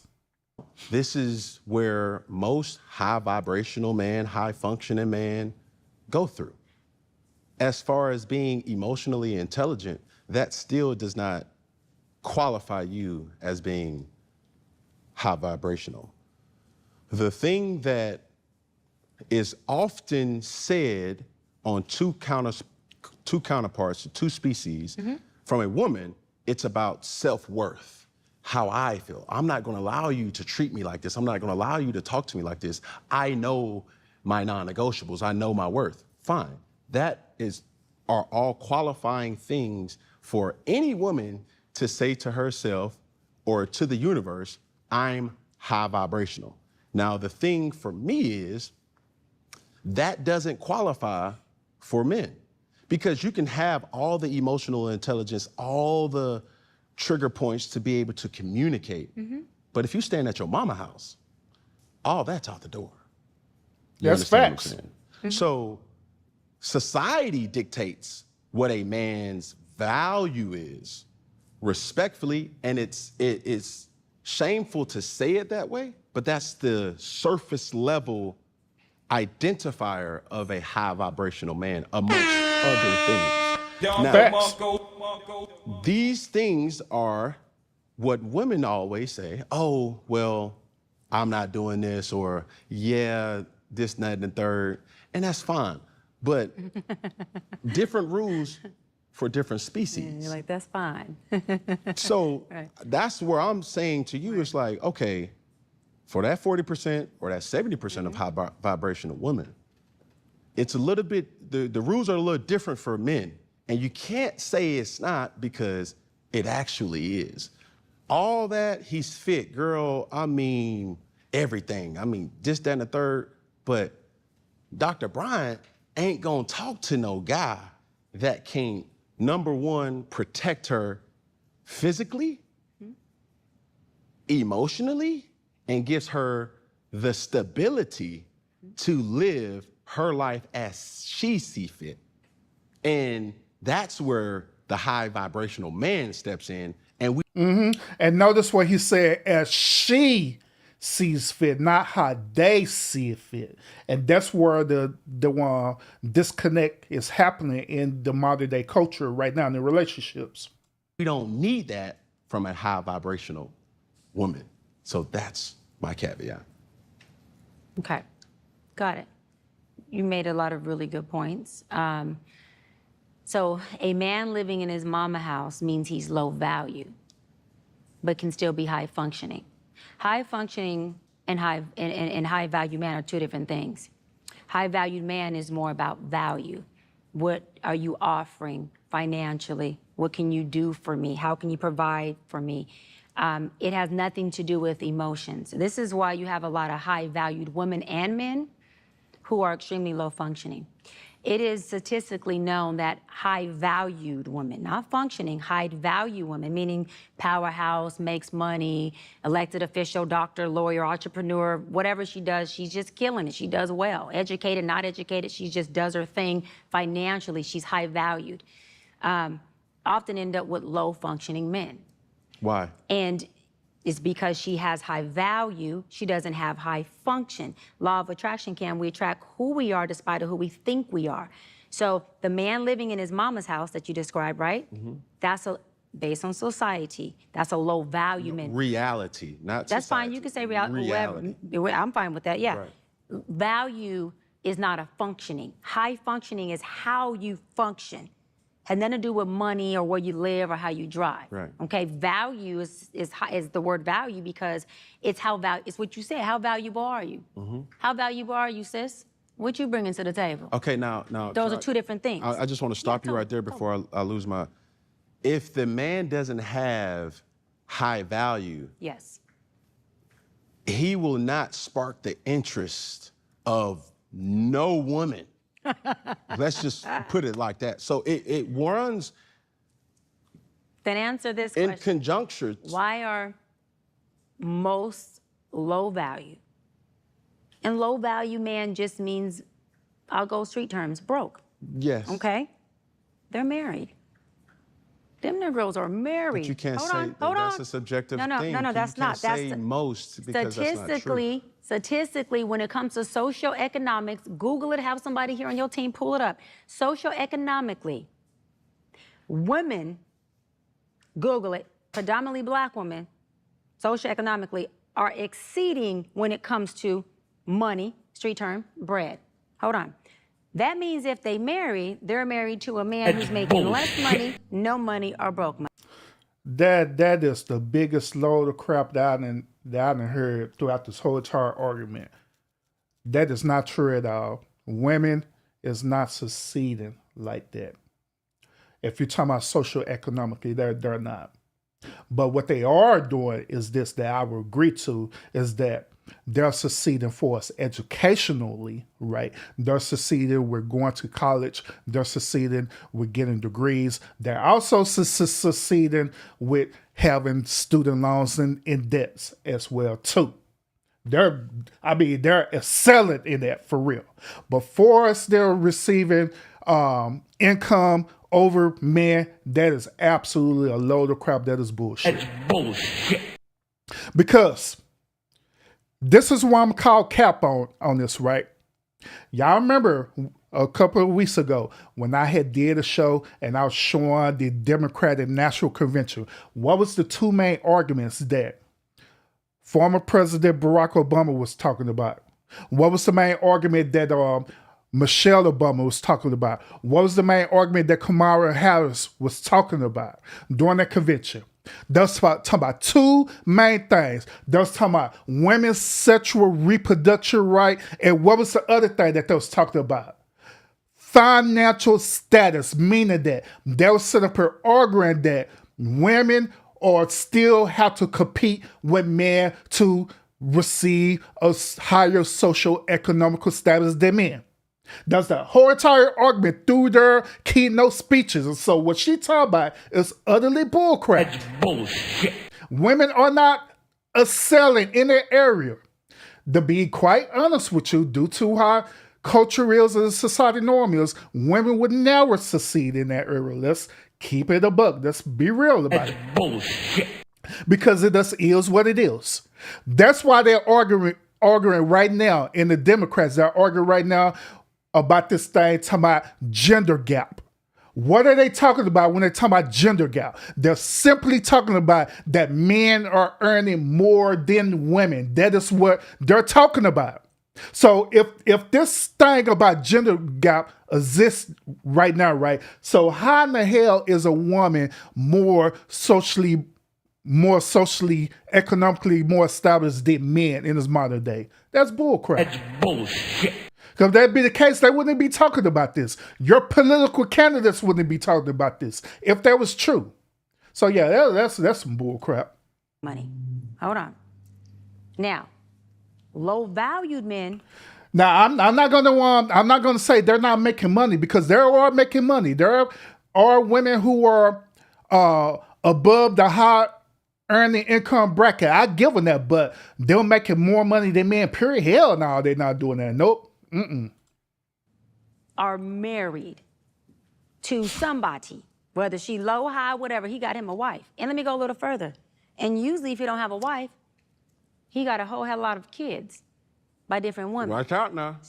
this is where most high vibrational man, high functioning man go through. As far as being emotionally intelligent, that still does not qualify you as being high vibrational. The thing that is often said on two counterparts, two species, from a woman, it's about self-worth, how I feel. I'm not gonna allow you to treat me like this. I'm not gonna allow you to talk to me like this. I know my non-negotiables. I know my worth. Fine. That are all qualifying things for any woman to say to herself or to the universe, I'm high vibrational. Now, the thing for me is, That doesn't qualify for men because you can have all the emotional intelligence, all the trigger points to be able to communicate. But if you stand at your mama house, all that's out the door. You That's understand what I'm facts. saying? So society dictates what a man's value is, respectfully, and it's shameful to say it that way, but that's the surface level identifier of a high vibrational man, amongst other things. Now, Facts. these things are what women always say, oh, well, I'm not doing this, or yeah, this, that, and the third, and that's fine. But different rules for different species. You're like, that's fine. So Right. that's where I'm saying to you, it's like, okay, for that 40% or that 70% of high vibrational women, it's a little bit, the rules are a little different for men. And you can't say it's not because it actually is. All that, he's fit, girl, I mean, everything. I mean, this, that, and the third. But Dr. Bryant ain't gonna talk to no guy that can, number one, protect her physically, emotionally, and gives her the stability to live her life as she see fit. And that's where the high vibrational man steps in. And we And notice what he said, as she sees fit, not how they see it fit. And that's where the disconnect is happening in the modern day culture right now in the relationships. don't need that from a high vibrational woman. So that's my caveat. Okay, got it. You made a lot of really good points. So a man living in his mama house means he's low value, but can still be high functioning. High functioning and high value man are two different things. High valued man is more about value. What are you offering financially? What can you do for me? How can you provide for me? It has nothing to do with emotions. This is why you have a lot of high valued women and men who are extremely low functioning. It is statistically known that high valued women, not functioning, high value women, meaning powerhouse, makes money, elected official, doctor, lawyer, entrepreneur, whatever she does, she's just killing it. She does well. Educated, not educated, she just does her thing financially. She's high valued. Often end up with low functioning men. Why? And it's because she has high value, she doesn't have high function. Law of attraction, we attract who we are despite of who we think we are. So the man living in his mama's house that you described, right? That's based on society, that's a low value man. Reality, not That's society. fine, you can say reality. I'm fine with that, yeah. Right. Value is not a functioning. High functioning is how you function. Had nothing to do with money or where you live or how you drive. Right. Okay. Value is the word value because it's it's what you say. How valuable are you? How valuable are you, sis? What you bringing to the table? Okay, now. Those are two different things. I just want to stop you right there before I lose my. If the man doesn't have high value, Yes. he will not spark the interest of no woman. Let's just put it like that. So it runs Then answer this in question. conjuncture. Why are most low value? And low value man just means, I'll go street terms, broke. Yes. Okay? They're married. Them Negroes are married. But you can't hold say on, hold that's on. a subjective No, thing. that's you not. can't say most because that's not true. Statistically, when it comes to socioeconomics, Google it, have somebody here on your team pull it up. Socioeconomically, women, Google it, predominantly black women, socioeconomically, are exceeding when it comes to money, street term, bread. Hold on. That means if they marry, they're married to a man who's making less money, no money, or broke money. That is the biggest load of crap that I done heard throughout this whole entire argument. That is not true at all. Women is not succeeding like that. If you're talking about socioeconomically, they're not. But what they are doing is this that I will agree to is that they're succeeding for us educationally, right? They're succeeding with going to college. They're succeeding with getting degrees. They're also succeeding with having student loans and in debts as well too. They're excelling in that for real. But for us, they're receiving income over men. That is absolutely a load of crap. That is bullshit. That's bullshit. Because this is why I'm called Cap on this, right? Y'all remember a couple of weeks ago when I had did a show and I was showing the Democratic National Convention. What was the two main arguments that former President Barack Obama was talking about? What was the main argument that Michelle Obama was talking about? What was the main argument that Kamala Harris was talking about during that convention? That's talking about two main things. That's talking about women's sexual reproduction right, and what was the other thing that they was talking about? Financial status, meaning that they were sitting up here arguing that women or still have to compete with men to receive a higher social economical status than men. That's the whole entire argument through their keynote speeches. And so what she talking about is utterly bullcrap. That's bullshit. Women are not excelling in that area. To be quite honest with you, due to how culture is and society norm is, women would never succeed in that area. Let's keep it a buck. Let's be real about it. Bullshit. Because it just is what it is. That's why they're arguing right now in the Democrats. They're arguing right now about this thing talking about gender gap. What are they talking about when they're talking about gender gap? They're simply talking about that men are earning more than women. That is what they're talking about. So if this thing about gender gap exists right now, right? So how in the hell is a woman more socially, economically more established than men in this modern day? That's bullcrap. That's bullshit. Because if that'd be the case, they wouldn't be talking about this. Your political candidates wouldn't be talking about this if that was true. So yeah, that's some bull crap. Money. Hold on. Now, low-valued men. Now I'm not gonna say they're not making money, because they are making money. There are women who are above the high earning income bracket. I give them that, but they're making more money than men. Period. Hell no, they're not doing that. Nope. Are married to somebody, whether she low, high, whatever. He got him a wife. And let me go a little further. And usually if you don't have a wife, he got a whole hell lot of kids by different women. Watch out now.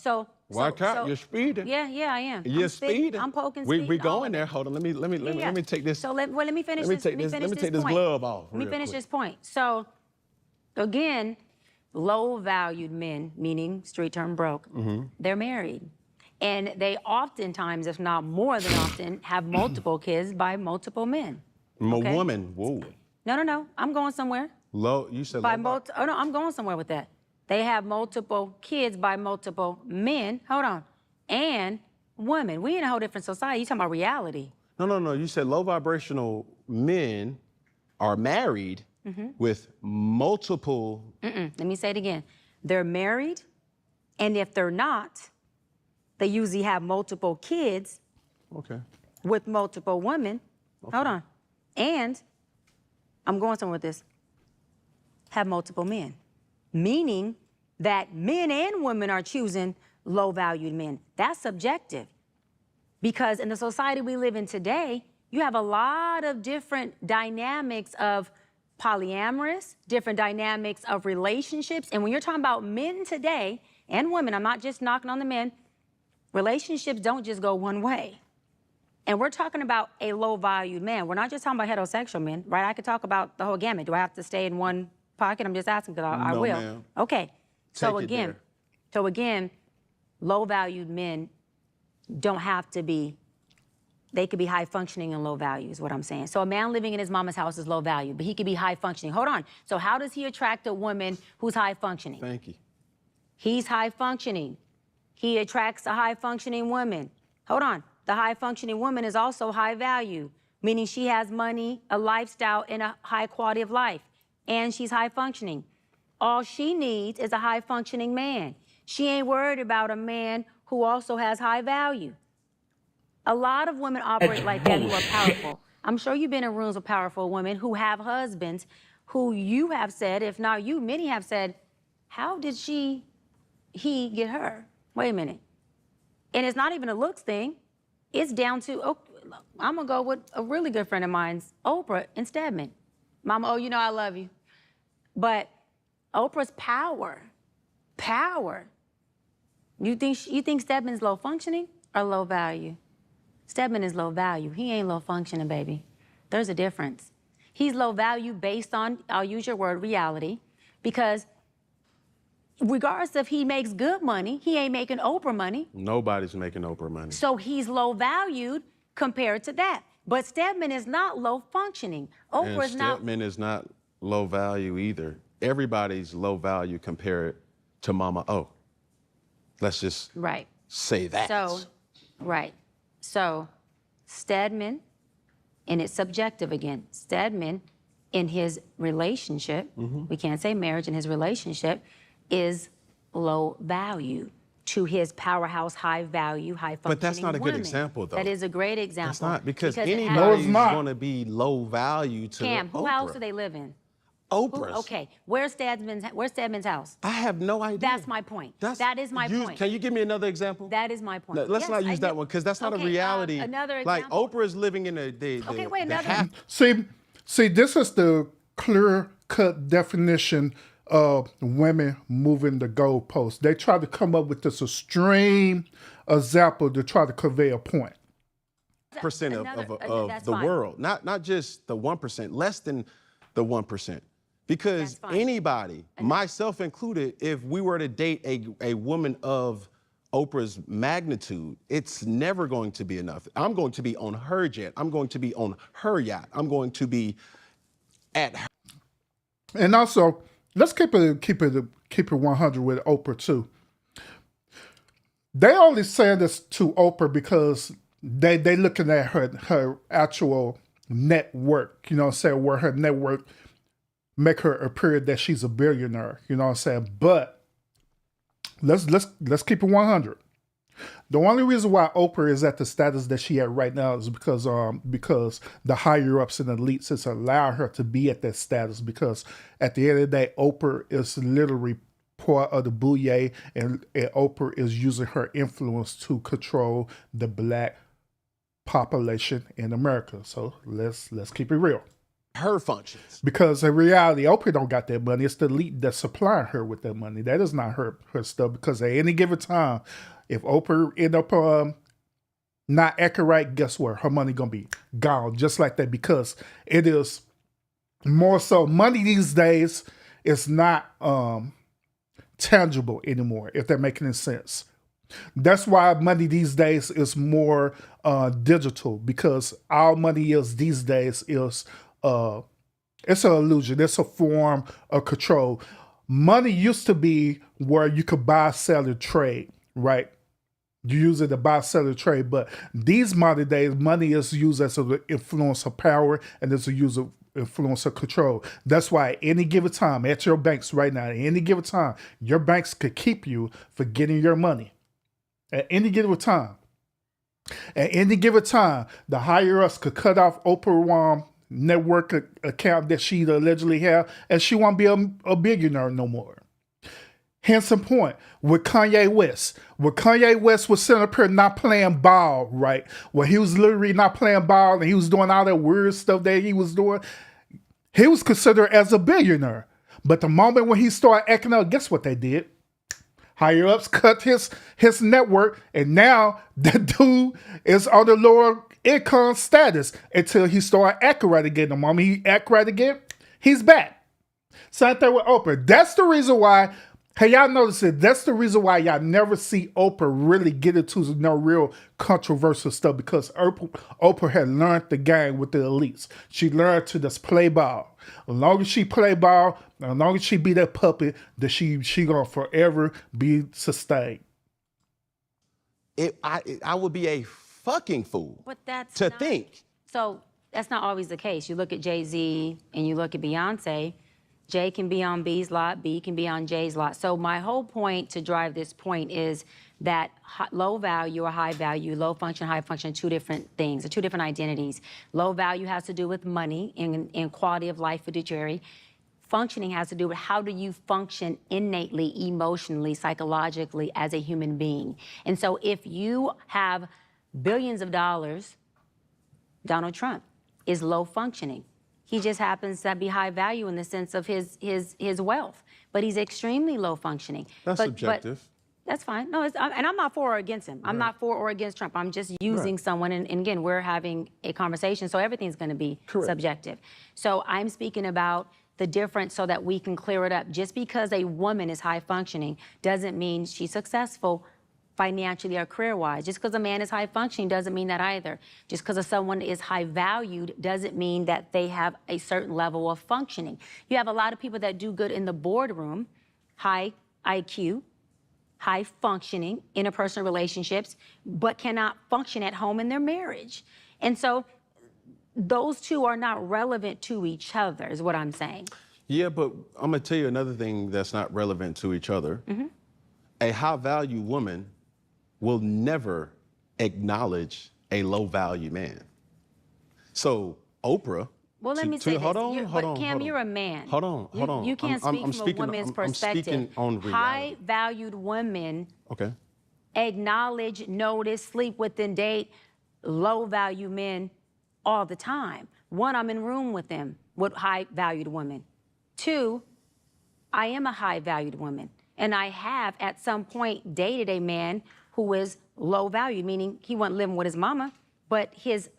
Watch out, you're speeding. Yeah, I am. You're speeding. I'm poking We speed. going there. Hold on. Let me take this. So let me finish this. Let me take this glove off. Let me finish this point. So again, low-valued men, meaning street term broke, they're married. And they oftentimes, if not more than often, have multiple kids by multiple men. Okay? Woman. Whoa. No. I'm going somewhere. Low. You said low. Oh no, I'm going somewhere with that. They have multiple kids by multiple men. Hold on. And women. We in a whole different society. You talking about reality. No. You said low vibrational men are married with multiple. Let me say it again. They're married, and if they're not, they usually have multiple kids with multiple women. Hold on. And I'm going somewhere with this. Have multiple men. Meaning that men and women are choosing low-valued men. That's subjective. Because in the society we live in today, you have a lot of different dynamics of polyamorous, different dynamics of relationships. And when you're talking about men today and women, I'm not just knocking on the men, relationships don't just go one way. And we're talking about a low-valued man. We're not just talking about heterosexual men, right? I could talk about the whole gamut. Do I have to stay in one pocket? I'm just asking because I will. Ma'am. Okay. So Take it again, low-valued men don't have to be, they could be high functioning and low value is what I'm saying. So a man living in his mama's house is low value, but he could be high functioning. Hold on. So how does he attract a woman who's high functioning? Thank you. He's high functioning. He attracts a high functioning woman. Hold on. The high functioning woman is also high value, meaning she has money, a lifestyle, and a high quality of life. And she's high functioning. all she needs is a high-functioning man. She ain't worried about a man who also has high value. A lot of women operate like that who are powerful. I'm sure you've been in rooms with powerful women who have husbands who you have said, if not you, many have said, how did he get her? Wait a minute. And it's not even a looks thing. It's down to, oh, I'm gonna go with a really good friend of mine's, Oprah and Stedman. Mama, oh, you know I love you. But Oprah's power. You think Stedman's low functioning or low value? Stedman is low value. He ain't low functioning, baby. There's a difference. He's low value based on, I'll use your word, reality, because regardless if he makes good money, he ain't making Oprah money. Nobody's making Oprah money. So he's low valued compared to that. But Stedman is not low functioning. Oprah's not. Stedman is not low value either. Everybody's low value compared to Mama O. Let's just say that. So Stedman, and it's subjective again, Stedman in his relationship, we can't say marriage, in his relationship, is low value to his powerhouse, high value, high functioning But that's not a good women. example, though. That is a great example. That's not, because it anybody's has- going to be low value to Cam, who Oprah. house do they live in? Oprah's. Okay, where's Stedman's house? I have no idea. That's my point. That is my point. Can you give me another example? That is my point. Let's Yes, not I use that did. one, because that's not a Okay, reality. another like example. Oprah's living in the Okay, wait, the another- half. See, this is the clear-cut definition of women moving the goalposts. They try to come up with this extreme example to try to convey a point. Percent of that's the fine. world, not just the 1%, less than the 1%. Because That's fine. anybody, myself included, if we were to date a woman of Oprah's magnitude, it's never going to be enough. I'm going to be on her jet. I'm going to be on her yacht. I'm going to be at her. And also, let's keep it 100 with Oprah too. They only saying this to Oprah because they looking at her actual net worth. You know what I'm saying? Where her net worth make her appear that she's a billionaire. You know what I'm saying? But let's keep it 100. The only reason why Oprah is at the status that she at right now is because the higher ups and elites has allowed her to be at that status, because at the end of the day, Oprah is literally part of the bouye, and Oprah is using her influence to control the black population in America. So let's keep it real. Her functions. Because in reality, Oprah don't got that money. It's the elite that's supplying her with that money. That is not her stuff, because at any given time, if Oprah end up not acting right, guess what? Her money gonna be gone just like that, because it is more so money these days is not tangible anymore, if that makes any sense. That's why money these days is more digital, because all money is these days is it's an illusion. It's a form of control. Money used to be where you could buy, sell, and trade, right? You use it to buy, sell, and trade. But these modern days, money is used as an influence of power, and it's a use of influence of control. That's why at any given time, at your banks right now, at any given time, your banks could keep you for getting your money. At any given time. At any given time, the higher ups could cut off Oprah network account that she allegedly have, and she won't be a billionaire no more. Hence the point with Kanye West. When Kanye West was sitting up here not playing ball, right? When he was literally not playing ball and he was doing all that weird stuff that he was doing, he was considered as a billionaire. But the moment when he started acting up, guess what they did? Higher ups cut his network, and now that dude is on the lower income status until he started acting right again. The moment he act right again, he's back. Same thing with Oprah. That's the reason why, hey, y'all notice it, that's the reason why y'all never see Oprah really get into no real controversial stuff, because Oprah had learned the game with the elites. She learned to just play ball. As long as she play ball, as long as she be that puppet, that she gonna forever be sustained. I would be a fucking fool But that's to not- think. So that's not always the case. You look at Jay-Z and you look at Beyonce, J can be on B's lot, B can be on J's lot. So my whole point to drive this point is that low value or high value, low function, high function, two different things, or two different identities. Low value has to do with money and quality of life, fiduciary. Functioning has to do with how do you function innately, emotionally, psychologically as a human being. And so if you have billions of dollars, Donald Trump is low functioning. He just happens to be high value in the sense of his wealth, but he's extremely low functioning. That's subjective. But that's fine. No, and I'm not for or against him. I'm not for or against Trump. I'm just using someone, and again, we're having a conversation, so everything's going to be subjective. So I'm speaking about the difference so that we can clear it up. Just because a woman is high functioning doesn't mean she's successful financially or career-wise. Just because a man is high functioning doesn't mean that either. Just because someone is high valued doesn't mean that they have a certain level of functioning. You have a lot of people that do good in the boardroom, high IQ, high functioning, interpersonal relationships, but cannot function at home in their marriage. And so those two are not relevant to each other, is what I'm saying. Yeah, but I'm gonna tell you another thing that's not relevant to each other. A high-value woman will never acknowledge a low-value man. So Oprah. Well, let me say hold this. on, Cam, you're a man. Hold on. You can't speak from a woman's perspective. I'm speaking on reality. High-valued women Okay. acknowledge, notice, sleep with, and date low-value men all the time. One, I'm in room with them, with high-valued women. Two, I am a high-valued woman. And I have, at some point, dated a man who is low value, meaning he wasn't living with his mama, but his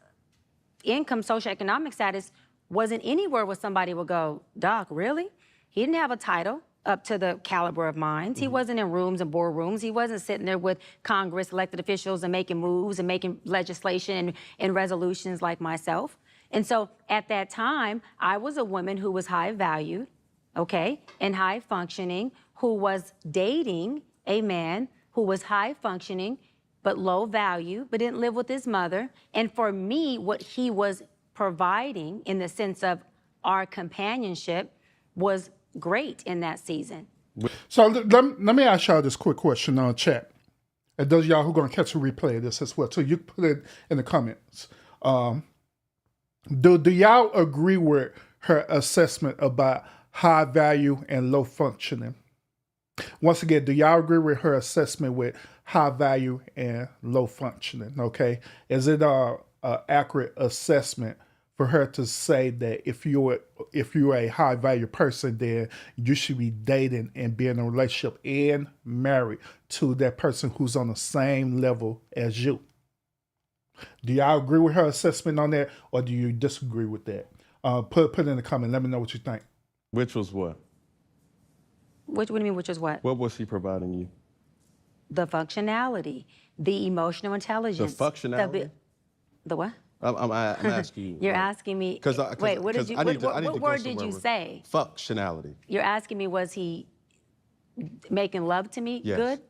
income, socioeconomic status wasn't anywhere where somebody would go, Doc, really? He didn't have a title up to the caliber of mine. He wasn't in rooms and boardrooms. He wasn't sitting there with Congress, elected officials, and making moves and making legislation and resolutions like myself. And so at that time, I was a woman who was high valued, okay, and high functioning, who was dating a man who was high functioning, but low value, but didn't live with his mother. And for me, what he was providing in the sense of our companionship was great in that season. So let me ask y'all this quick question on chat. And those of y'all who are going to catch a replay of this as well. So you can put it in the comments. Do y'all agree with her assessment about high value and low functioning? Once again, do y'all agree with her assessment with high value and low functioning? Okay, is it a accurate assessment for her to say that if you're a high value person, then you should be dating and be in a relationship and married to that person who's on the same level as you? Do y'all agree with her assessment on that, or do you disagree with that? Put it in the comment. Let me know what you think. Which was what? What do you mean, which is what? What was he providing you? The functionality, the emotional intelligence. The functionality? The what? I'm asking you. You're asking me. Wait, what did you? What word did you say? Functionality. You're asking me, was he making love to me good?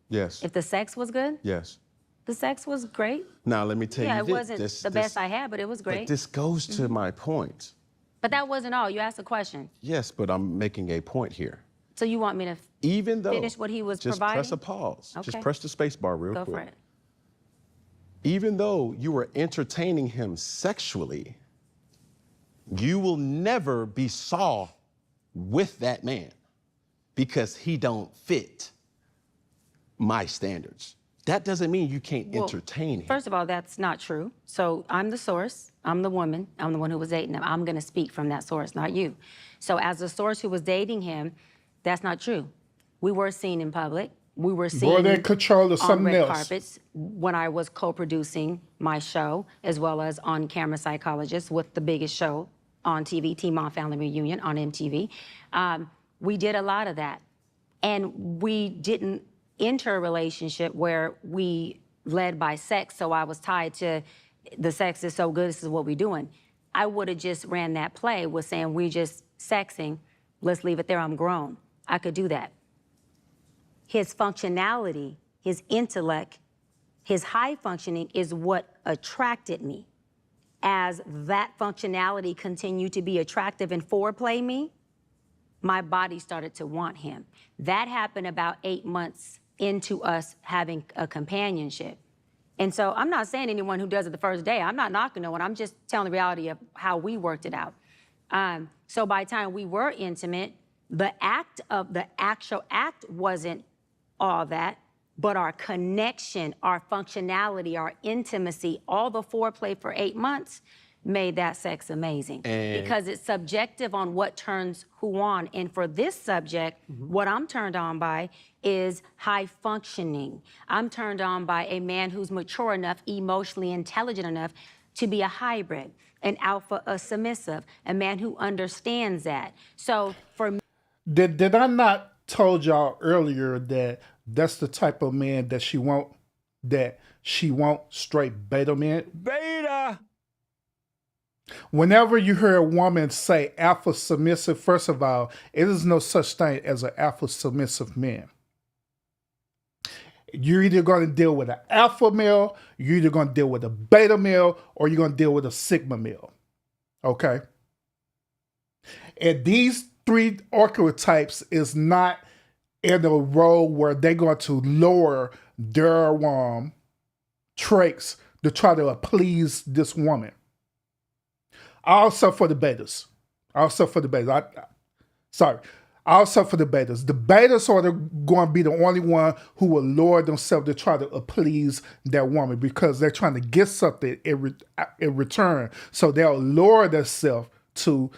Yes. If the sex was good? Yes. The sex was great. Now let me tell you. Yeah, it wasn't the best I had, but it was great. But this goes to my point. But that wasn't all. You asked a question. Yes, but I'm making a point here. So you want me to finish what he was providing? Just press a pause. Okay. Just press the space bar real quick. Go for it. Even though you were entertaining him sexually, you will never be saw with that man because he don't fit my standards. That doesn't mean you can't entertain him. First of all, that's not true. So I'm the source. I'm the woman. I'm the one who was dating him. I'm going to speak from that source, not you. So as the source who was dating him, that's not true. We were seen in public. We were seen Boy, they control of on something red else. carpets when I was co-producing my show, as well as On Camera Psychologist with the biggest show on TV, Teen Mom Family Reunion on MTV. We did a lot of that. And we didn't enter a relationship where we led by sex, so I was tied to the sex is so good, this is what we're doing. I would have just ran that play with saying we're just sexing, let's leave it there, I'm grown. I could do that. His functionality, his intellect, his high functioning is what attracted me. As that functionality continued to be attractive and foreplay me, my body started to want him. That happened about 8 months into us having a companionship. And so I'm not saying anyone who does it the first day, I'm not knocking no one, I'm just telling the reality of how we worked it out. So by the time we were intimate, the actual act wasn't all that, but our connection, our functionality, our intimacy, all the foreplay for 8 months made that sex amazing. Because it's subjective on what turns who on. And for this subject, what I'm turned on by is high functioning. I'm turned on by a man who's mature enough, emotionally intelligent enough to be a hybrid, an alpha, a submissive, a man who understands that. So for me, Did I not told y'all earlier that that's the type of man that she want straight beta men? Beta! Whenever you hear a woman say alpha submissive, first of all, it is no such thing as an alpha submissive man. You're either going to deal with an alpha male, you're either going to deal with a beta male, or you're going to deal with a sigma male. Okay? And these three archetypes is not in a role where they're going to lower their traits to try to please this woman. Also for the betas. Also for the betas. Also for the betas. The betas are going to be the only one who will lower themselves to try to please that woman because they're trying to get something in return. So they'll lower themselves to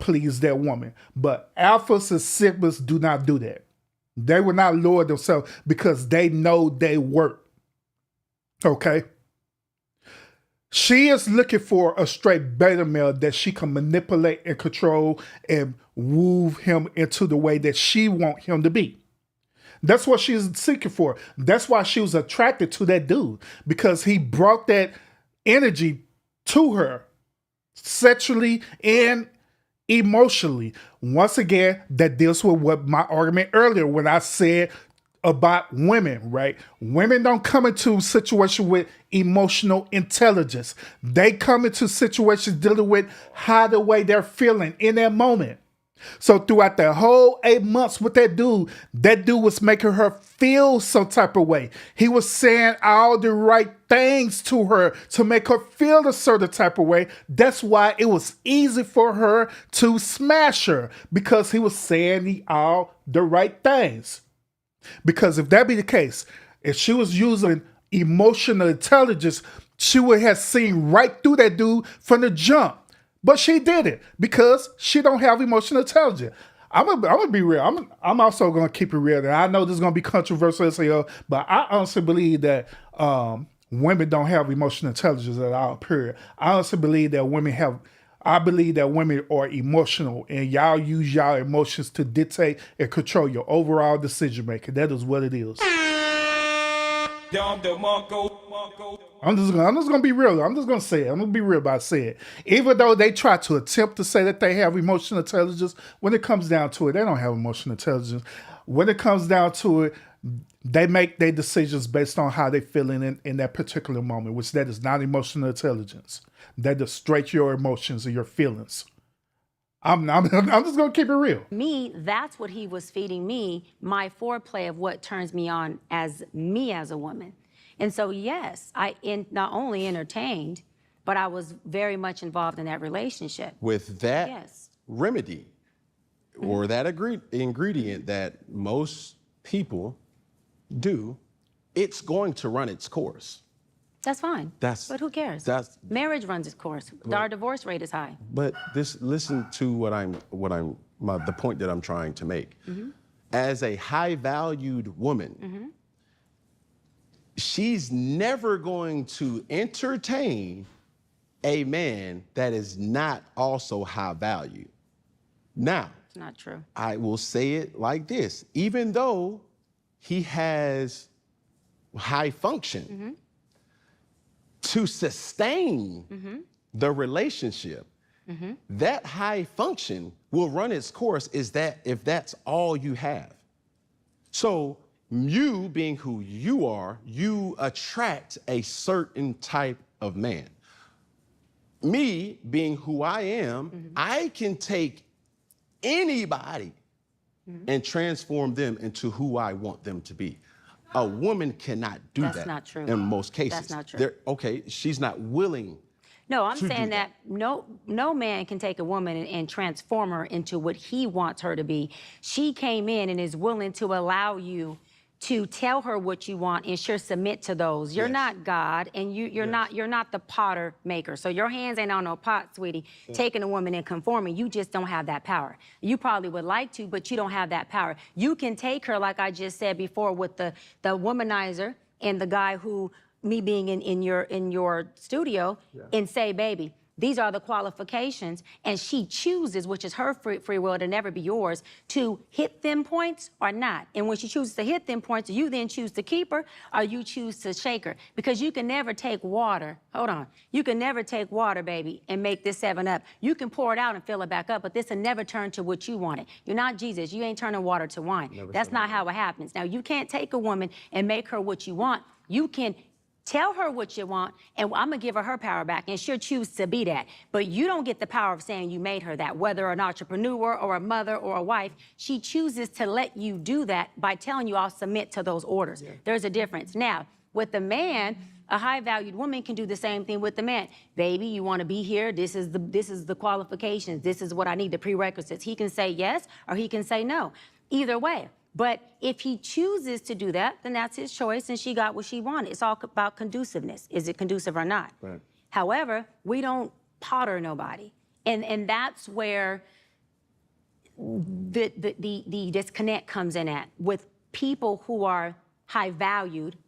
please that woman. But alphas and sigmas do not do that. They will not lower themselves because they know they work. Okay? She is looking for a straight beta male that she can manipulate and control and woo him into the way that she wants him to be. That's what she's seeking for. That's why she was attracted to that dude, because he brought that energy to her sexually and emotionally. Once again, that deals with what my argument earlier when I said about women, right? Women don't come into situations with emotional intelligence. They come into situations dealing with how the way they're feeling in that moment. So throughout the whole 8 months with that dude was making her feel some type of way. He was saying all the right things to her to make her feel a certain type of way. That's why it was easy for her to smash her, because he was saying all the right things. Because if that be the case, if she was using emotional intelligence, she would have seen right through that dude from the jump. But she didn't, because she don't have emotional intelligence. I'm gonna be real. I'm also gonna keep it real. And I know this is gonna be controversial as hell, but I honestly believe that women don't have emotional intelligence at all. Period. I honestly believe that women have. I believe that women are emotional, and y'all use y'all emotions to dictate and control your overall decision making. That is what it is. I'm just gonna be real. I'm just gonna say it. I'm gonna be real about saying it. Even though they try to attempt to say that they have emotional intelligence, when it comes down to it, they don't have emotional intelligence. When it comes down to it, they make their decisions based on how they're feeling in that particular moment, which that is not emotional intelligence. That is straight your emotions and your feelings. I'm just gonna keep it real. Me, that's what he was feeding me, my foreplay of what turns me on as me as a woman. And so, yes, I not only entertained, but I was very much involved in that relationship. With that Yes. remedy or that ingredient that most people do, it's going to run its course. That's fine. But who cares? Marriage runs its course. Our divorce rate is high. But listen to the point that I'm trying to make. As a high valued woman, she's never going to entertain a man that is not also high value. Now, It's not true. I will say it like this. Even though he has high function, to sustain the relationship, that high function will run its course if that's all you have. So you being who you are, you attract a certain type of man. Me being who I am, I can take anybody and transform them into who I want them to be. A woman cannot do that. That's not true. In most cases. That's not true. Okay, she's not willing. No, I'm to saying do that no man can take a woman and transform her into what he wants her to be. She came in and is willing to allow you to tell her what you want and sure submit to those. You're Yes. not God, and you're not the potter maker. So your hands ain't on no pot, sweetie. Taking a woman and conforming, you just don't have that power. You probably would like to, but you don't have that power. You can take her, like I just said before, with the womanizer and the guy who, me being in your studio, and say, baby, these are the qualifications, and she chooses, which is her free will to never be yours, to hit them points or not. And when she chooses to hit them points, you then choose to keep her or you choose to shake her. Because you can never take water, hold on, you can never take water, baby, and make this 7-Up. You can pour it out and fill it back up, but this will never turn to what you wanted. You're not Jesus. You ain't turning water to wine. That's not how it happens. Now, you can't take a woman and make her what you want. You can tell her what you want, and I'm gonna give her power back, and she'll choose to be that. But you don't get the power of saying you made her that, whether an entrepreneur or a mother or a wife. She chooses to let you do that by telling you, I'll submit to those orders. There's a difference. Now, with the man, a high-valued woman can do the same thing with the man. Baby, you want to be here? This is the qualifications. This is what I need, the prerequisites. He can say yes or he can say no. Either way. But if he chooses to do that, then that's his choice, and she got what she wanted. It's all about conduciveness. Is it conducive or not? Right. However, we don't potter nobody. And that's where the disconnect comes in at, with people who are high-valued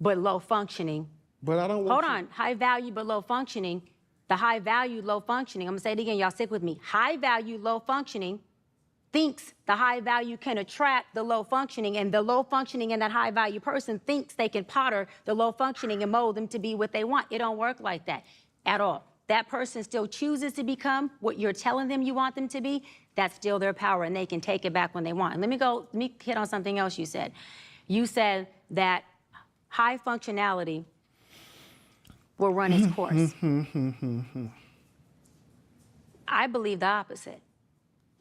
but low-functioning. But I don't want Hold on. High-valued but low-functioning. The high-valued, low-functioning, I'm going to say it again. Y'all stick with me. High-valued, low-functioning thinks the high value can attract the low functioning, and the low functioning and that high value person thinks they can potter the low functioning and mold them to be what they want. It don't work like that at all. That person still chooses to become what you're telling them you want them to be. That's still their power, and they can take it back when they want. And let me hit on something else you said. You said that high functionality will run its course. I believe the opposite.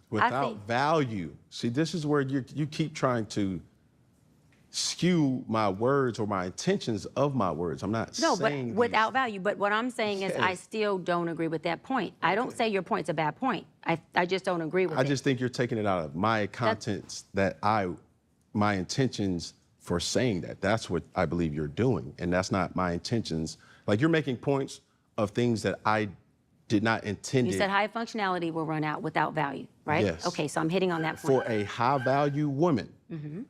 Without value. See, this is where you keep trying to skew my words or my intentions of my words. I'm not saying but without value. But what I'm saying is I still don't agree with that point. I don't say your point's a bad point. I just don't agree with it. I just think you're taking it out of my contents my intentions for saying that. That's what I believe you're doing. And that's not my intentions. Like, you're making points of things that I did not intend. You said high functionality will run out without value, right? Yes. Okay, so I'm hitting on that point. For a high value woman,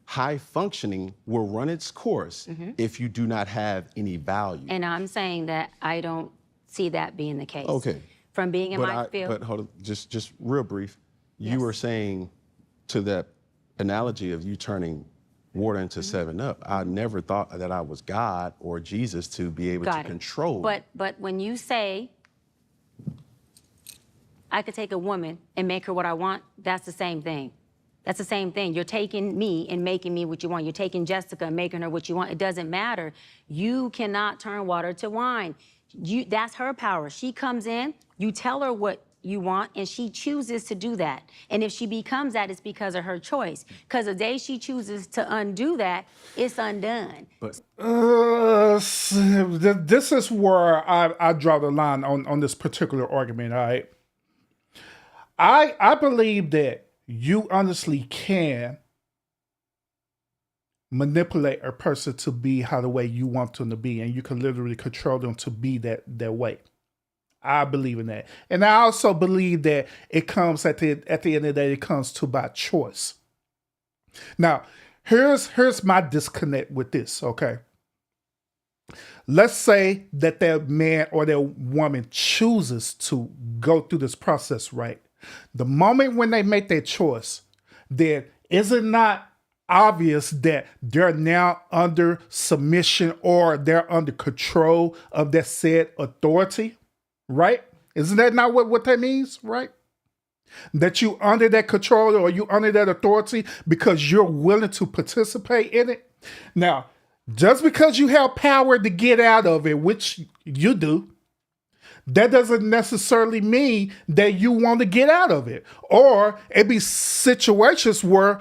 high functioning will run its course if you do not have any value. And I'm saying that I don't see that being the case. Okay. From being in my field. But hold on, just real brief. Yes. You were saying to that analogy of you turning water into 7-Up. I never thought that I was God or Jesus to be able to control. But when you say I could take a woman and make her what I want, that's the same thing. That's the same thing. You're taking me and making me what you want. You're taking Jessica and making her what you want. It doesn't matter. You cannot turn water to wine. That's her power. She comes in, you tell her what you want, and she chooses to do that. And if she becomes that, it's because of her choice. Because the day she chooses to undo that, it's undone. But this is where I draw the line on this particular argument, all right? I believe that you honestly can manipulate a person to be how the way you want them to be, and you can literally control them to be that way. I believe in that. And I also believe that it comes at the end of the day, it comes to by choice. Now, here's my disconnect with this, okay? Let's say that man or that woman chooses to go through this process, right? The moment when they make their choice, then is it not obvious that they're now under submission or they're under control of that said authority, right? Isn't that not what that means, right? That you under that control or you under that authority because you're willing to participate in it. Now, just because you have power to get out of it, which you do, that doesn't necessarily mean that you want to get out of it. Or it be situations where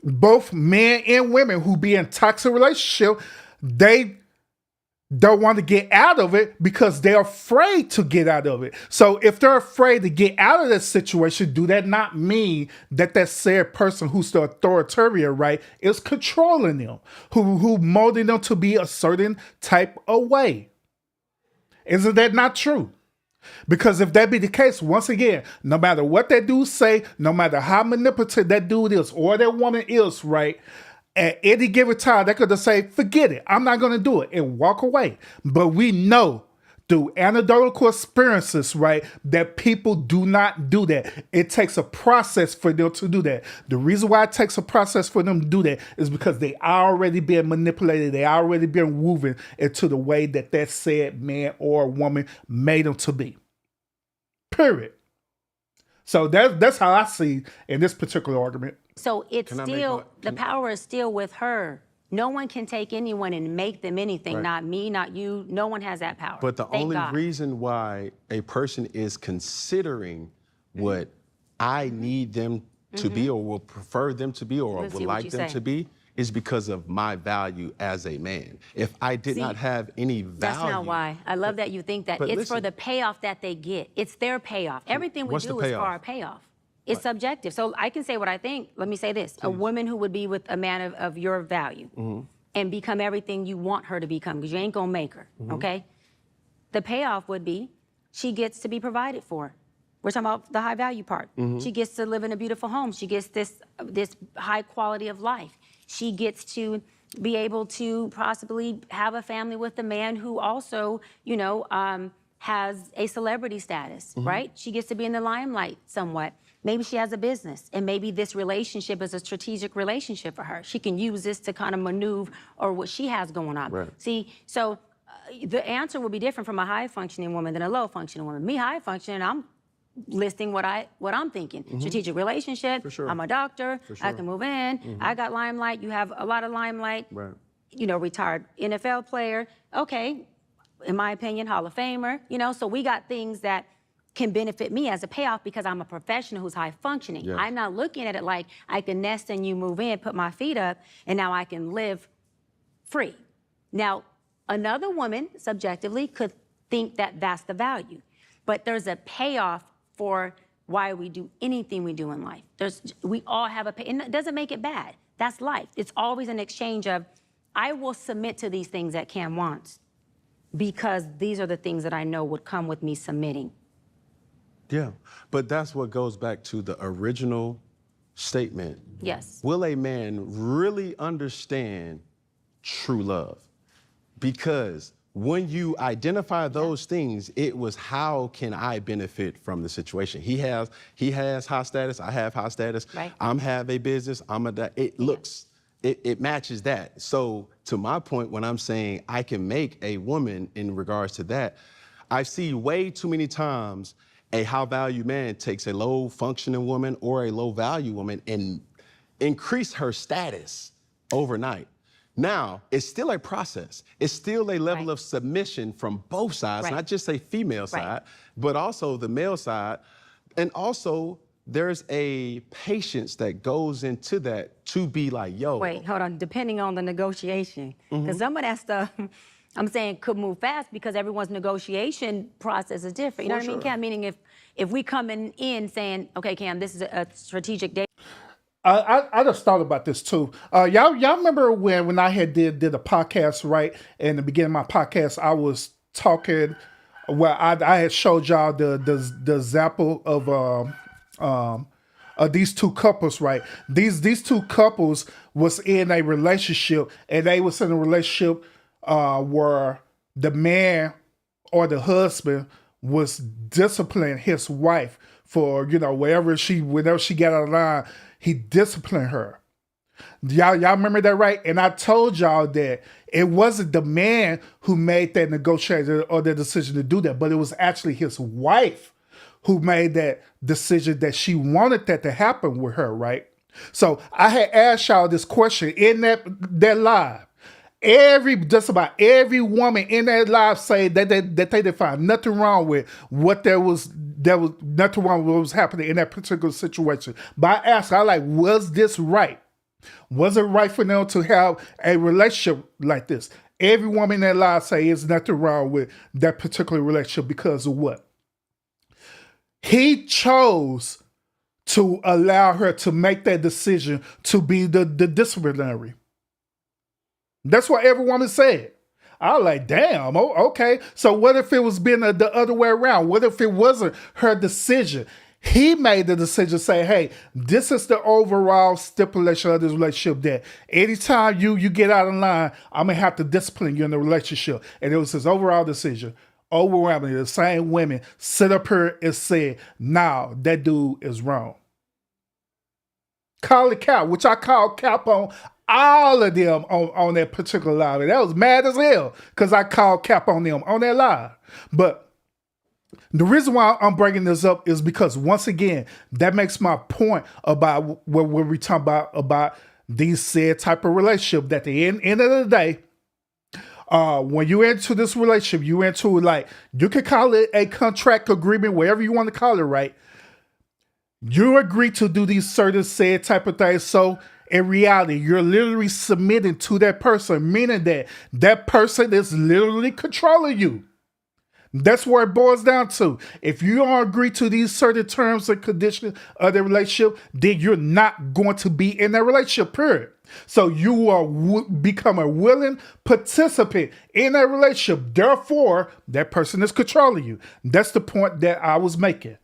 both men and women who be in toxic relationship, they don't want to get out of it because they're afraid to get out of it. So if they're afraid to get out of that situation, do that not mean that that said person who's the authoritarian, right, is controlling them, who molding them to be a certain type of way? Isn't that not true? Because if that be the case, once again, no matter what that dude say, no matter how manipulative that dude is or that woman is, right, at any given time, they could just say, forget it, I'm not going to do it, and walk away. But we know through anecdotal experiences, right, that people do not do that. It takes a process for them to do that. The reason why it takes a process for them to do that is because they already been manipulated. They already been woven into the way that that said man or woman made them to be. Period. So that's how I see in this particular argument. So it's Can I make still, my- the power is still with her. No one can take anyone and make them anything, Right. not me, not you. No one has that power. But the Thank only God. reason why a person is considering what I need them to be or will prefer them to be or Let's would see what like you them say. to be is because of my value as a man. If I did See, not have any value. That's not why. I love that you think that. but It's for listen. the payoff that they get. It's their payoff. Everything we What's the do is for payoff? our payoff. It's subjective. So I can say what I think. Let me say this. A woman who would be with a man of your value Mm-hmm. and become everything you want her to become, because you ain't gonna make her, Mm-hmm. okay? The payoff would be she gets to be provided for. We're talking about the high value part. Mm-hmm. She gets to live in a beautiful home. She gets this high quality of life. She gets to be able to possibly have a family with a man who also, has a celebrity status, Mm-hmm. right? She gets to be in the limelight somewhat. Maybe she has a business, and maybe this relationship is a strategic relationship for her. She can use this to kind of maneuver or what she has going on. Right. See, so the answer will be different from a high functioning woman than a low functioning woman. Me, high functioning, I'm listing what I'm thinking. Strategic relationship. For sure. I'm a doctor. For I sure. can move in. I got limelight. You have a lot of limelight. Right. Retired NFL player. Okay, in my opinion, Hall of Famer. So we got things that can benefit me as a payoff because I'm a professional who's high functioning. Yes. I'm not looking at it like I can nest in you, move in, put my feet up, and now I can live free. Now, another woman subjectively could think that that's the value, but there's a payoff for why we do anything we do in life. We all have a pay, and it doesn't make it bad. That's life. It's always an exchange of, I will submit to these things that Cam wants because these are the things that I know would come with me submitting. Yeah, but that's what goes back to the original statement. Yes. Will a man really understand true love? Because when you identify those things, it was how can I benefit from the situation? He has high status, I have high status. Right. Have a business, it matches that. So to my point, when I'm saying I can make a woman in regards to that, I see way too many times a high value man takes a low functioning woman or a low value woman and increase her status overnight. Now, it's still a process. It's still a level Right. of submission from both sides, Right. not just a female Right. side, but also the male side. And also, there's a patience that goes into that to be like, yo. Wait, hold on. Depending on the negotiation, because some of that stuff, I'm saying could move fast because everyone's negotiation process is different. You know For what I mean, sure. Cam? Meaning if we coming in saying, okay, Cam, this is a strategic day. I just thought about this too. Y'all remember when I had did a podcast, right? In the beginning of my podcast, I was talking. Well, I had showed y'all the example of these two couples, right? These two couples was in a relationship, and they was in a relationship where the man or the husband was disciplining his wife for whenever she got out of line, he disciplined her. Y'all remember that, right? And I told y'all that it wasn't the man who made that negotiation or the decision to do that, but it was actually his wife who made that decision that she wanted that to happen with her, right? So I had asked y'all this question in that live. just about every woman in their life say that they didn't find nothing wrong with what there was nothing wrong with what was happening in that particular situation. But I asked, was this right? Was it right for them to have a relationship like this? Every woman in their life say there's nothing wrong with that particular relationship because of what? He chose to allow her to make that decision to be the disciplinary. That's what every woman said. I was like, damn, okay. So what if it was been the other way around? What if it wasn't her decision? He made the decision to say, hey, this is the overall stipulation of this relationship that anytime you get out of line, I'm going to have to discipline you in the relationship. And it was his overall decision. Overwhelmingly, the same women sit up here and say, nah, that dude is wrong. Call it cap, which I call cap on all of them on that particular live. And that was mad as hell because I called cap on them on that live. But the reason why I'm bringing this up is because, once again, that makes my point about what we're talking about these said type of relationship. That at the end of the day, when you into this relationship, you into you could call it a contract agreement, whatever you want to call it, right? You agree to do these certain said type of things. So in reality, you're literally submitting to that person, meaning that that person is literally controlling you. That's where it boils down to. If you don't agree to these certain terms and conditions of the relationship, then you're not going to be in that relationship, period. So you are become a willing participant in that relationship. Therefore, that person is controlling you. That's the point that I was making.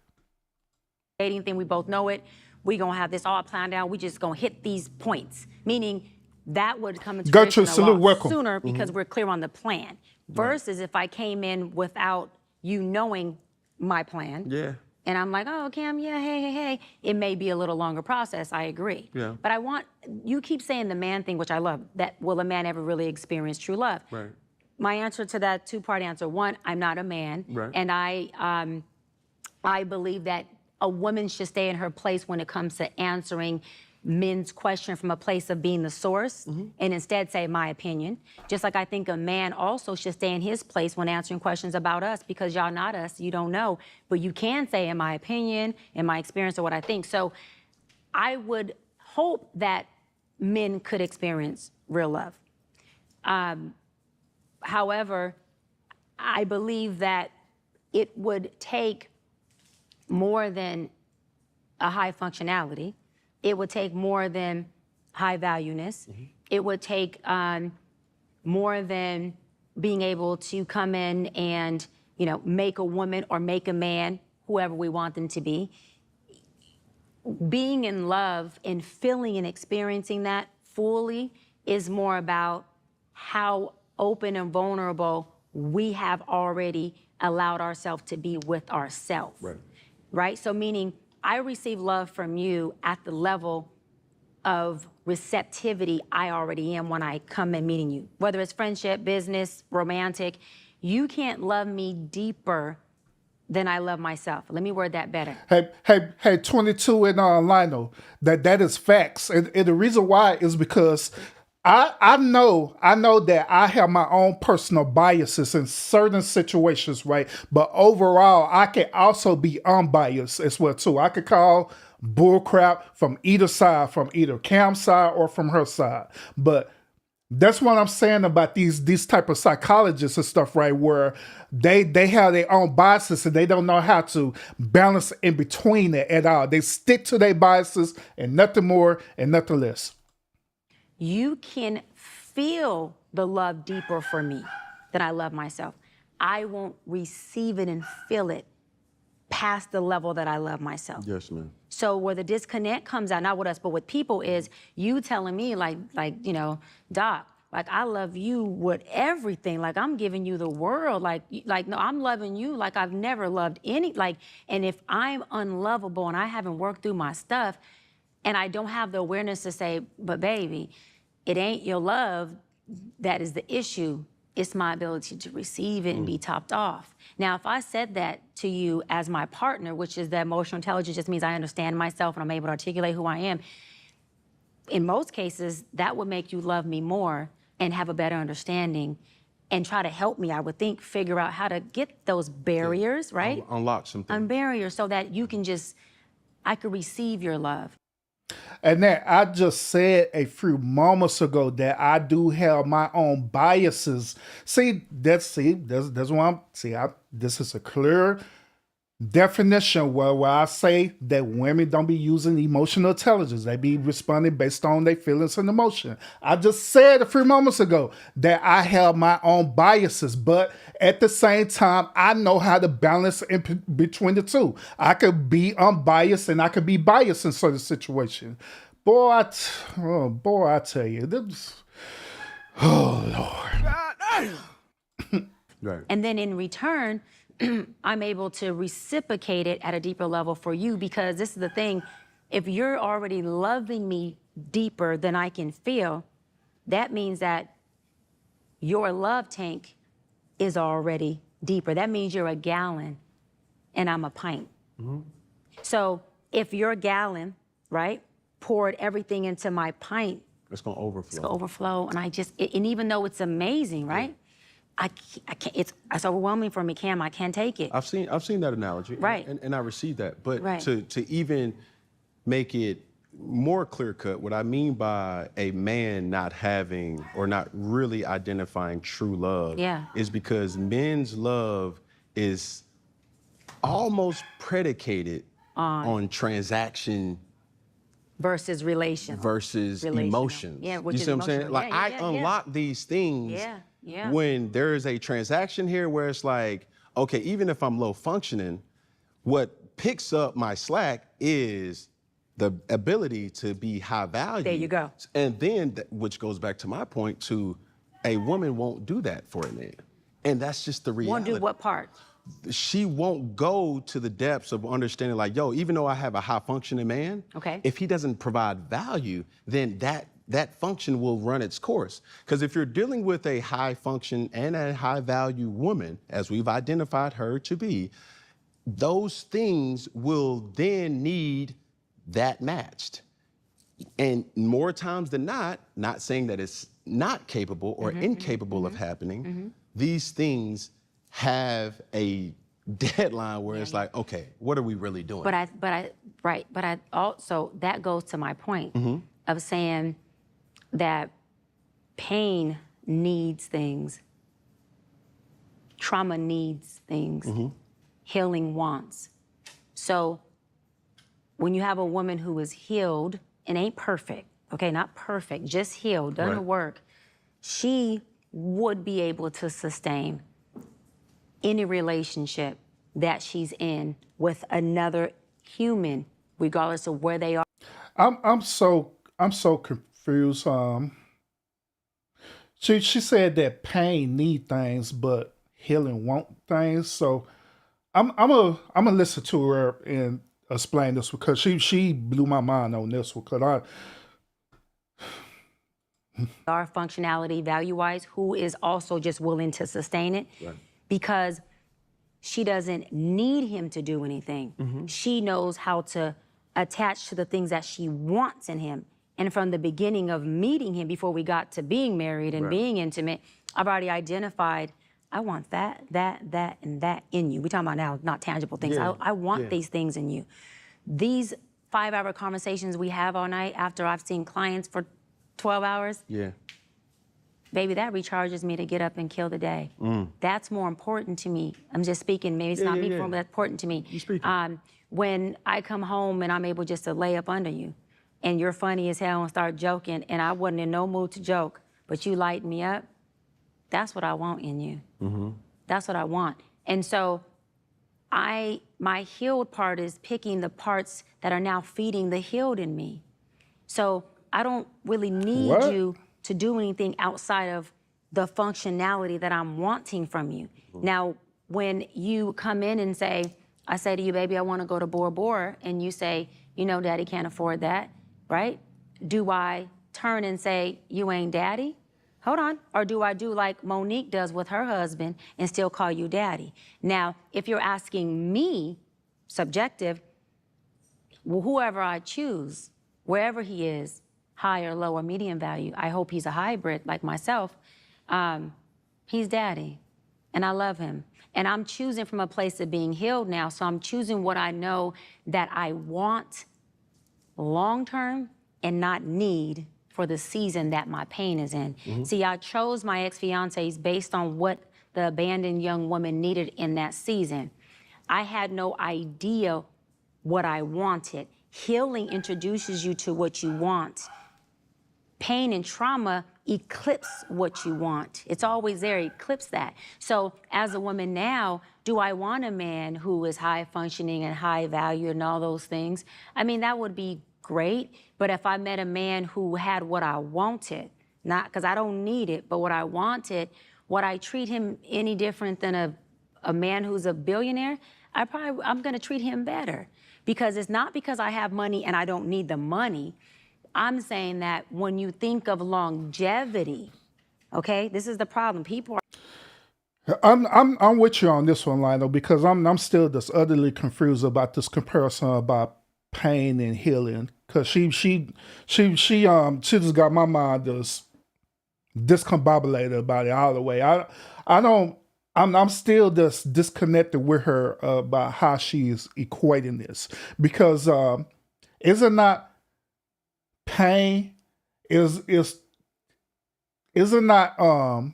Dating thing, we both know it. We're going to have this all planned out. We just going to hit these points, meaning that would come into fruition a lot sooner because we're clear on the plan. Versus if I came in without you knowing my plan, and I'm like, oh, Cam, yeah, hey, it may be a little longer process. I agree. Yeah. But you keep saying the man thing, which I love. That will a man ever really experience true love? Right. My answer to that two-part answer: one, I'm not a man, and I believe that a woman should stay in her place when it comes to answering men's question from a place of being the source and instead say my opinion. Just like I think a man also should stay in his place when answering questions about us, because y'all not us, you don't know, but you can say in my opinion, in my experience, or what I think. So I would hope that men could experience real love. However, I believe that it would take more than a high functionality. It would take more than high valueness. It would take more than being able to come in and, make a woman or make a man, whoever we want them to be. Being in love and feeling and experiencing that fully is more about how open and vulnerable we have already allowed ourselves to be with ourselves. Right? So meaning, I receive love from you at the level of receptivity I already am when I come and meeting you. Whether it's friendship, business, romantic, you can't love me deeper than I love myself. Let me word that better. Hey, 22 and Lionel, that is facts. And the reason why is because I know that I have my own personal biases in certain situations, right? But overall, I can also be unbiased as well too. I could call bullcrap from either side, from either Cam's side or from her side. But that's what I'm saying about these type of psychologists and stuff, right? Where they have their own biases and they don't know how to balance in between it at all. They stick to their biases and nothing more and nothing less. You can feel the love deeper for me than I love myself. I won't receive it and feel it past the level that I love myself. Yes, ma'am. So where the disconnect comes out, not with us, but with people, is you telling me like, Doc, like I love you with everything. Like I'm giving you the world. Like no, I'm loving you like I've never loved any. And if I'm unlovable and I haven't worked through my stuff, and I don't have the awareness to say, but baby, it ain't your love that is the issue. It's my ability to receive it and be topped off. Now, if I said that to you as my partner, which is that emotional intelligence just means I understand myself and I'm able to articulate who I am, in most cases, that would make you love me more and have a better understanding and try to help me, I would think, figure out how to get those barriers, right? Unlock some things. Barriers so that you can I could receive your love. And then I just said a few moments ago that I do have my own biases. That's why this is a clear definition where I say that women don't be using emotional intelligence. They be responding based on their feelings and emotion. I just said a few moments ago that I have my own biases, but at the same time, I know how to balance in between the two. I could be unbiased and I could be biased in certain situations. Boy, I tell you, Right. And then in return, I'm able to reciprocate it at a deeper level for you, because this is the thing. If you're already loving me deeper than I can feel, that means that your love tank is already deeper. That means you're a gallon and I'm a pint. So if your gallon, right, poured everything into my pint, It's gonna overflow. it's gonna overflow. And and even though it's amazing, right? I can't, it's overwhelming for me, Cam. I can't take it. I've seen that analogy. Right. And I received that. But Right. to even make it more clear cut, what I mean by a man not having or not really identifying true love is because men's love is almost predicated on transaction versus relational. versus Relational. emotions. Yeah, which you is see what I'm saying? emotional. Like Yeah, I yeah, yeah. unlock these things Yeah. when there is a transaction here where it's like, okay, even if I'm low functioning, what picks up my slack is the ability to be high value. There you go. And then, which goes back to my point, to a woman won't do that for a man. And that's just the reality. Won't do what part? She won't go to the depths of understanding, like, yo, even though I have a high functioning man, Okay. if he doesn't provide value, then that function will run its course. Because if you're dealing with a high function and a high value woman, as we've identified her to be, those things will then need that matched. And more times than not saying that it's not capable or incapable of happening, these things have a deadline where it's like, okay, what are we really doing? But I also, that goes to my point of saying that pain needs things, trauma needs things, healing wants. So when you have a woman who is healed and ain't perfect, okay, not perfect, just healed, done the work, she would be able to sustain any relationship that she's in with another human, regardless of where they are. I'm so confused. She said that pain need things, but healing want things. So I'm gonna listen to her and explain this, because she blew my mind on this one. Because Our functionality, value-wise, who is also just willing to sustain it, because she doesn't need him to do anything. She knows how to attach to the things that she wants in him. And from the beginning of meeting him, before we got to being married and being intimate, I've already identified, I want that, and that in you. We're talking about now, not tangible things. I want these things in you. These 5-hour conversations we have all night after I've seen clients for 12 hours, baby, that recharges me to get up and kill the day. That's more important to me. I'm just speaking, maybe it's not me, but that's important to me. You speaking. When I come home and I'm able just to lay up under you, and you're funny as hell and start joking, and I wasn't in no mood to joke, but you light me up, that's what I want in you. That's what I want. And so my healed part is picking the parts that are now feeding the healed in me. So I don't really need you to do anything outside of the functionality that I'm wanting from you. Now, when you come in and say, I say to you, baby, I want to go to Bora Bora, and you say, you know, daddy can't afford that, right? Do I turn and say, you ain't daddy? Hold on. Or do I do like Monique does with her husband and still call you daddy? Now, if you're asking me, subjective, well, whoever I choose, wherever he is, high or low or medium value. I hope he's a hybrid like myself. He's daddy, and I love him. And I'm choosing from a place of being healed now, so I'm choosing what I know that I want long-term and not need for the season that my pain is in. See, I chose my ex-fiancés based on what the abandoned young woman needed in that season. I had no idea what I wanted. Healing introduces you to what you want. Pain and trauma eclipse what you want. It's always there, eclipse that. So as a woman now, do I want a man who is high functioning and high value and all those things? I mean, that would be great, but if I met a man who had what I wanted, not because I don't need it, but what I wanted, would I treat him any different than a man who's a billionaire? I'm gonna treat him better, because it's not because I have money and I don't need the money. I'm saying that when you think of longevity, okay, this is the problem. People are. I'm with you on this one, Lionel, because I'm still just utterly confused about this comparison about pain and healing, because she just got my mind just discombobulated about it all the way. I'm still just disconnected with her about how she's equating this, because is it not pain? Is it not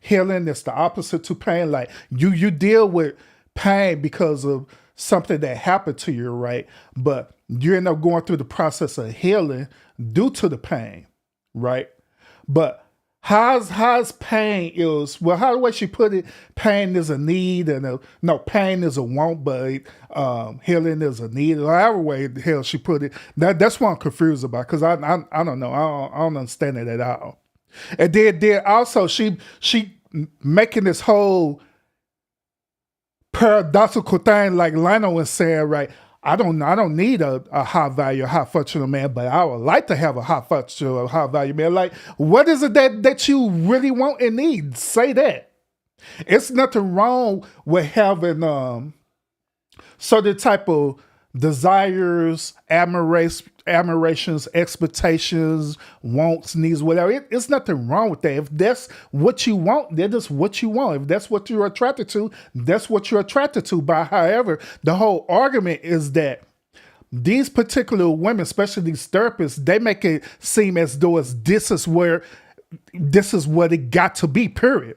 healing? It's the opposite to pain. Like you deal with pain because of something that happened to you, right? But you end up going through the process of healing due to the pain, right? But how's pain is, well, how the way she put it, pain is a need, and pain is a want, but healing is a need, or however way the hell she put it. That's what I'm confused about, because I don't know, I don't understand it at all. And then also she making this whole paradoxical thing, like Lionel was saying, right? I don't need a high value, high functional man, but I would like to have a high functional, high value man. Like, what is it that you really want and need? Say that. It's nothing wrong with having certain type of desires, admirations, expectations, wants, needs, whatever. It's nothing wrong with that. If that's what you want, that is what you want. If that's what you're attracted to, that's what you're attracted to. But however, the whole argument is that these particular women, especially these therapists, they make it seem as though this is what it got to be, period.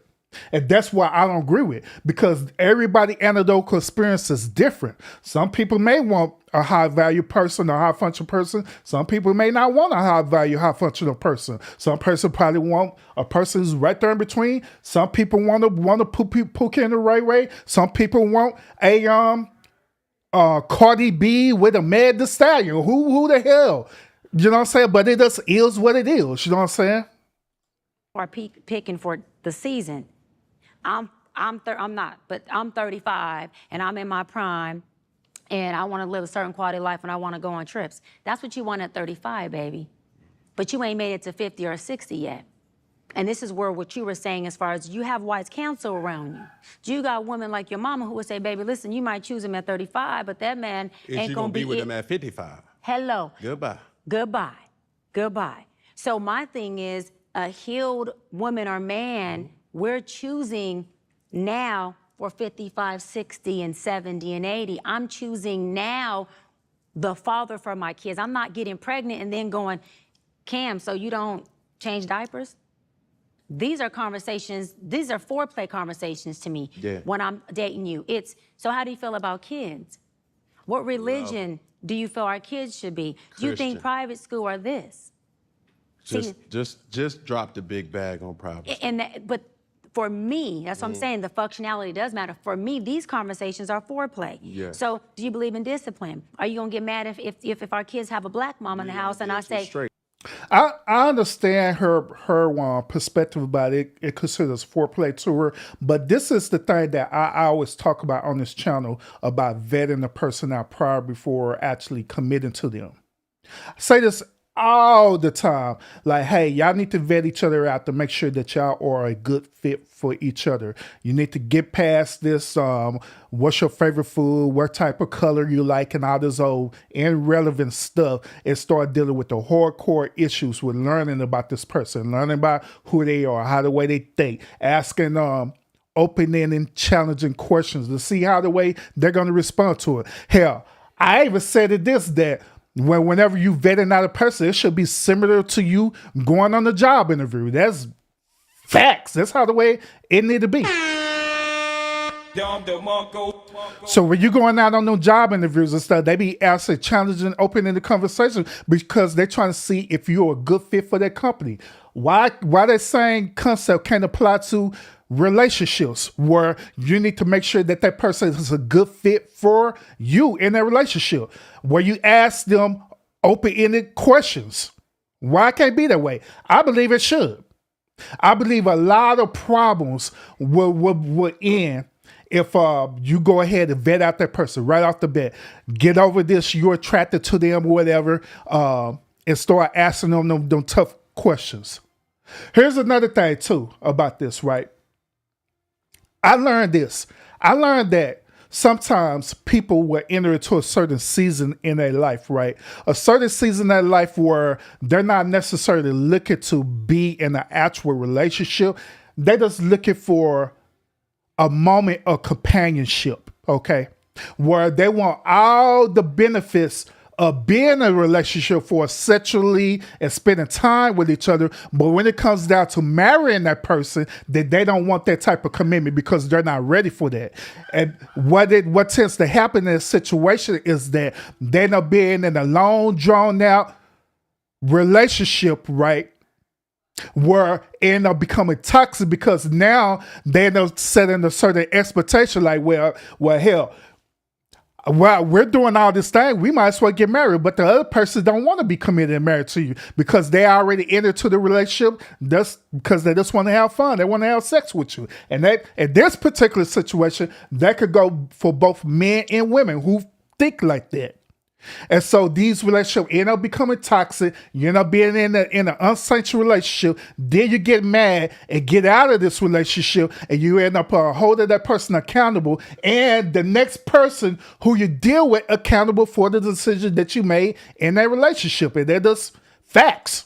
And that's why I don't agree with it, because everybody anecdotal experience is different. Some people may want a high value person, a high functional person. Some people may not want a high value, high functional person. Some person probably want a person who's right there in between. Some people want to poke in the right way. Some people want a Cardi B with a Meg Thee Stallion. Who the hell? You know what I'm saying? But it just is what it is. You know what I'm saying? Are picking for the season. I'm not, but I'm 35 and I'm in my prime, and I want to live a certain quality of life and I want to go on trips. That's what you want at 35, baby. But you ain't made it to 50 or 60 yet. And this is where what you were saying, as far as you have wise counsel around you. You got women like your mama who would say, baby, listen, you might choose him at 35, but that man ain't going to be with him at 55. Hello. Goodbye. Goodbye. Goodbye. So my thing is, a healed woman or man, we're choosing now for 55, 60, and 70, and 80. I'm choosing now the father for my kids. I'm not getting pregnant and then going, Cam, so you don't change diapers? These are conversations, these are foreplay conversations to me when I'm dating you. It's, so how do you feel about kids? What religion do you feel our kids should be? Do you think private school or this? Just drop the big bag on private school. But for me, that's what I'm saying, the functionality does matter. For me, these conversations are foreplay. Yes. So do you believe in discipline? Are you gonna get mad if our kids have a black mom in the house and I say, I understand her perspective about it. It considers foreplay to her, but this is the thing that I always talk about on this channel, about vetting the person out prior before actually committing to them. I say this all the time. Like, hey, y'all need to vet each other out to make sure that y'all are a good fit for each other. You need to get past this, what's your favorite food, what type of color you like, and all this old irrelevant stuff, and start dealing with the hardcore issues with learning about this person, learning about who they are, how the way they think, asking open-ended, challenging questions to see how the way they're going to respond to it. Hell, I even said it this, that whenever you vetting out a person, it should be similar to you going on a job interview. That's facts. That's how the way it need to be. So when you're going out on those job interviews and stuff, they be asking challenging, opening the conversation because they're trying to see if you're a good fit for their company. Why that same concept can apply to relationships where you need to make sure that that person is a good fit for you in that relationship, where you ask them open-ended questions. Why it can't be that way? I believe it should. I believe a lot of problems will end if you go ahead and vet out that person right off the bat. Get over this, you're attracted to them or whatever, and start asking them tough questions. Here's another thing too about this, right? I learned this. I learned that sometimes people will enter into a certain season in their life, right? A certain season in their life where they're not necessarily looking to be in an actual relationship. They're just looking for a moment of companionship, okay? Where they want all the benefits of being in a relationship for sexually and spending time with each other, but when it comes down to marrying that person, that they don't want that type of commitment because they're not ready for that. And what tends to happen in a situation is that they end up being in a long, drawn out relationship, right? Where it end up becoming toxic because now they end up setting a certain expectation like, well, hell, well, we're doing all this thing, we might as well get married, but the other person don't want to be committed and married to you because they already entered to the relationship just because they just want to have fun. They want to have sex with you. And that in this particular situation, that could go for both men and women who think like that. And so these relationships end up becoming toxic. You end up being in an unsanctioned relationship. Then you get mad and get out of this relationship, and you end up holding that person accountable, and the next person who you deal with accountable for the decision that you made in that relationship. And they're just facts.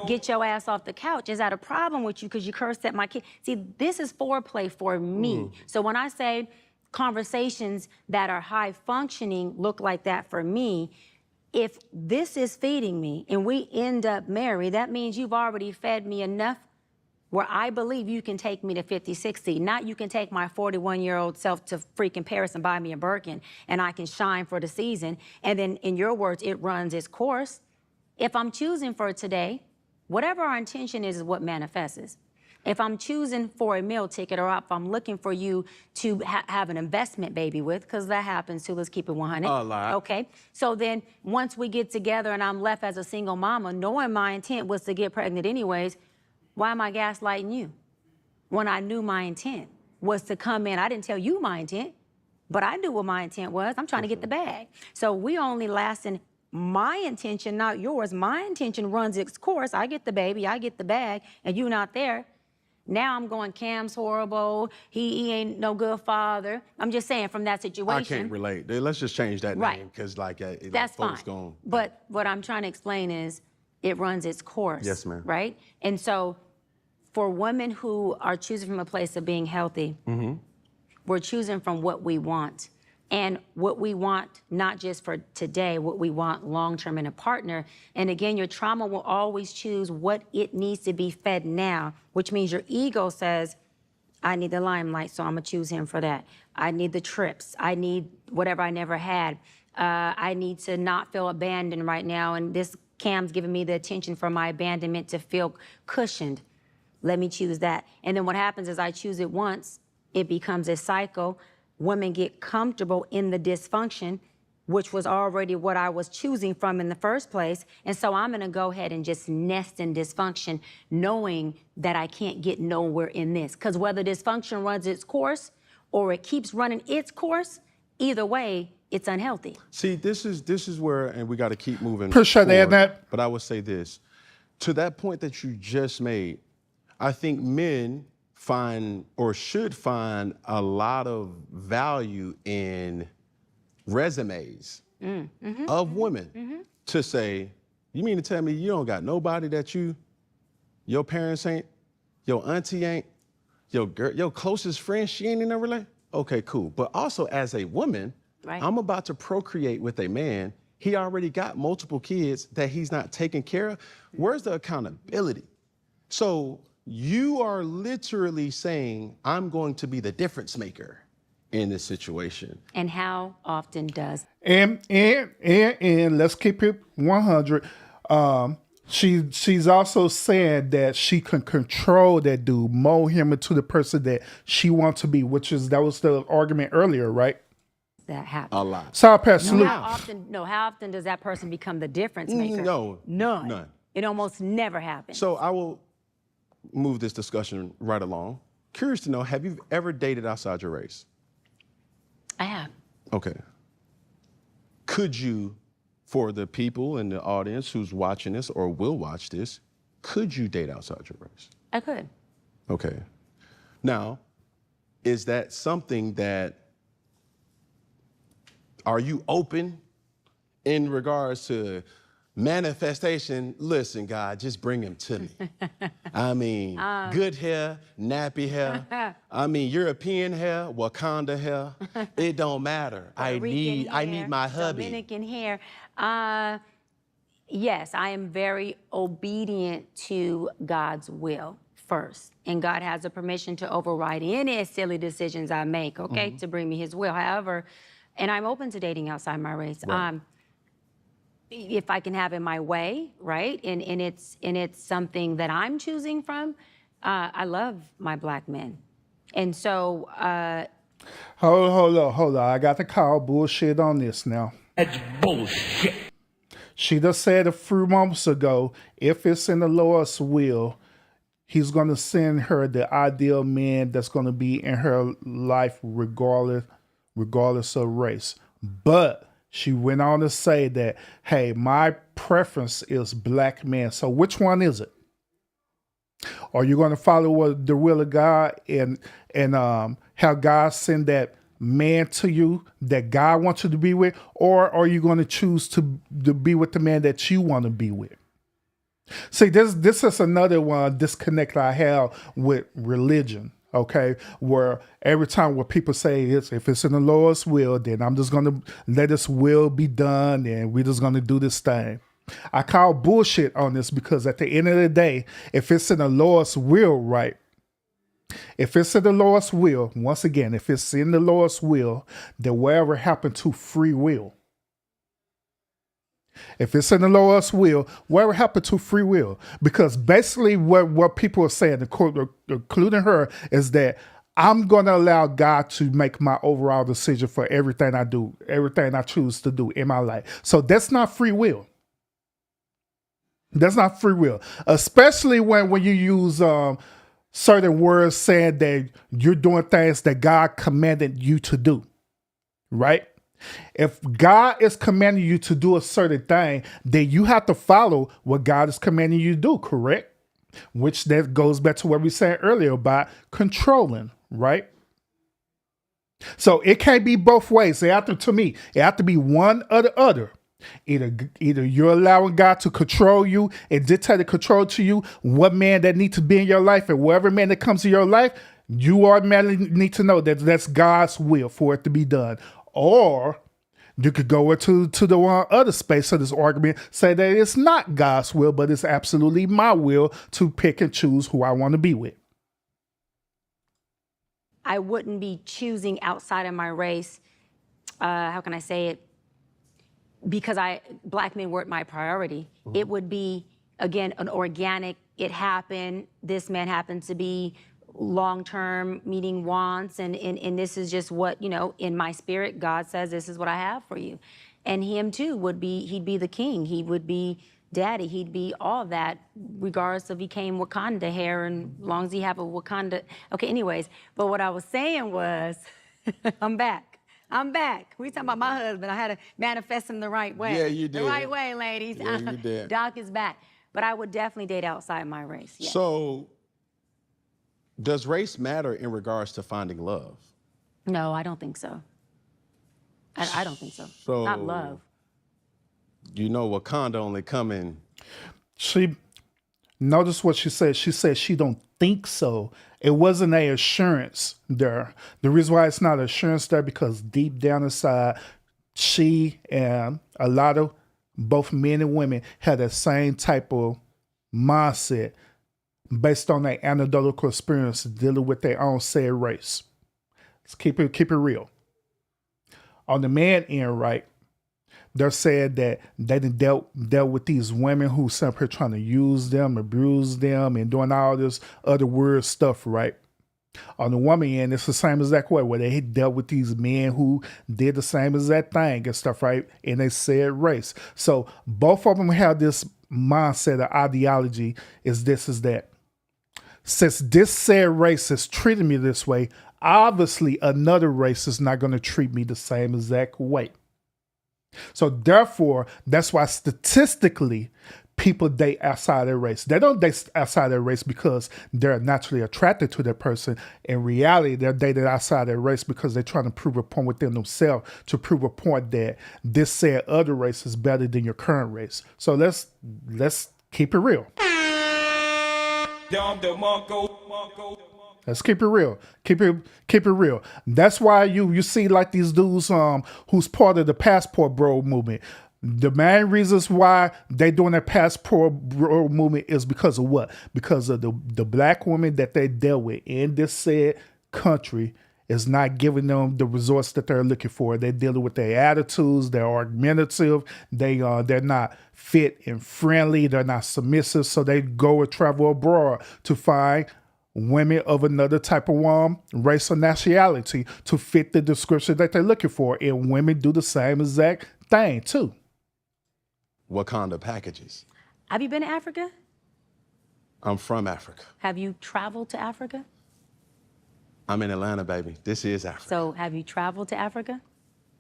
Get your ass off the couch. Is that a problem with you because you cursed at my kid? See, this is foreplay for me. So when I say conversations that are high functioning look like that for me, if this is feeding me and we end up married, that means you've already fed me enough where I believe you can take me to 50, 60. Not you can take my 41-year-old self to freaking Paris and buy me a Birkin and I can shine for the season. And then in your words, it runs its course. If I'm choosing for today, whatever our intention is what manifests. If I'm choosing for a meal ticket, or if I'm looking for you to have an investment baby with, because that happens too, let's keep it 100. A lot. Okay, so then once we get together and I'm left as a single mama, knowing my intent was to get pregnant anyways, why am I gaslighting you? When I knew my intent was to come in, I didn't tell you my intent, but I knew what my intent was. I'm trying to get the bag. So we only lasting my intention, not yours. My intention runs its course. I get the baby, I get the bag, and you not there. Now I'm going, Cam's horrible. He ain't no good father. I'm just saying from that situation. I can't relate. Let's just change that name because that's folks fine. going. But what I'm trying to explain is it runs its course. Yes, ma'am. Right? And so for women who are choosing from a place of being healthy, we're choosing from what we want. And what we want, not just for today, what we want long-term in a partner. And again, your trauma will always choose what it needs to be fed now, which means your ego says, I need the limelight, so I'm gonna choose him for that. I need the trips. I need whatever I never had. I need to not feel abandoned right now, and this Cam's giving me the attention for my abandonment to feel cushioned. Let me choose that. And then what happens is I choose it once, it becomes a cycle. Women get comfortable in the dysfunction, which was already what I was choosing from in the first place. And so I'm gonna go ahead and just nest in dysfunction, knowing that I can't get nowhere in this. Because whether dysfunction runs its course or it keeps running its course, either way, it's unhealthy. See, this is where, and we got to keep moving. Appreciate forward, that. But I would say this, to that point that you just made, I think men find or should find a lot of value in resumes of women to say, you mean to tell me you don't got nobody that your parents ain't, your auntie ain't, your closest friend, she ain't in a relationship? Okay, cool. But also as a woman, Right. I'm about to procreate with a man. He already got multiple kids that he's not taking care of. Where's the accountability? So you are literally saying, I'm going to be the difference maker in this situation. And how often does And let's keep it 100. She's also saying that she can control that dude, mold him into the person that she wants to be, that was the argument earlier, right? that happen? A lot. So I'll pass salute. How often does that person become the difference maker? No. None. It almost never happens. So I will move this discussion right along. Curious to know, have you ever dated outside your race? I have. Okay. Could you, for the people in the audience who's watching this or will watch this, could you date outside your race? I could. Okay. Now, is that something that, are you open in regards to manifestation? Listen, God, just bring him to me. I mean, good hair, nappy hair. I mean, European hair, Wakanda hair. It don't matter. I need my hubby. Dominican hair. Yes, I am very obedient to God's will first. And God has the permission to override any silly decisions I make, okay, to bring me his will. However, and I'm open to dating outside my race. Right. If I can have it my way, right? And it's something that I'm choosing from. I love my black men. And so Hold on. I got to call bullshit on this now. That's bullshit. She just said a few moments ago, if it's in the Lord's will, he's going to send her the ideal man that's going to be in her life regardless of race. But she went on to say that, hey, my preference is black men. So which one is it? Are you going to follow the will of God and have God send that man to you that God wants you to be with? Or are you going to choose to be with the man that you want to be with? See, this is another one disconnect I have with religion. Okay, where every time what people say is, if it's in the Lord's will, then I'm just going to let his will be done and we're just going to do this thing. I call bullshit on this because at the end of the day, if it's in the Lord's will, right? If it's in the Lord's will, once again, if it's in the Lord's will, then whatever happened to free will? If it's in the Lord's will, whatever happened to free will? Because basically what people are saying, including her, is that I'm going to allow God to make my overall decision for everything I do, everything I choose to do in my life. So that's not free will. That's not free will. Especially when you use certain words saying that you're doing things that God commanded you to do, right? If God is commanding you to do a certain thing, then you have to follow what God is commanding you to do, correct? Which that goes back to what we said earlier about controlling, right? So it can't be both ways. To me, it have to be one or the other. Either you're allowing God to control you and dictate the control to you, what man that needs to be in your life, and whatever man that comes to your life, you automatically need to know that that's God's will for it to be done. Or you could go into the one other space of this argument, say that it's not God's will, but it's absolutely my will to pick and choose who I want to be with. I wouldn't be choosing outside of my race. How can I say it? Because black men weren't my priority. Mm-hmm. It would be, again, an organic, it happened, this man happened to be long-term meeting wants, and this is just what, in my spirit, God says, this is what I have for you. And him too he'd be the king, he would be daddy, he'd be all that, regardless if he came Wakanda hair, and as long as he have a Wakanda, okay, anyways. But what I was saying was, I'm back. I'm back. We talking about my husband. I had to manifest him the right way. Yeah, you The did. right way, ladies. Yeah, you did. Doc is back. But I would definitely date outside my race. Yes. So, does race matter in regards to finding love? No, I don't think so. I don't think so. So, Not love. Oh. Wakanda only coming. She notice what she said. She said she don't think so. It wasn't a assurance there. The reason why it's not assurance there because deep down inside, she and a lot of both men and women had the same type of mindset based on their anecdotal experience dealing with their own said race. Let's keep it real. On the man end, right? They're saying that they done dealt with these women who simply trying to use them, abuse them, and doing all this other weird stuff, right? On the woman end, it's the same exact way where they dealt with these men who did the same exact thing and stuff, right? And they said race. So both of them have this mindset or ideology is that. Since this said race is treating me this way, obviously another race is not going to treat me the same exact way. So therefore, that's why statistically people date outside their race. They don't date outside their race because they're naturally attracted to that person. In reality, they're dating outside their race because they're trying to prove a point within themselves to prove a point that this said other race is better than your current race. So let's keep it real. Let's keep it real. Keep it real. That's why you see like these dudes who's part of the passport bro movement. The main reasons why they doing that passport bro movement is because of what? Because of the black women that they dealt with in this said country is not giving them the resource that they're looking for. They're dealing with their attitudes. They're argumentative. They're not fit and friendly. They're not submissive. So they go and travel abroad to find women of another type of race or nationality to fit the description that they're looking for. And women do the same exact thing too. Wakanda packages. Have you been to Africa? I'm from Africa. Have you traveled to Africa? I'm in Atlanta, baby. This is Africa. So have you traveled to Africa?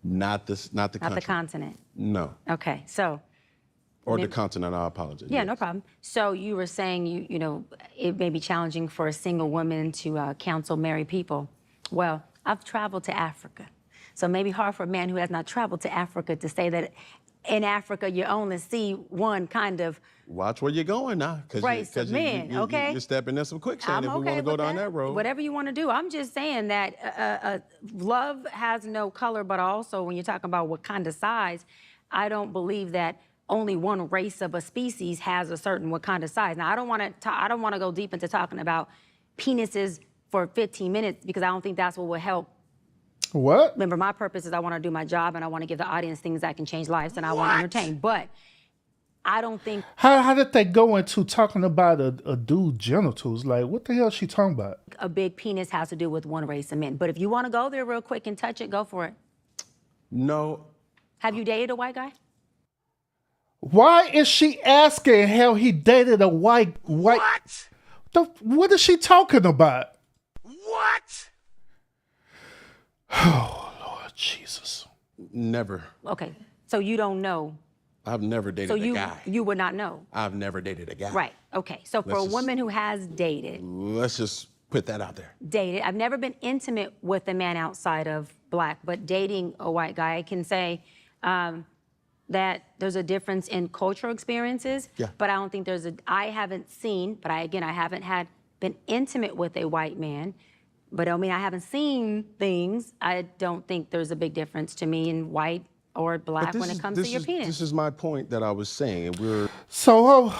Not the country. Not the continent. No. Okay, so. Or the continent, I apologize. Yeah, no problem. So you were saying, you know, it may be challenging for a single woman to counsel married people. Well, I've traveled to Africa. So maybe hard for a man who has not traveled to Africa to say that in Africa you only see one kind of watch where you're going now. Race of men, okay? You're stepping in some quicksand if we want to go down that road. Whatever you want to do. I'm just saying that love has no color, but also when you're talking about what kind of size, I don't believe that only one race of a species has a certain what kind of size. Now, I don't want to go deep into talking about penises for 15 minutes because I don't think that's what will help. What? Remember, my purpose is I want to do my job and I want to give the audience things that can change lives and I want to entertain. But I don't think. How did they go into talking about a dude's genitals? Like, what the hell is she talking about? A big penis has to do with one race of men. But if you want to go there real quick and touch it, go for it. No. Have you dated a white guy? Why is she asking how he dated a white? What? What is she talking about? What? Oh, Lord Jesus. Never. Okay, so you don't know. I've never dated a guy. You would not know. I've never dated a guy. Right, okay. So for a woman who has dated. Let's just put that out there. Dated. I've never been intimate with a man outside of black, but dating a white guy, I can say that there's a difference in cultural experiences. Yeah. But I don't think I haven't seen, but I haven't been intimate with a white man. But I mean, I haven't seen things. I don't think there's a big difference to me in white or black when it comes to your penis. This is my point that I was saying. And we're. So,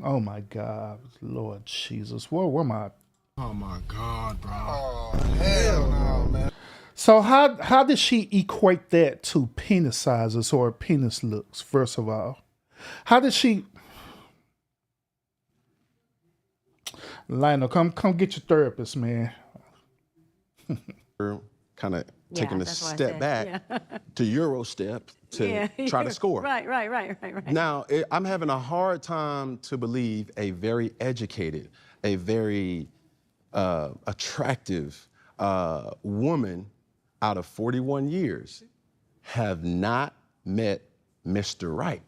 oh my God, Lord Jesus. Where am I? Oh my God, bro. Oh, hell no, man. So how did she equate that to penis sizes or penis looks, first of all? How did she... Lionel, come get your therapist, man. We're kind of taking a step back to Euro step to try to score. Right. Now, I'm having a hard time to believe a very educated, a very attractive woman out of 41 years have not met Mr. Right.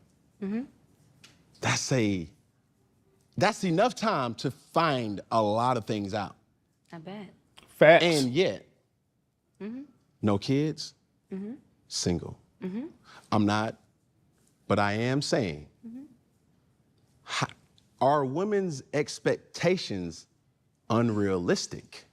That's enough time to find a lot of things out. I bet. Facts. And yet, no kids, single. I'm not, but I am saying, are women's expectations unrealistic?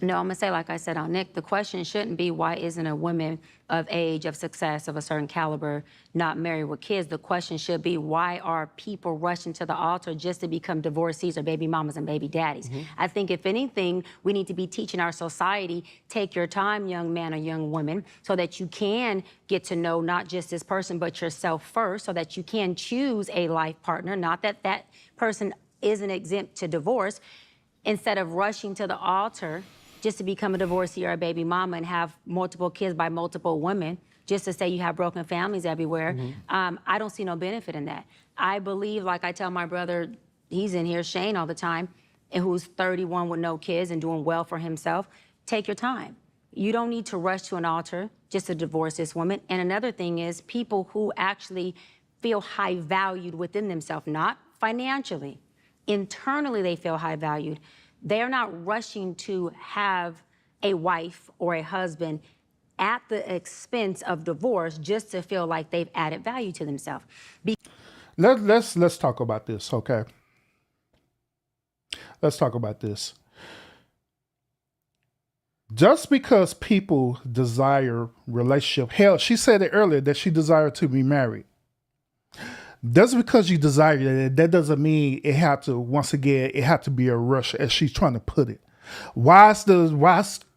No, I'm gonna say, like I said on Nick, the question shouldn't be why isn't a woman of age, of success, of a certain caliber not married with kids? The question should be why are people rushing to the altar just to become divorcees or baby mamas and baby daddies? I think if anything, we need to be teaching our society, take your time, young man or young woman, so that you can get to know not just this person, but yourself first, so that you can choose a life partner, not that that person isn't exempt to divorce, instead of rushing to the altar just to become a divorcee or a baby mama and have multiple kids by multiple women, just to say you have broken families everywhere. I don't see no benefit in that. I believe, like I tell my brother, he's in here, Shane, all the time, and who's 31 with no kids and doing well for himself, take your time. You don't need to rush to an altar just to divorce this woman. And another thing is people who actually feel high valued within themselves, not financially, internally they feel high valued. They're not rushing to have a wife or a husband at the expense of divorce just to feel like they've added value to themselves. Let's talk about this, okay? Let's talk about this. Just because people desire relationship, hell, she said it earlier that she desired to be married. Just because you desire it, that doesn't mean it have to, once again, it have to be a rush, as she's trying to put it. Why is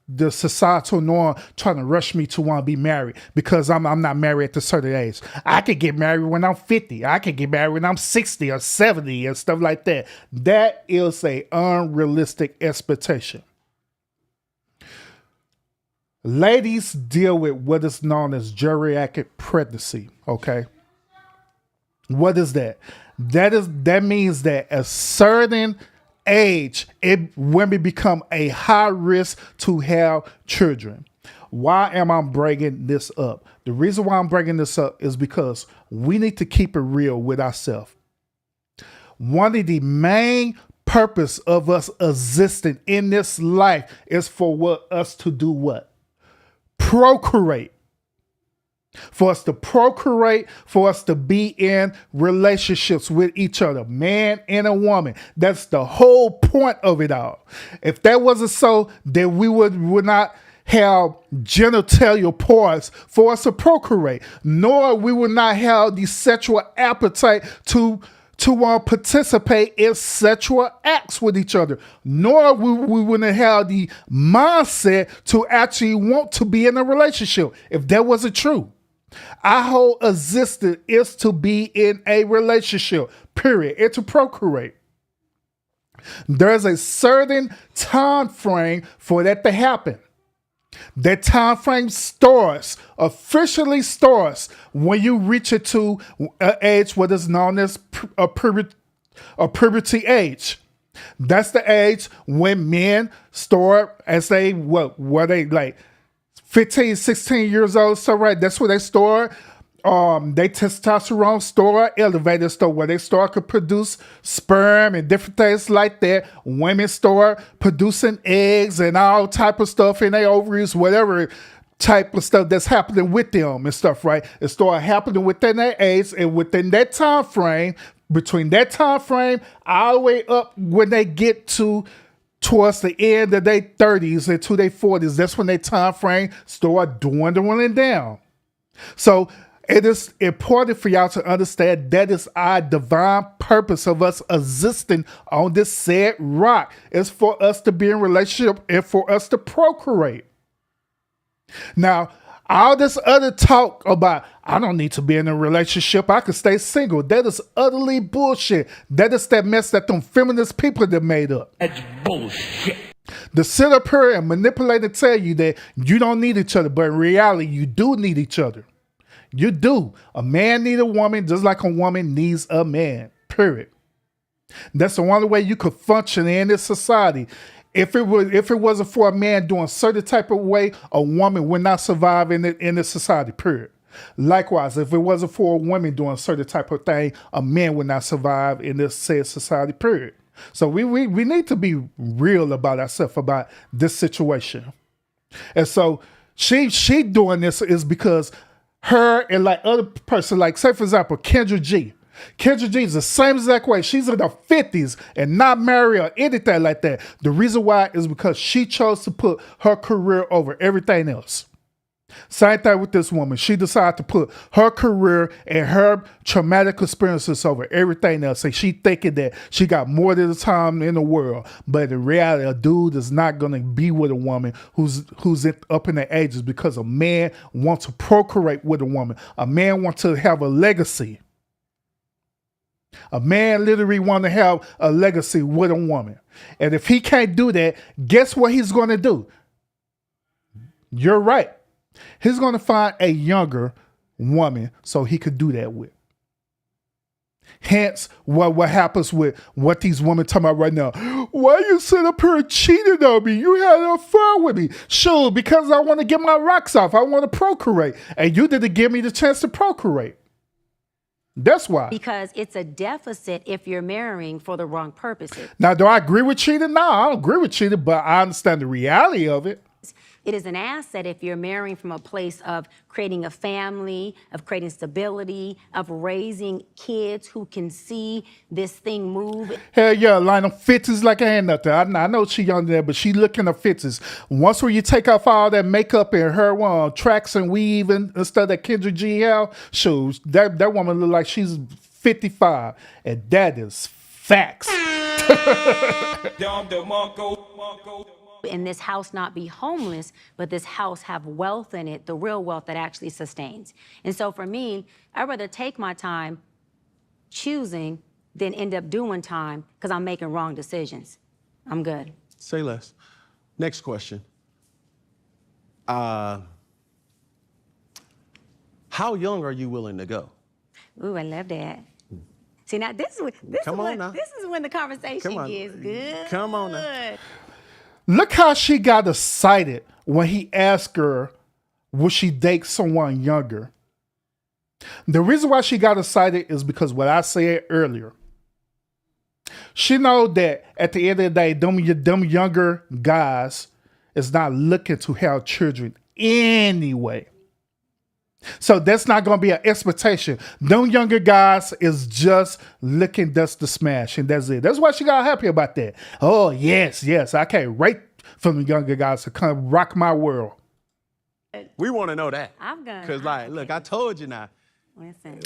the societal norm trying to rush me to want to be married? Because I'm not married at a certain age. I could get married when I'm 50. I could get married when I'm 60 or 70 and stuff like that. That is a unrealistic expectation. Ladies deal with what is known as geriatric pregnancy, okay? What is that? That means that at a certain age, women become a high risk to have children. Why am I bringing this up? The reason why I'm bringing this up is because we need to keep it real with ourselves. One of the main purpose of us existing in this life is for us to do what? Procreate. For us to procreate, for us to be in relationships with each other, man and a woman. That's the whole point of it all. If that wasn't so, then we would not have genitalia parts for us to procreate, nor we would not have the sexual appetite to participate in sexual acts with each other, nor we wouldn't have the mindset to actually want to be in a relationship if that wasn't true. Our whole existence is to be in a relationship, period, and to procreate. There's a certain time frame for that to happen. That time frame officially starts when you reach it to an age what is known as a puberty age. That's the age when men start, as they, what they like, 15, 16 years old, so right, that's where they start. They testosterone store, elevated store, where they start to produce sperm and different things like that. Women start producing eggs and all type of stuff in their ovaries, whatever type of stuff that's happening with them and stuff, right? It start happening within their age, and within that time frame, between that time frame, all the way up when they get towards the end of their 30s and to their 40s, that's when their time frame start dwindling down. So it is important for y'all to understand that is our divine purpose of us existing on this said rock. It's for us to be in relationship and for us to procreate. Now, all this other talk about, I don't need to be in a relationship, I can stay single, that is utterly bullshit. That is that mess that them feminist people that made up. That's bullshit. To sit up here and manipulate and tell you that you don't need each other, but in reality, you do need each other. You do. A man needs a woman just like a woman needs a man, period. That's the only way you could function in this society. If it wasn't for a man doing certain type of way, a woman would not survive in this society, period. Likewise, if it wasn't for a woman doing certain type of thing, a man would not survive in this said society, period. So we need to be real about ourselves about this situation. And so she doing this is because her and like other person, like say for example, Kendra G. Kendra G is the same exact way. She's in her 50s and not married or anything like that. The reason why is because she chose to put her career over everything else. Same thing with this woman. She decided to put her career and her traumatic experiences over everything else. And she thinking that she got more than the time in the world. But in reality, a dude is not going to be with a woman who's up in their ages, because a man wants to procreate with a woman. A man wants to have a legacy. A man literally wants to have a legacy with a woman. And if he can't do that, guess what he's going to do? You're right. He's going to find a younger woman so he could do that with. Hence, what happens with what these women talking about right now. Why you sit up here and cheated on me? You had an affair with me. Sure, because I want to get my rocks off. I want to procreate. And you didn't give me the chance to procreate. That's why. Because it's a deficit if you're marrying for the wrong purposes. Now, do I agree with cheating? No, I don't agree with cheating, but I understand the reality of it. It is an asset if you're marrying from a place of creating a family, of creating stability, of raising kids who can see this thing move. Hell yeah, Lionel 50s like I ain't nothing. I know she young there, but she looking her 50s. Once when you take off all that makeup and her tracks and weave and stuff that Kendra G shoes, that woman look like she's 55, and that is facts. In this house not be homeless, but this house have wealth in it, the real wealth that actually sustains. And so for me, I'd rather take my time choosing than end up doing time because I'm making wrong decisions. I'm good. Say less. Next question. How young are you willing to go? Ooh, I love that. See, now this is when the conversation gets good. Come on now. Look how she got excited when he asked her, would she date someone younger? The reason why she got excited is because what I said earlier. She know that at the end of the day, them younger guys is not looking to have children anyway. So that's not going to be an expectation. Them younger guys is just looking just to smash, and that's it. That's why she got happy about that. Oh, yes, I can't wait for the younger guys to come rock my world. We want to know that. I'm gonna. Because, look, I told you now. Listen.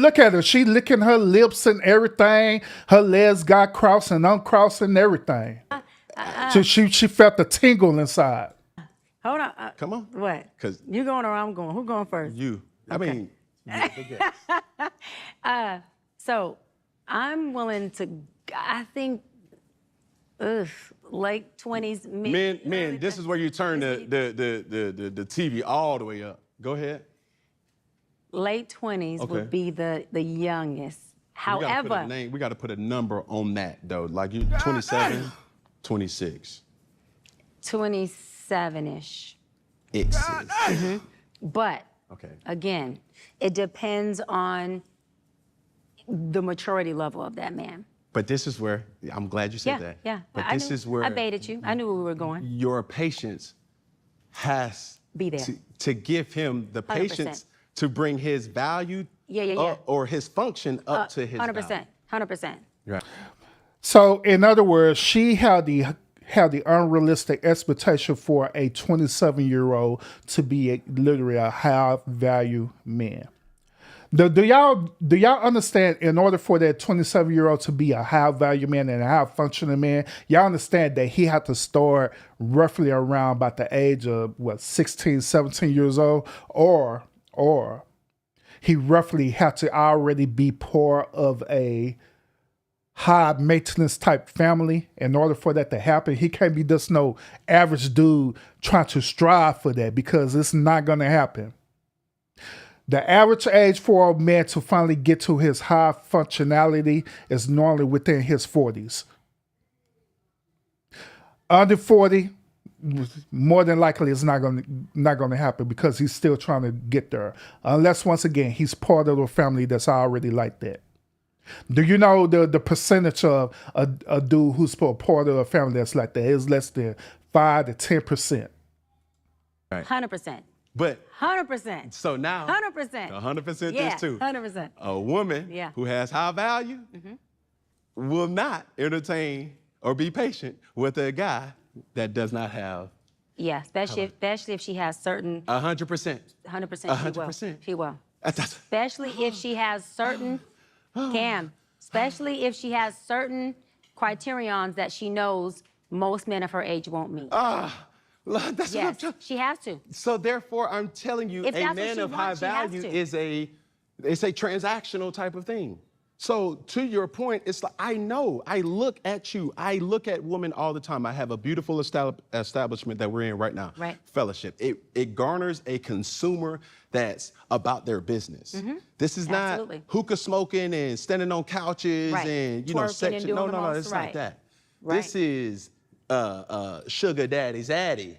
Look at her. She licking her lips and everything. Her legs got crossed and uncrossed and everything. So she felt the tingle inside. Hold on. Come on. What? 'Cause you going or I'm going? Who going first? You. Okay. So I'm willing to, I think, late 20s. Men, this is where you turn the TV all the way up. Go ahead. Late 20s would be the youngest. However, we got to put a number on that, though. Like you 27, 26. 27-ish. But again, it depends on the maturity level of that man. But this is where, I'm glad you said that. Yeah. But I this knew. is where I baited you. I knew where we were going. Your patience has Be there. to give him the patience 100%. to bring his value or his function up to his 100%. value. 100%. Right. So in other words, she had the unrealistic expectation for a 27-year-old to be literally a high value man. Do y'all understand, in order for that 27-year-old to be a high value man and a high functioning man, y'all understand that he had to start roughly around about the age of 16, 17 years old, or he roughly had to already be part of a high maintenance type family. In order for that to happen, he can't be just no average dude trying to strive for that, because it's not going to happen. The average age for a man to finally get to his high functionality is normally within his 40s. Under 40, more than likely it's not gonna happen because he's still trying to get there. Unless once again he's part of a family that's already like that. Do you know the percentage of a dude who's part of a family that's like that is less than 5 to 10%? 100%. But 100%. so now 100%. 100% Yeah, this too. 100%. A woman Yeah. who has high value will not entertain or be patient with a guy that does not have Yeah, especially if she has certain 100%. 100%. 100%. She will. That's Especially if she has certain Cam. Especially if she has certain criterions that she knows most men of her age won't meet. that's Yes, what I'm she has to. So therefore, I'm telling you, If a that's what man she of high wants, she has value to. is a transactional type of thing. So to your point, it's like I know, I look at you, I look at women all the time. I have a beautiful establishment that we're in right now, Right. Fellowship. It garners a consumer that's about their business. This is Absolutely. not hookah smoking and standing on couches Right. and Twerking and section. doing No, the no, most, it's right. not that. Right. This is sugar daddy's addy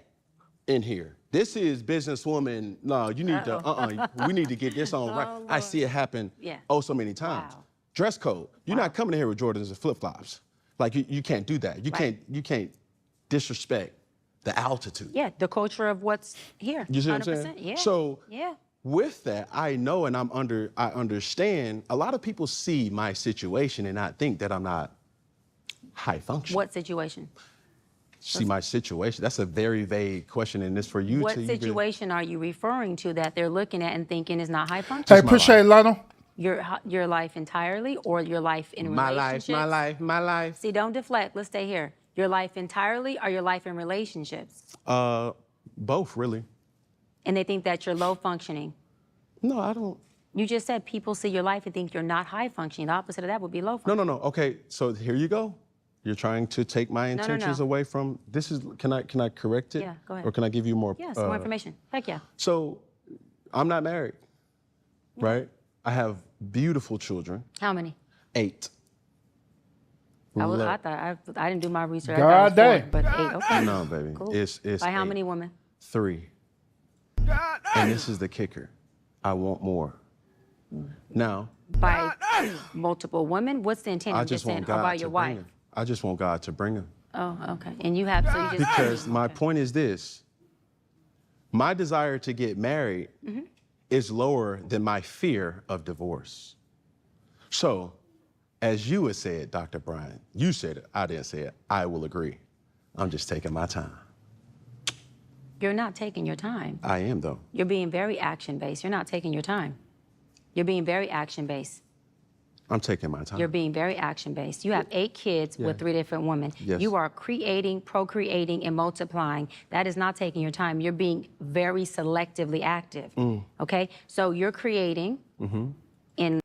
in here. This is businesswoman. No, you need to. We need to get this on right. Oh, I see it happen. Yeah. Oh, so many times. Wow. Dress code. You're not coming in here with Jordans and flip flops. Like you can't do that. You Right. can't disrespect the altitude. Yeah, the culture of what's here. You see what I'm 100%. saying? Yeah. So yeah. with that, I know and I understand. A lot of people see my situation and not think that I'm not high functioning. What situation? See my situation. That's a very vague question, and it's for you What to. situation are you referring to that they're looking at and thinking is not high Hey, functioning? appreciate it, Lionel. Your life entirely or your life in My relationships? my life. See, don't deflect. Let's stay here. Your life entirely or your life in relationships? Both really. And they think that you're low functioning. No, I don't. You just said people see your life and think you're not high functioning. The opposite of that would be low functioning. No. Okay, so here you go. You're trying to take my no. intentions away from. This is. Can I correct it? Yeah, go ahead. Or can I give you more? Yeah, some more information. Heck yeah. So, I'm not married, right? I have beautiful children. How many? 8. I thought I didn't do my research. God I thought it was dang. 4, but 8. Okay. No, baby. Cool. It's By how 8. many women? 3. And this is the kicker. I want more. Now, By multiple women? What's the intent I of just saying want God about to your bring wife? them. I just want God to bring them. Oh, okay. And you have, so you just. Because my point is this. My desire to get married is lower than my fear of divorce. So, as you had said, Dr. Bryant, you said it, I didn't say it, I will agree. I'm just taking my time. You're not taking your time. I am, though. You're being very action-based. You're not taking your time. You're being very action-based. I'm taking my time. You're being very action-based. You have 8 kids with 3 different women. Yes. You are creating, procreating, and multiplying. That is not taking your time. You're being very selectively active. Okay? So you're creating in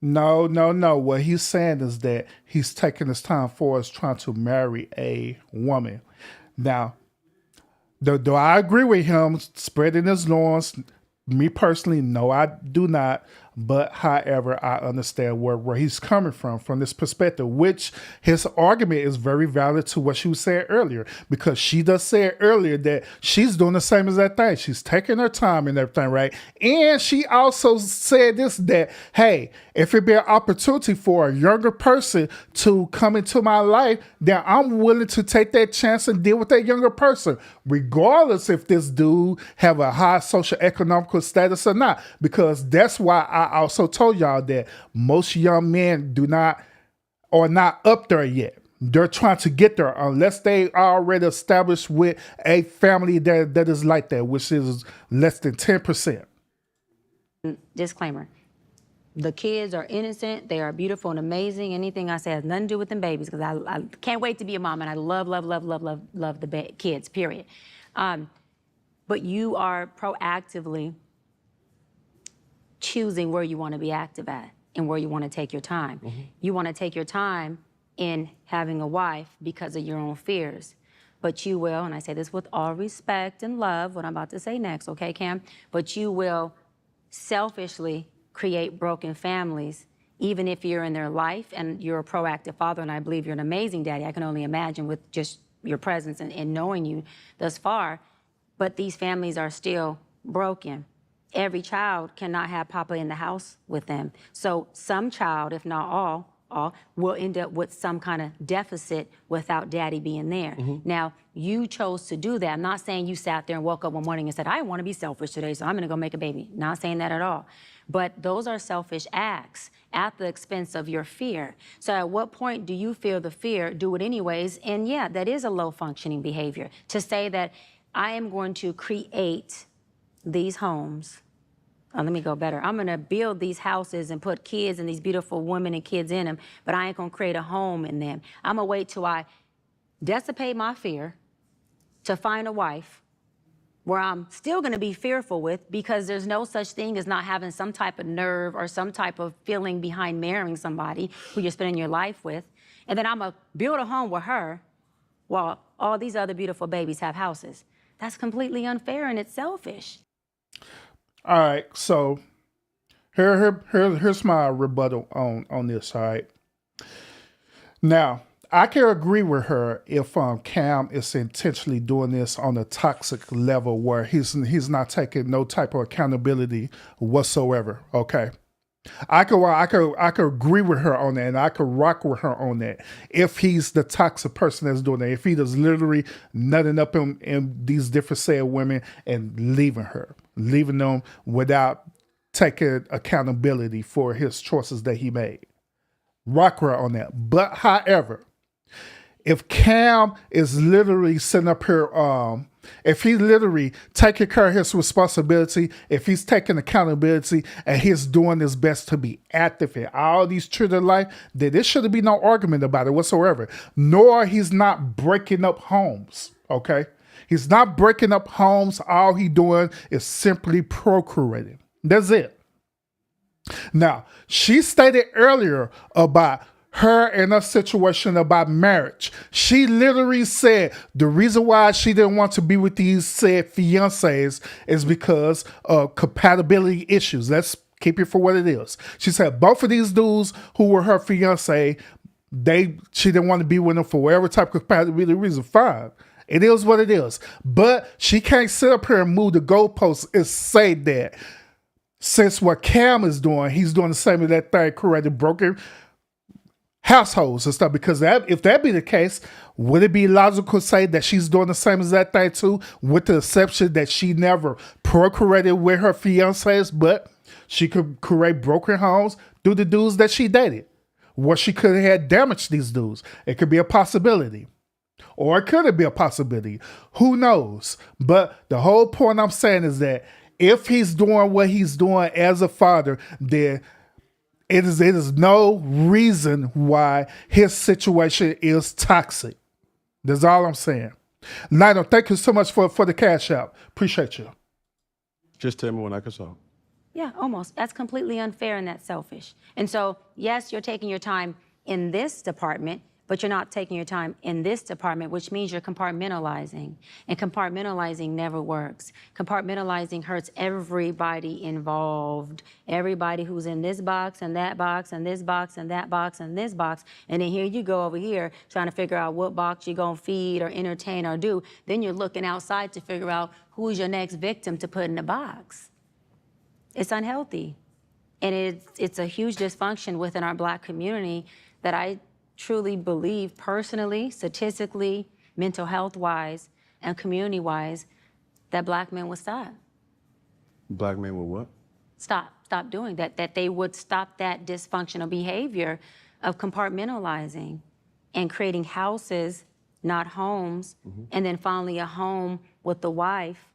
No. What he's saying is that he's taking his time for us trying to marry a woman. Now, do I agree with him spreading his loins? Me personally, no, I do not. But however, I understand where he's coming from this perspective, which his argument is very valid to what she was saying earlier, because she does say earlier that she's doing the same as that thing. She's taking her time and everything, right? And she also said this, that, hey, if it be an opportunity for a younger person to come into my life, then I'm willing to take that chance and deal with that younger person, regardless if this dude have a high social economical status or not, because that's why I also told y'all that most young men are not up there yet. They're trying to get there unless they are already established with a family that is like that, which is less than 10%. disclaimer. The kids are innocent. They are beautiful and amazing. Anything I say has nothing to do with them babies, because I can't wait to be a mom, and I love the kids, period. But you are proactively choosing where you want to be active at and where you want to take your time. You want to take your time in having a wife because of your own fears. But you will, and I say this with all respect and love, what I'm about to say next, okay, Cam? But you will selfishly create broken families, even if you're in their life and you're a proactive father, and I believe you're an amazing daddy. I can only imagine with just your presence and knowing you thus far. But these families are still broken. Every child cannot have Papa in the house with them. So some child, if not all, will end up with some kind of deficit without Daddy being there. Now, you chose to do that. I'm not saying you sat there and woke up one morning and said, I want to be selfish today, so I'm going to go make a baby. Not saying that at all. But those are selfish acts at the expense of your fear. So at what point do you feel the fear, do it anyways? And yeah, that is a low functioning behavior. To say that I am going to create these homes. Oh, let me go better. I'm gonna build these houses and put kids and these beautiful women and kids in them, but I ain't gonna create a home in them. I'm gonna wait till I dissipate my fear to find a wife where I'm still gonna be fearful with, because there's no such thing as not having some type of nerve or some type of feeling behind marrying somebody who you're spending your life with. And then I'm gonna build a home with her while all these other beautiful babies have houses. That's completely unfair and it's selfish. All right, so here's my rebuttal on this. All right, now I can agree with her if Cam is intentionally doing this on a toxic level where he's not taking no type of accountability whatsoever. Okay, I could agree with her on that, and I could rock with her on that. If he's the toxic person that's doing that, if he does literally nutting up in these different said women and leaving them without taking accountability for his choices that he made, rock her on that. But however, if Cam is literally sitting up here, if he's literally taking care of his responsibility, if he's taking accountability and he's doing his best to be active in all these children's life, then there shouldn't be no argument about it whatsoever. Nor he's not breaking up homes, okay? He's not breaking up homes. All he doing is simply procreating. That's it. Now, she stated earlier about her and her situation about marriage. She literally said the reason why she didn't want to be with these said fiancés is because of compatibility issues. Let's keep it for what it is. She said both of these dudes who were her fiancé, she didn't want to be with them for whatever type of compatibility reason. Fine. It is what it is. But she can't sit up here and move the goalposts and say that since what Cam is doing, he's doing the same as that thing created broken households and stuff, because if that be the case, would it be logical to say that she's doing the same as that thing too, with the exception that she never procreated with her fiancés, but she could create broken homes through the dudes that she dated, where she could have had damaged these dudes. It could be a possibility. Or it could be a possibility. Who knows? But the whole point I'm saying is that if he's doing what he's doing as a father, then it is no reason why his situation is toxic. That's all I'm saying. Nino, thank you so much for the cash out. Appreciate you. Just tell me when I can solve. Yeah, almost. That's completely unfair and that's selfish. And so, yes, you're taking your time in this department, but you're not taking your time in this department, which means you're compartmentalizing. And compartmentalizing never works. Compartmentalizing hurts everybody involved. Everybody who's in this box and that box and this box and that box and this box. And then here you go over here trying to figure out what box you're gonna feed or entertain or do. Then you're looking outside to figure out who's your next victim to put in the box. It's unhealthy. And it's a huge dysfunction within our Black community that I truly believe personally, statistically, mental health-wise, and community-wise, that Black men would stop. Black men would what? Stop doing that, that they would stop that dysfunctional behavior of compartmentalizing and creating houses, not homes, and then finally a home with the wife,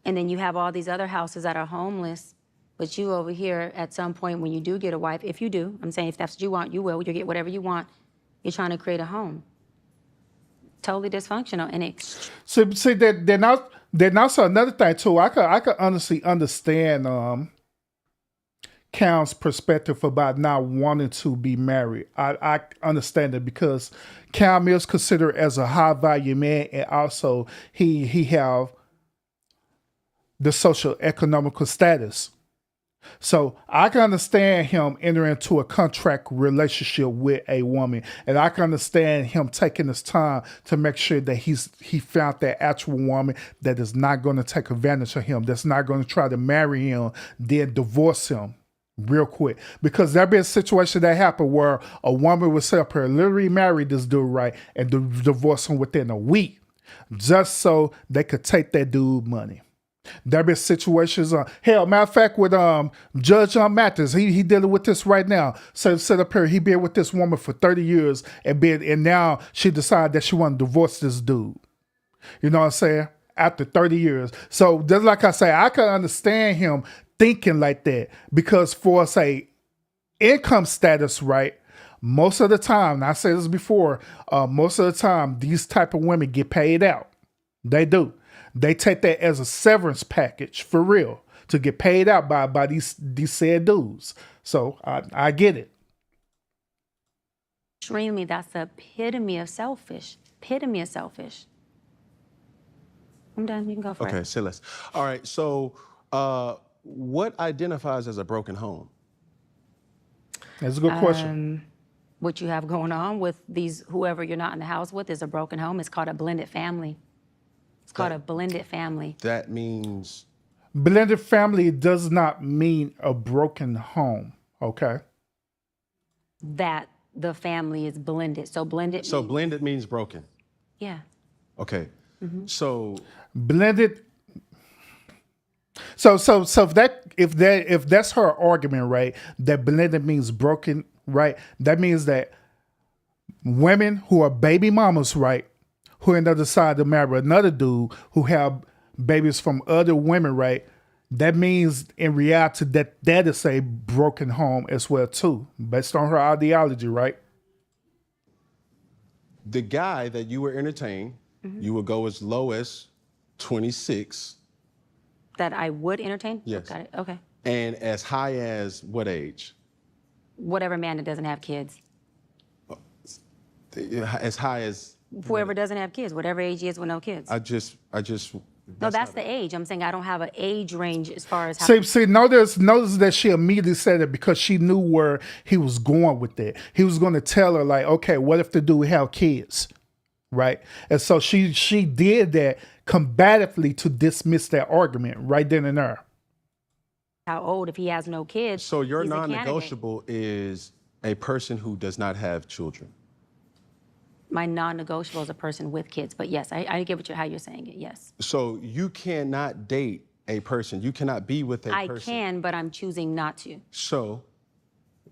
and then you have all these other houses that are homeless. But you over here, at some point when you do get a wife, if you do, I'm saying if that's what you want, you will. You'll get whatever you want. You're trying to create a home. Totally dysfunctional. And See, then also another thing too. I could honestly understand Cam's perspective about not wanting to be married. I understand it because Cam is considered as a high value man, and also he have the social economical status. So I can understand him entering into a contract relationship with a woman, and I can understand him taking his time to make sure that he found that actual woman that is not going to take advantage of him, that's not going to try to marry him, then divorce him real quick. Because there been a situation that happened where a woman was up here, literally married this dude, right, and divorce him within a week, just so they could take that dude money. There been situations, hell, matter of fact, with Judge Mathis, he dealing with this right now. So set up here, he been with this woman for 30 years and now she decided that she want to divorce this dude. You know what I'm saying? After 30 years. So just like I say, I can understand him thinking like that because for say income status, right? Most of the time, and I said this before, most of the time these type of women get paid out. They do. They take that as a severance package for real to get paid out by these said dudes. So I get it. Extremely, that's the epitome of selfish. Epitome of selfish. I'm done. You can go for it. Okay, say less. All right, so what identifies as a broken home? That's a good question. What you have going on with whoever you're not in the house with is a broken home. It's called a blended family. It's called a blended family. That means? Blended family does not mean a broken home, okay? That the family is blended. So blended. So blended means broken. Yeah. Okay. So blended. So if that's her argument, right? That blended means broken, right? That means that women who are baby mamas, right? Who end up decide to marry another dude who have babies from other women, right? That means in reality that is a broken home as well too, based on her ideology, right? The guy that you were entertaining, you would go as low as 26. That I would entertain? Yes. Got it. Okay. And as high as what age? Whatever man that doesn't have kids. As high as? Whoever doesn't have kids, whatever age he is with no kids. I just. No, that's the age. I'm saying I don't have an age range as far as how. See, notice that she immediately said it because she knew where he was going with it. He was going to tell her like, okay, what if the dude have kids, right? And so she did that combatively to dismiss that argument right then and there. How old if he has no kids? So your he's a candidate. non-negotiable is a person who does not have children. My non-negotiable is a person with kids, but yes, I get how you're saying it, yes. So you cannot date a person, you cannot be with a person. I can, but I'm choosing not to. So?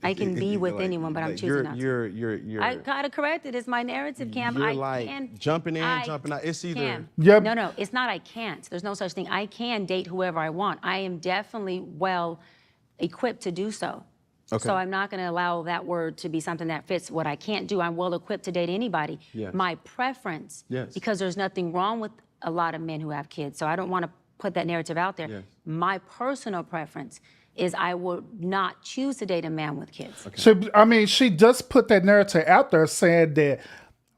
I can be with anyone, but I'm choosing not to. I gotta correct it, it's my narrative, Cam. You're like jumping in, jumping out, it's either. Cam, Yep. No, it's not I can't. There's no such thing. I can date whoever I want. I am definitely well equipped to do so. Okay. So I'm not going to allow that word to be something that fits what I can't do. I'm well equipped to date anybody. Yes. My preference, because there's nothing wrong with a lot of men who have kids, so I don't want to put that narrative out there. Yes. My personal preference is I would not choose to date a man with kids. Okay. So, I mean, she just put that narrative out there saying that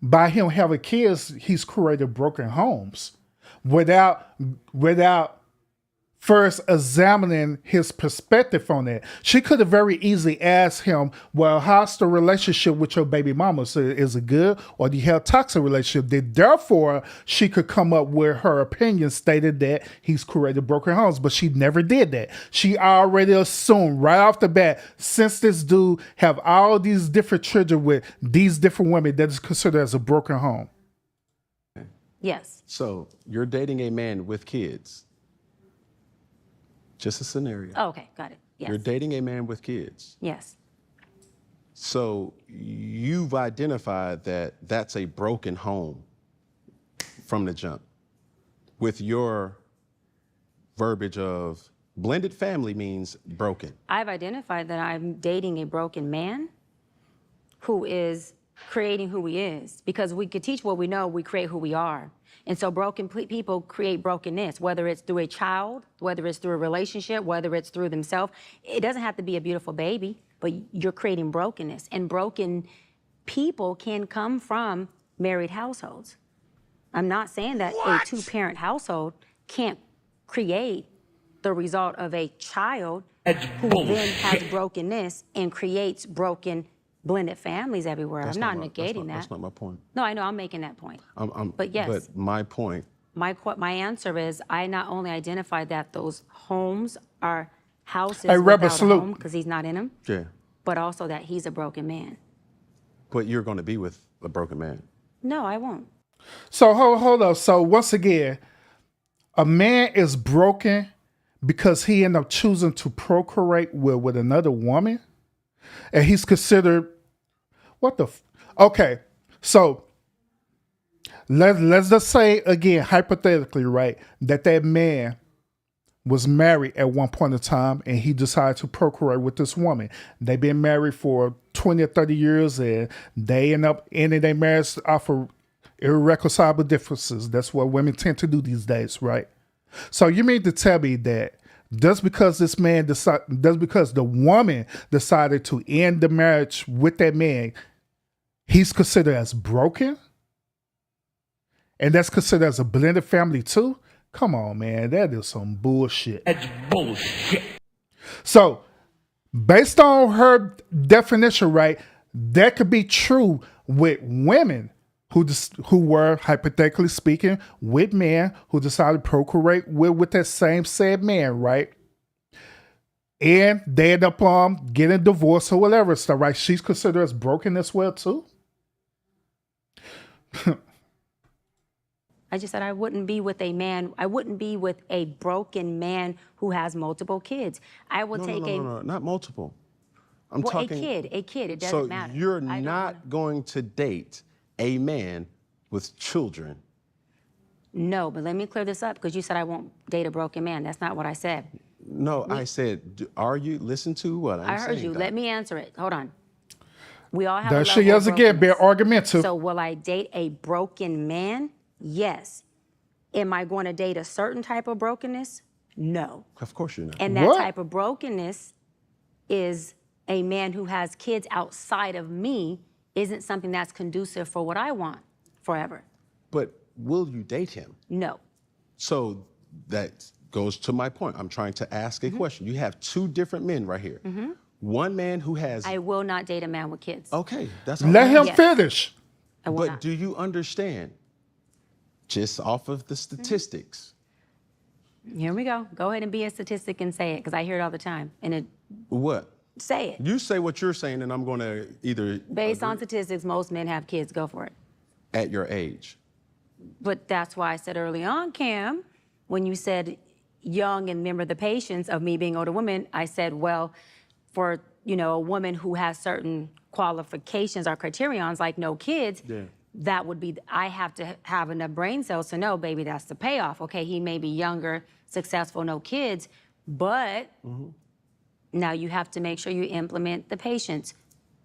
by him having kids, he's created broken homes without first examining his perspective on that. She could have very easily asked him, well, how's the relationship with your baby mama? So is it good or do you have a toxic relationship? Therefore, she could come up with her opinion stated that he's created broken homes, but she never did that. She already assumed right off the bat, since this dude have all these different children with these different women, that is considered as a broken home. Yes. So you're dating a man with kids. Just a scenario. Oh, okay, got it. Yes. You're dating a man with kids. Yes. So you've identified that that's a broken home from the jump. With your verbiage of blended family means broken. I've identified that I'm dating a broken man who is creating who he is. Because we could teach what we know, we create who we are. And so broken people create brokenness, whether it's through a child, whether it's through a relationship, whether it's through themselves. It doesn't have to be a beautiful baby, but you're creating brokenness. And broken people can come from married households. I'm not saying that a two-parent household can't create the result of a child That's who then has bullshit. brokenness and creates broken blended families everywhere. That's I'm not my- negating That's that. not my point. No, I know, I'm making that point. But yes. But my point. My answer is I not only identified that those homes are houses Hey, Rebel, without a salute. home because he's not in them, Yeah. but also that he's a broken man. But you're going to be with a broken man. No, I won't. So hold up. So once again, a man is broken because he ended up choosing to procreate with another woman, and he's considered okay. So let's just say again, hypothetically, right, that man was married at one point in time and he decided to procreate with this woman. They've been married for 20 or 30 years and they end up ending their marriage off of irreconcilable differences. That's what women tend to do these days, right? So you mean to tell me that just because this man just because the woman decided to end the marriage with that man, he's considered as broken? And that's considered as a blended family too? Come on, man. That is some bullshit. That's bullshit. So, based on her definition, right, that could be true with women who were, hypothetically speaking, with men who decided to procreate with that same said man, right? And they end up getting divorced or whatever stuff, right? She's considered as broken as well, too? I just said I wouldn't be with a man. I wouldn't be with a broken man who has multiple kids. I will take No, not multiple. I'm well, talking. a kid. It doesn't So matter. you're I don't not going to date a man with children. No, but let me clear this up because you said I won't date a broken man. That's not what I said. No, I said, are you? Listen to what I'm saying. I heard you. Doc. Let me answer it. Hold on. We all have There a she level is of again, being brokenness. argumentative. So will I date a broken man? Yes. Am I going to date a certain type of brokenness? No. Of course you're not. And that What? type of brokenness is a man who has kids outside of me isn't something that's conducive for what I want forever. But will you date him? No. So that goes to my point. I'm trying to ask a question. You have two different men right here. One man who has. I will not date a man with kids. Okay, that's all Let right. him Yes. finish. I will But not. do you understand? Just off of the statistics, Here we go. Go ahead and be a statistic and say it because I hear it all the time. And what? say it. You say what you're saying, and I'm going to either Based on agree statistics, most men have kids. Go for it. at your age. But that's why I said early on, Cam, when you said young and remember the patience of me being older woman, I said, well, for a woman who has certain qualifications or criterions like no kids, that would be, I have to have enough brain cells to know, baby, that's the payoff. Okay, he may be younger, successful, no kids, but now you have to make sure you implement the patience.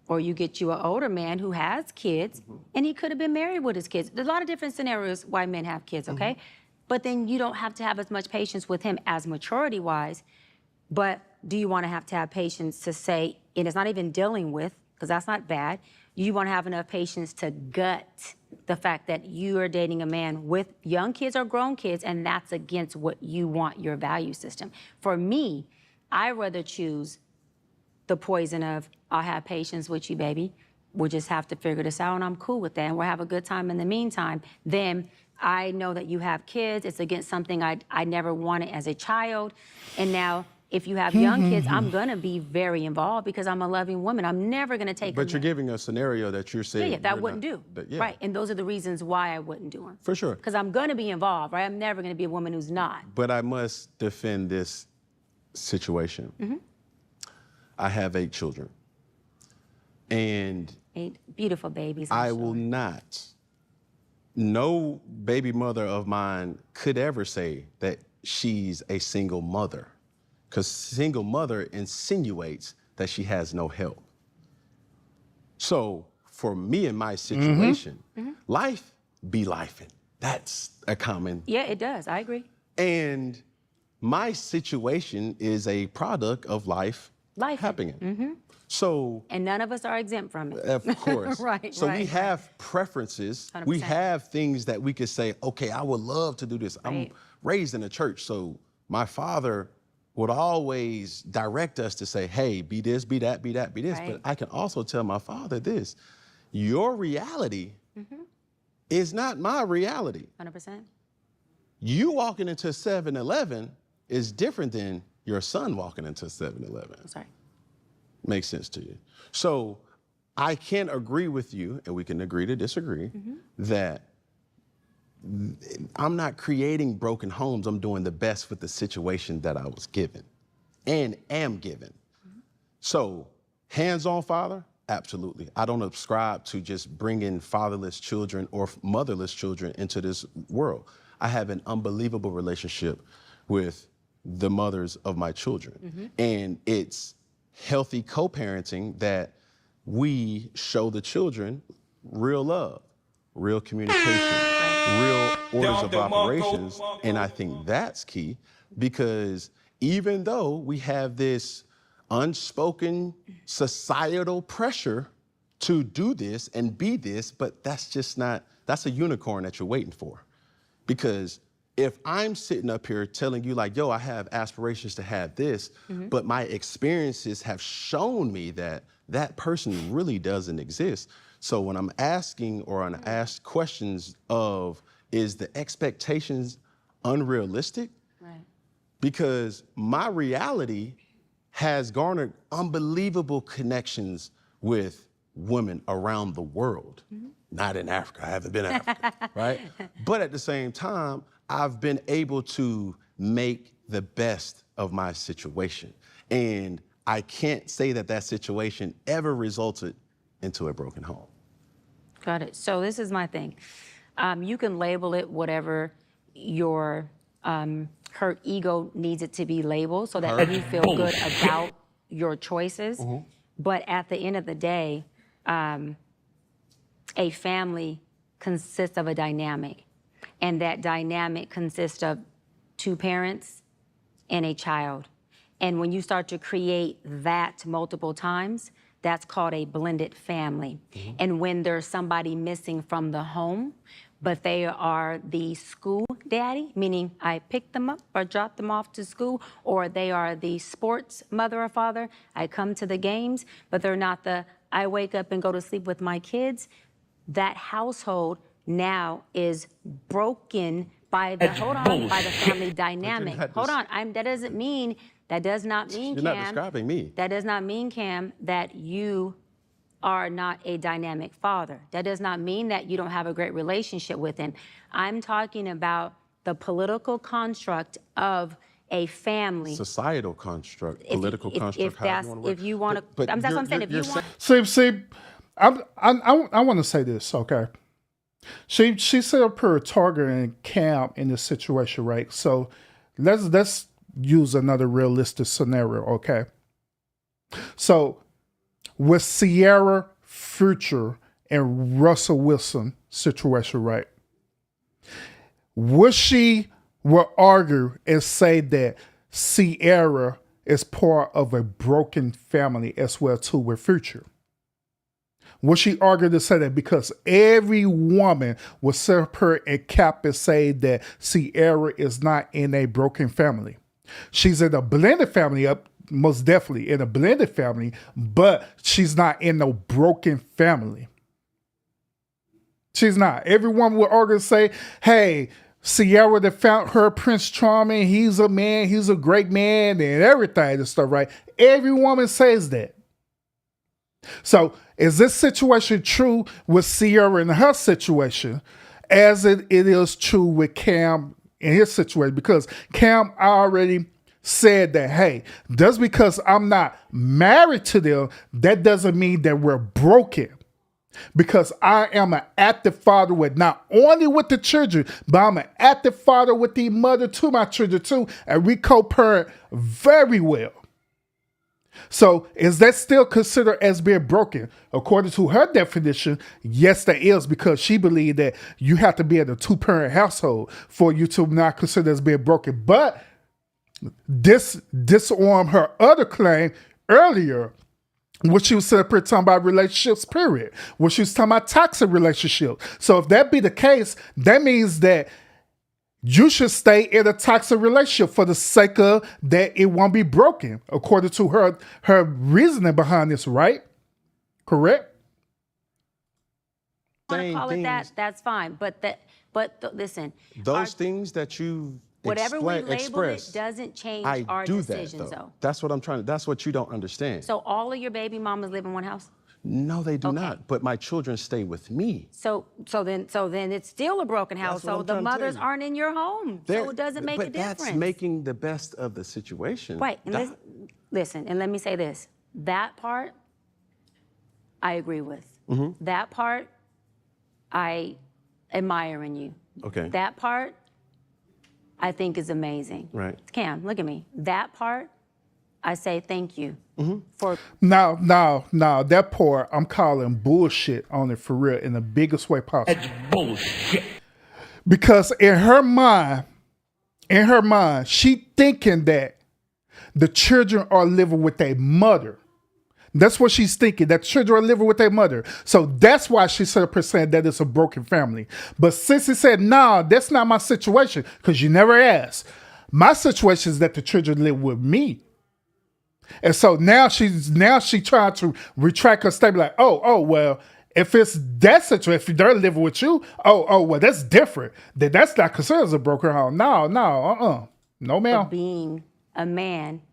Or you get you an older man who has kids, and he could have been married with his kids. There's a lot of different scenarios why men have kids, okay? But then you don't have to have as much patience with him as maturity-wise. But do you want to have patience to say, and it's not even dealing with, because that's not bad, you want to have enough patience to gut the fact that you are dating a man with young kids or grown kids, and that's against what you want, your value system. For me, I rather choose the poison of, I'll have patience with you, baby. We'll just have to figure this out, and I'm cool with that, and we'll have a good time in the meantime. Then I know that you have kids. It's against something I never wanted as a child. And now, if you have young kids, I'm gonna be very involved because I'm a loving woman. I'm never gonna take But a you're giving a scenario that you're saying. yeah, that you're wouldn't not- do. that- yeah. Right, and those are the reasons why I wouldn't do them. For sure. Because I'm gonna be involved, right? I'm never gonna be a woman who's not. But I must defend this situation. I have 8 children. And 8 beautiful babies. I I'm will sure. not, no baby mother of mine could ever say that she's a single mother, because single mother insinuates that she has no help. So for me and my situation, life be lifing. That's a common. Yeah, it does. I agree. And my situation is a product of life Life. happening. So And none of us are exempt from it. of course. Right, So we right, have preferences. We 100%. have things that we could say, okay, I would love to do this. I'm Right. raised in a church, so my father would always direct us to say, hey, be this, be that, be that, be this. Right. But I can also tell my father this, your reality is not my reality. 100%. You walking into 7-Eleven is different than your son walking into 7-Eleven. Sorry. Makes sense to you. So I can agree with you, and we can agree to disagree, that I'm not creating broken homes. I'm doing the best with the situation that I was given and am given. So hands-on father, absolutely. I don't subscribe to just bringing fatherless children or motherless children into this world. I have an unbelievable relationship with the mothers of my children. And it's healthy co-parenting that we show the children real love, real communication, real orders of operations. And I think that's key because even though we have this unspoken societal pressure to do this and be this, but that's just not, that's a unicorn that you're waiting for. Because if I'm sitting up here telling you like, yo, I have aspirations to have this, but my experiences have shown me that that person really doesn't exist. So when I'm asking or when I ask questions of, is the expectations unrealistic? Right. Because my reality has garnered unbelievable connections with women around the world. Not in Africa, I haven't been in Africa, right? But at the same time, I've been able to make the best of my situation. And I can't say that that situation ever resulted into a broken home. Got it. So this is my thing. You can label it whatever your hurt ego needs it to be labeled so that you feel good about your choices. But at the end of the day, a family consists of a dynamic. And that dynamic consists of two parents and a child. And when you start to create that multiple times, that's called a blended family. And when there's somebody missing from the home, but they are the school daddy, meaning I picked them up or dropped them off to school, or they are the sports mother or father, I come to the games, but they're not the, I wake up and go to sleep with my kids, that household now is broken by the, by the family dynamic. Hold on, that does not mean, Cam. You're not describing me. That does not mean, Cam, that you are not a dynamic father. That does not mean that you don't have a great relationship with him. I'm talking about the political construct of a family. Societal construct, political construct. If you want to, that's what I'm saying. If you want, See, I want to say this, okay? She set up her targeting Cam in this situation, right? So let's use another realistic scenario, okay? So with Sierra Future and Russell Wilson situation, right? Would argue and say that Sierra is part of a broken family as well too with Future? Would she argue to say that because every woman would set up her and cap and say that Sierra is not in a broken family? She's in a blended family, most definitely in a blended family, but she's not in no broken family. She's not. Everyone would argue and say, hey, Sierra that found her Prince Charming, he's a man, he's a great man and everything and stuff, right? Every woman says that. So is this situation true with Sierra and her situation as it is true with Cam in his situation? Because Cam already said that, hey, just because I'm not married to them, that doesn't mean that we're broken. Because I am an active father with not only with the children, but I'm an active father with the mother to my children too. And we co-parent very well. So is that still considered as being broken? According to her definition, yes, that is, because she believed that you have to be in a two-parent household for you to not consider as being broken. But this disarmed her other claim earlier, when she was separate talking about relationships, period. When she was talking about toxic relationships. So if that be the case, that means that you should stay in a toxic relationship for the sake of that it won't be broken, according to her reasoning behind this, right? Correct? Want to Same call it that? things. That's fine. Listen, Those things that you whatever we label express, it doesn't change I our do decisions, that, though. That's what I'm trying to. That's what you don't understand. So all of your baby mamas live in one house. No, they do Okay. not. But my children stay with me. So then it's still a broken That's what household. I'm The trying to tell mothers you. aren't in your home, so it doesn't make a But difference. that's making the best of the situation. Right. And listen, and let me say this: that part, I agree with. Mm-hmm. That part, I admire in you. Okay. That part, I think is amazing. Right. Cam, look at me. That part, I say thank you Mm-hmm. for. No, that part I'm calling bullshit on it for real in the biggest way possible. That's bullshit. Because in her mind, she thinking that the children are living with their mother. That's what she's thinking, that children are living with their mother. So that's why she said saying that it's a broken family. But Sissy said, nah, that's not my situation, because you never asked. My situation is that the children live with me. And so now she trying to retract her statement like, oh, well, if it's that situation, if they're living with you, well, that's different. Then that's not considered as a broken home. No, no, ma'am. Being a man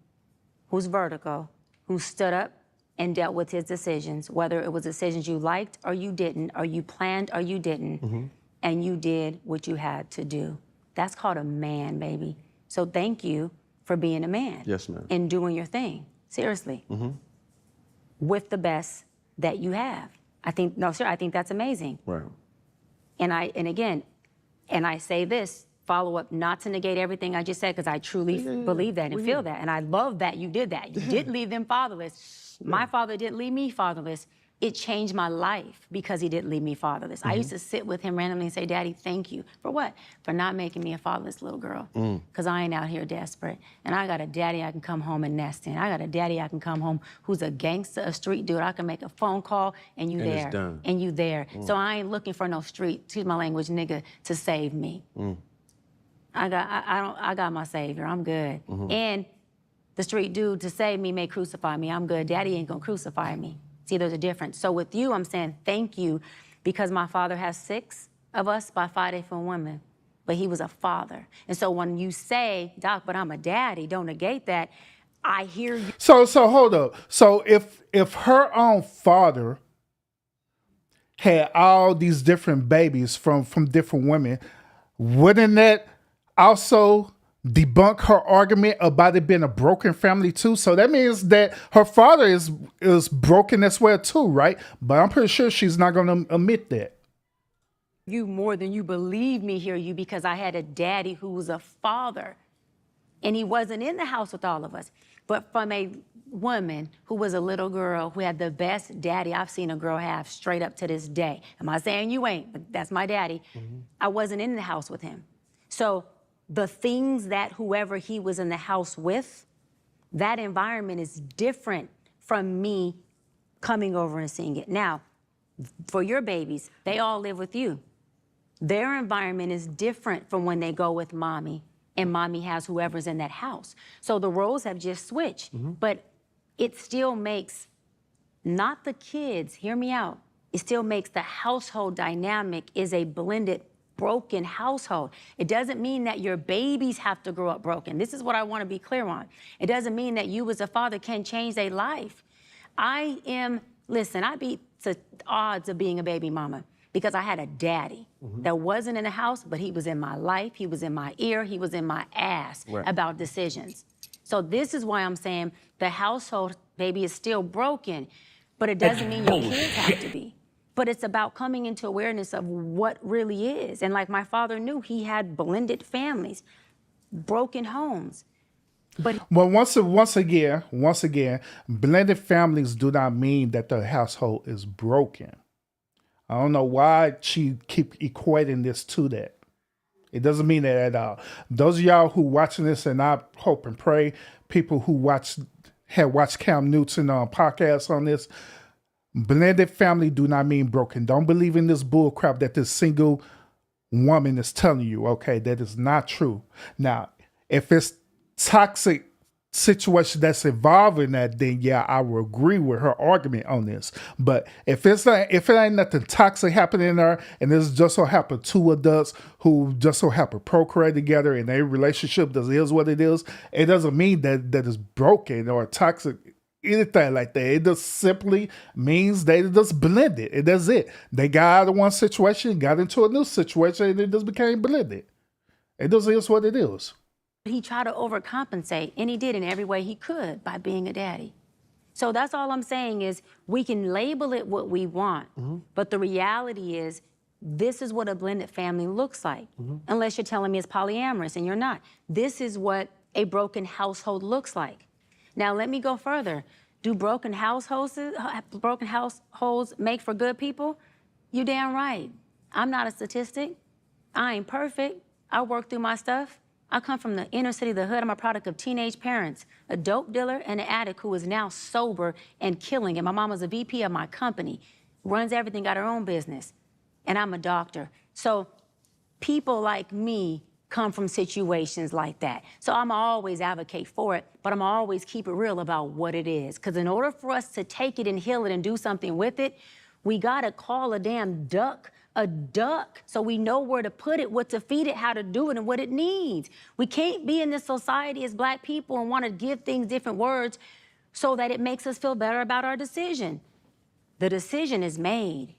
who's vertical, who stood up and dealt with his decisions, whether it was decisions you liked or you didn't, or you planned or you didn't, and you did what you had to do. That's called a man, baby. So thank you for being a man. Yes, ma'am. And doing your thing, seriously, with the best that you have. I think that's amazing. Right. And I say this, follow up, not to negate everything I just said, because I truly believe that and feel that. And I love that you did that. You didn't leave them fatherless. My father didn't leave me fatherless. It changed my life because he didn't leave me fatherless. I used to sit with him randomly and say, Daddy, thank you. For what? For not making me a fatherless little girl. Because I ain't out here desperate. And I got a daddy I can come home and nest in. I got a daddy I can come home who's a gangster, a street dude. I can make a phone call and you And there. it's done. And you there. So I ain't looking for no street, excuse my language, nigga, to save me. I got my savior. I'm good. And the street dude to save me may crucify me. I'm good. Daddy ain't gonna crucify me. See, there's a difference. So with you, I'm saying thank you, because my father has 6 of us by 5 different women, but he was a father. And so when you say, Doc, but I'm a daddy, don't negate that, I hear you. So hold up. So if her own father had all these different babies from different women, wouldn't that also debunk her argument about it being a broken family too? So that means that her father is broken as well too, right? But I'm pretty sure she's not going to admit that. You more than you believe me, hear you, because I had a daddy who was a father, and he wasn't in the house with all of us. But from a woman who was a little girl who had the best daddy I've seen a girl have straight up to this day. Am I saying you ain't? But that's my daddy. I wasn't in the house with him. So the things that whoever he was in the house with, that environment is different from me coming over and seeing it. Now, for your babies, they all live with you. Their environment is different from when they go with mommy and mommy has whoever's in that house. So the roles have just switched, but it still makes, not the kids, hear me out, it still makes the household dynamic is a blended broken household. It doesn't mean that your babies have to grow up broken. This is what I want to be clear on. It doesn't mean that you as a father can change their life. Listen, I beat the odds of being a baby mama because I had a daddy that wasn't in the house, but he was in my life, he was in my ear, he was in my ass about decisions. So this is why I'm saying the household, baby, is still broken, but it doesn't mean your kids have to be. But it's about coming into awareness of what really is. And like my father knew, he had blended families, broken homes. But well, once again, blended families do not mean that the household is broken. I don't know why she keep equating this to that. It doesn't mean that at all. Those of y'all who watching this, and I hope and pray people who have watched Cam Newton podcasts on this, blended family do not mean broken. Don't believe in this bull crap that this single woman is telling you, okay, that is not true. Now, if it's toxic situation that's involving that, then yeah, I will agree with her argument on this. But if it ain't nothing toxic happening there, and this just so happen two adults who just so happen procreate together, and their relationship is what it is, it doesn't mean that it's broken or toxic, anything like that. It just simply means they just blended. And that's it. They got out of one situation, got into a new situation, and it just became blended. It just is what it is. He tried to overcompensate, and he did in every way he could by being a daddy. So that's all I'm saying is we can label it what we want, but the reality is this is what a blended family looks like, unless you're telling me it's polyamorous, and you're not. This is what a broken household looks like. Now, let me go further. Do broken households make for good people? You damn right. I'm not a statistic. I ain't perfect. I work through my stuff. I come from the inner city of the hood. I'm a product of teenage parents, a dope dealer and an addict who is now sober and killing it. My mama's a VP of my company, runs everything, got her own business, and I'm a doctor. So people like me come from situations like that. So I'm always advocate for it, but I'm always keep it real about what it is. Because in order for us to take it and heal it and do something with it, we gotta call a damn duck a duck, so we know where to put it, what to feed it, how to do it, and what it needs. We can't be in this society as Black people and want to give things different words so that it makes us feel better about our decision. The decision is made.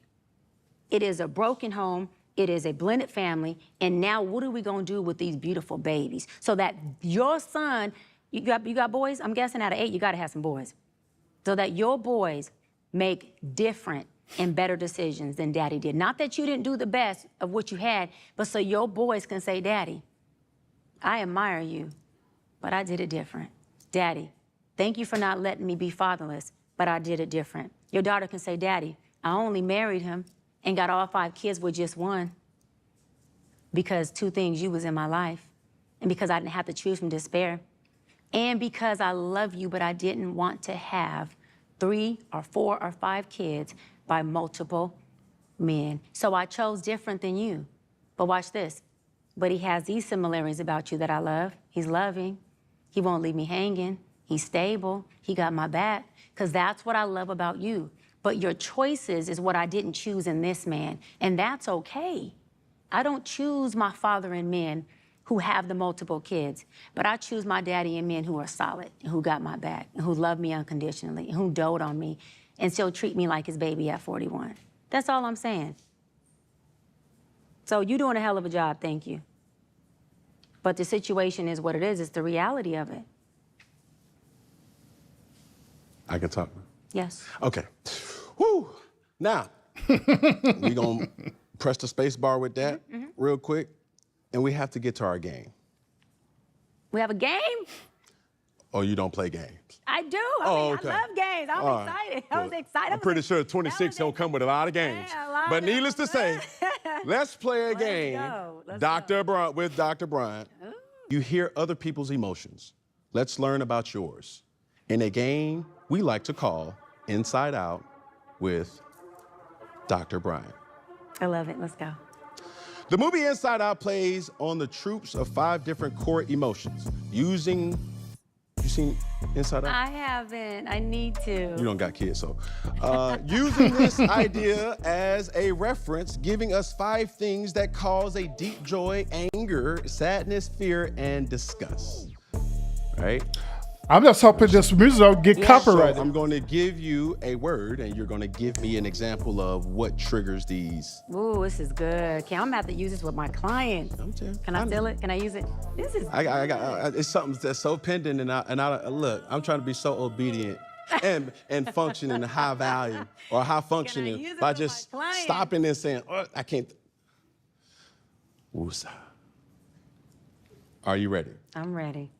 It is a broken home, it is a blended family, and now what are we gonna do with these beautiful babies? So that your son, you got boys? I'm guessing out of 8, you gotta have some boys. So that your boys make different and better decisions than Daddy did. Not that you didn't do the best of what you had, but so your boys can say, Daddy, I admire you, but I did it different. Daddy, thank you for not letting me be fatherless, but I did it different. Your daughter can say, Daddy, I only married him and got all 5 kids with just one because 2 things, you was in my life, and because I didn't have to choose from despair, and because I love you, but I didn't want to have 3 or 4 or 5 kids by multiple men. So I chose different than you. But watch this. But he has these similarities about you that I love. He's loving. He won't leave me hanging. He's stable. He got my back. Because that's what I love about you. But your choices is what I didn't choose in this man. And that's okay. I don't choose my father in men who have the multiple kids, but I choose my daddy in men who are solid, and who got my back, and who love me unconditionally, and who dote on me, and still treat me like his baby at 41. That's all I'm saying. So you're doing a hell of a job, thank you. But the situation is what it is. It's the reality of it. I can talk. Yes. Okay. Whew. Now, we're going to press the space bar with that real quick, and we have to get to our game. We have a game? Oh, you don't play games? I do. Oh, okay. I love games. I'm excited. I was excited. I'm pretty sure 26 don't come with a lot of games. Yeah, but needless to say, let's play a game. Let's go. With Dr. Bryant. Ooh. You hear other people's emotions. Let's learn about yours. In a game we like to call Inside Out with Dr. Bryant. I love it. Let's go. The movie Inside Out plays on the tropes of 5 different core emotions. You seen Inside Out? I haven't. I need to. You don't got kids, so. Using this idea as a reference, giving us 5 things that cause a deep joy, anger, sadness, fear, and disgust. Right? I'm just hoping this music don't get copyrighted. So I'm going to give you a word, and you're going to give me an example of what triggers these. Ooh, this is good. Okay, I'm going to have to use this with my client. Can I steal it? Can I use it? This is it's something that's so pending, and I look, I'm trying to be so obedient and function in high value or high functioning by just stopping and saying, oh, I can't. Woosah. Are you ready? I'm ready.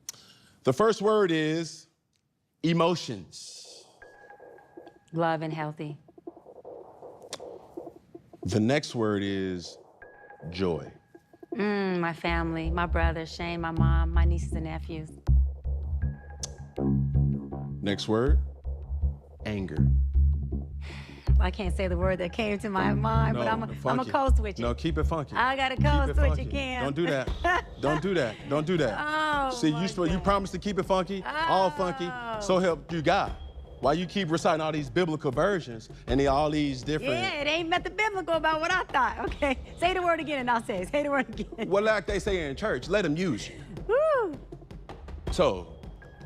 The first word is emotions. Love and healthy. The next word is joy. My family, my brother, Shane, my mom, my nieces and nephews. Next word, anger. I can't say the word that came to my mind, but I'm a funky. coast with you. No, keep it funky. I got to Keep it coast with funky. you, Cam. Don't do that. Don't do that. Don't do that. Oh, See, you promised to keep it funky, all funky, so help you God. Why you keep reciting all these biblical versions and all these different... Yeah, it ain't met the biblical about what I thought. Okay, say the word again and I'll say it. Say the word again. Well, like they say in church, let them use you. Woo. So,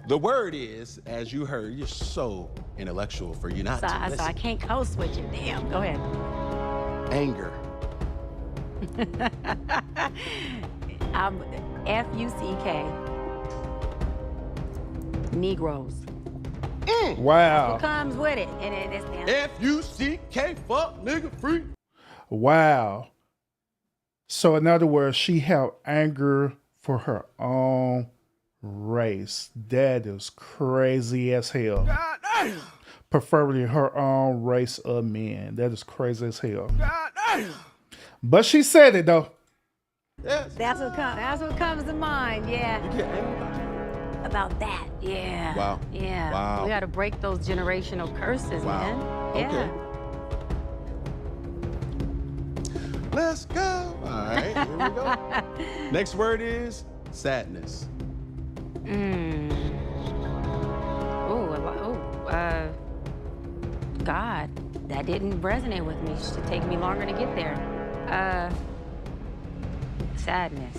the word is, as you heard, you're so intellectual for you not to listen. So I can't coast with you. Damn, go ahead. Anger. I'm F-U-C-K. Negroes. Wow. What comes with it? And it's damn. F-U-C-K, fuck, nigga, free. Wow. So in other words, she have anger for her own race. That is crazy as hell. God damn. Preferably her own race of men. That is crazy as hell. God damn. But she said it though. Yes. That's what comes to mind. Yeah. You get angry about that? About that. Yeah. Wow. Yeah. Wow. We got to break those generational curses, Wow. man. Yeah. Okay. Let's go. All right, here we go. Next word is sadness. God, that didn't resonate with me. It should take me longer to get there. Sadness.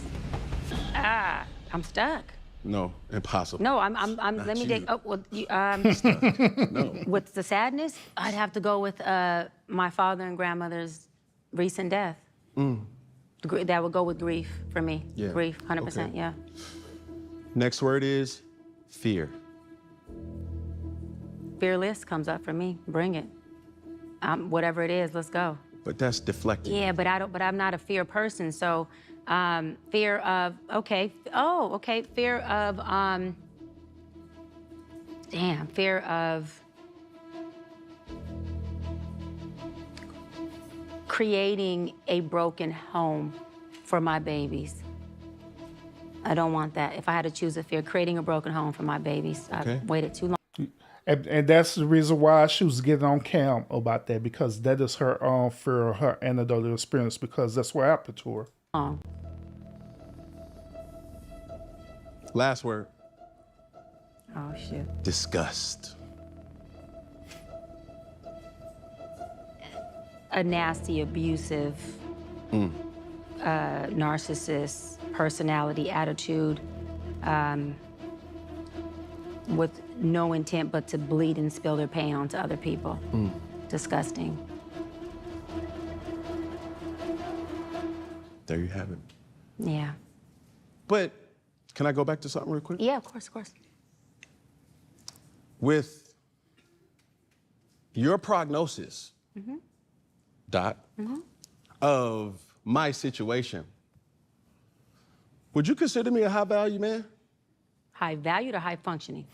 I'm stuck. No, impossible. No, I'm let me dig. Oh, well, No. with the sadness, I'd have to go with my father and grandmother's recent death. That would go with grief for me. Yeah. Grief, 100%, Okay. yeah. Next word is fear. Fearless comes up for me. Bring it. Whatever it is, let's go. But that's deflecting. Yeah, but I'm not a fear person. So, fear of fear of fear of creating a broken home for my babies. I don't want that. If I had to choose a fear, creating a broken home for my babies. Okay. I've waited too long. And that's the reason why she was getting on Cam about that, because that is her own fear, her anecdotal experience, because that's what happened to her. Last word. Oh, shit. Disgust. A nasty, abusive, narcissist, personality, attitude, with no intent but to bleed and spill their pain onto other people. Disgusting. There you have it. Yeah. But can I go back to something real quick? Yeah, of course, of course. With your prognosis, Dot, of my situation, would you consider me a high value man? High valued or high functioning?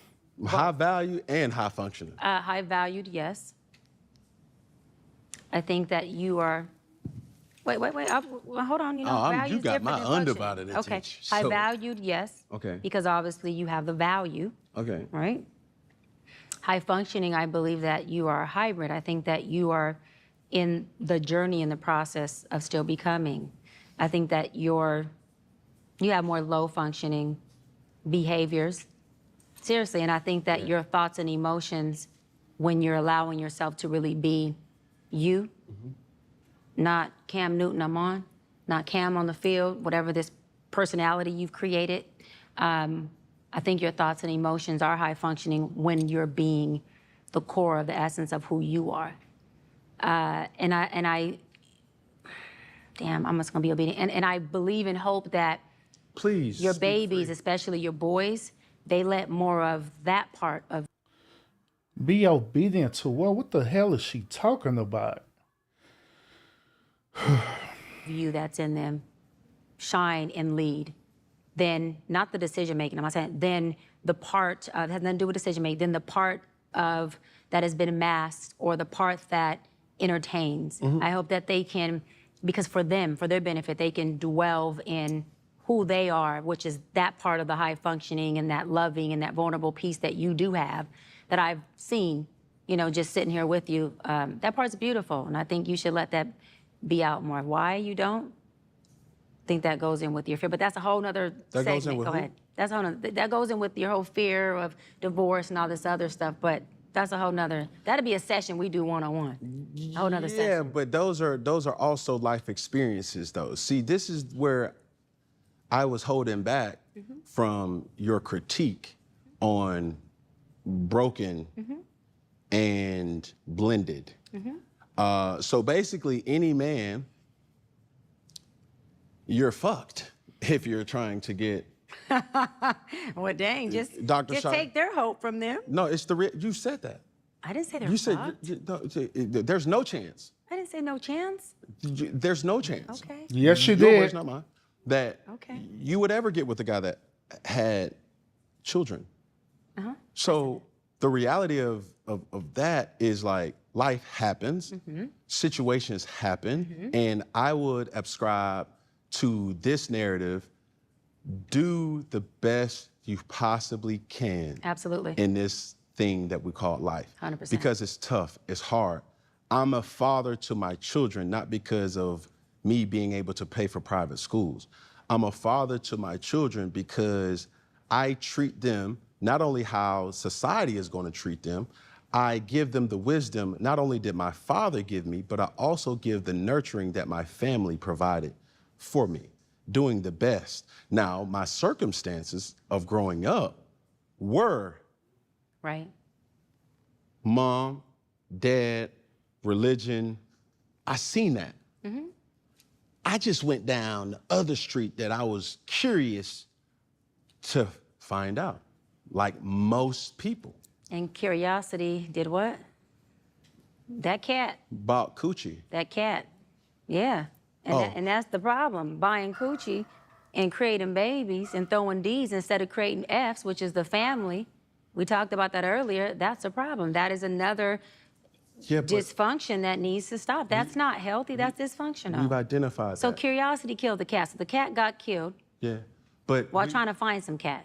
High value and high functioning. High valued, yes. I think that you are. Wait. Hold on. You know, value's you got different my than functioning. undivided attention. Okay. High So- valued, yes. Okay. Because obviously you have the value, Okay. right? High functioning, I believe that you are a hybrid. I think that you are in the journey, in the process of still becoming. I think that you have more low functioning behaviors. Seriously, and I think that your thoughts and emotions, when you're allowing yourself to really be you, not Cam Newton I'm on, not Cam on the field, whatever this personality you've created, I think your thoughts and emotions are high functioning when you're being the core of the essence of who you are. And I, damn, I'm just gonna be obedient. And I believe and hope that Please. your speak babies, free. especially your boys, they let more of that part of Be obedient to what? What the hell is she talking about? you that's in them shine and lead. Then, not the decision making, I'm not saying, then the part of, has nothing to do with decision making, then the part of that has been masked or the part that entertains. I hope that they can, because for them, for their benefit, they can dwell in who they are, which is that part of the high functioning and that loving and that vulnerable piece that you do have, that I've seen just sitting here with you. That part's beautiful, and I think you should let that be out more. Why you don't? Think that goes in with your fear, but that's a whole nother That segment. goes in with Go who? ahead. That's a whole nother, that goes in with your whole fear of divorce and all this other stuff. But that's a whole nother. That'd be a session we do one-on-one. A whole nother Yeah, session. but those are also life experiences, though. See, this is where I was holding back from your critique on broken and blended. So basically, any man, you're fucked if you're trying to get. Well, dang, just Dr. Shah- take their hope from them. No, it's you said that. I didn't say they're You said fucked. no, there's no chance. I didn't say no chance. There's no chance. Okay. Yes, you Your did. words, not mine. That Okay. you would ever get with a guy that had children. So the reality of that is like life happens, situations happen, and I would ascribe to this narrative: do the best you possibly can. Absolutely. In this thing that we call life. 100%. Because it's tough, it's hard. I'm a father to my children, not because of me being able to pay for private schools. I'm a father to my children because I treat them not only how society is going to treat them, I give them the wisdom not only did my father give me, but I also give the nurturing that my family provided for me, doing the best. Now, my circumstances of growing up were Right. mom, dad, religion. I seen that. I just went down the other street that I was curious to find out, like most people. And curiosity did what? That cat. Bought coochie. That cat. Yeah. And, Oh. and that's the problem. Buying coochie and creating babies and throwing D's instead of creating F's, which is the family. We talked about that earlier. That's a problem. That is another Yeah, but dysfunction that needs to stop. That's not healthy. That's dysfunctional. we've identified So that. curiosity killed the cat. So the cat got killed Yeah, but while trying to find some cat.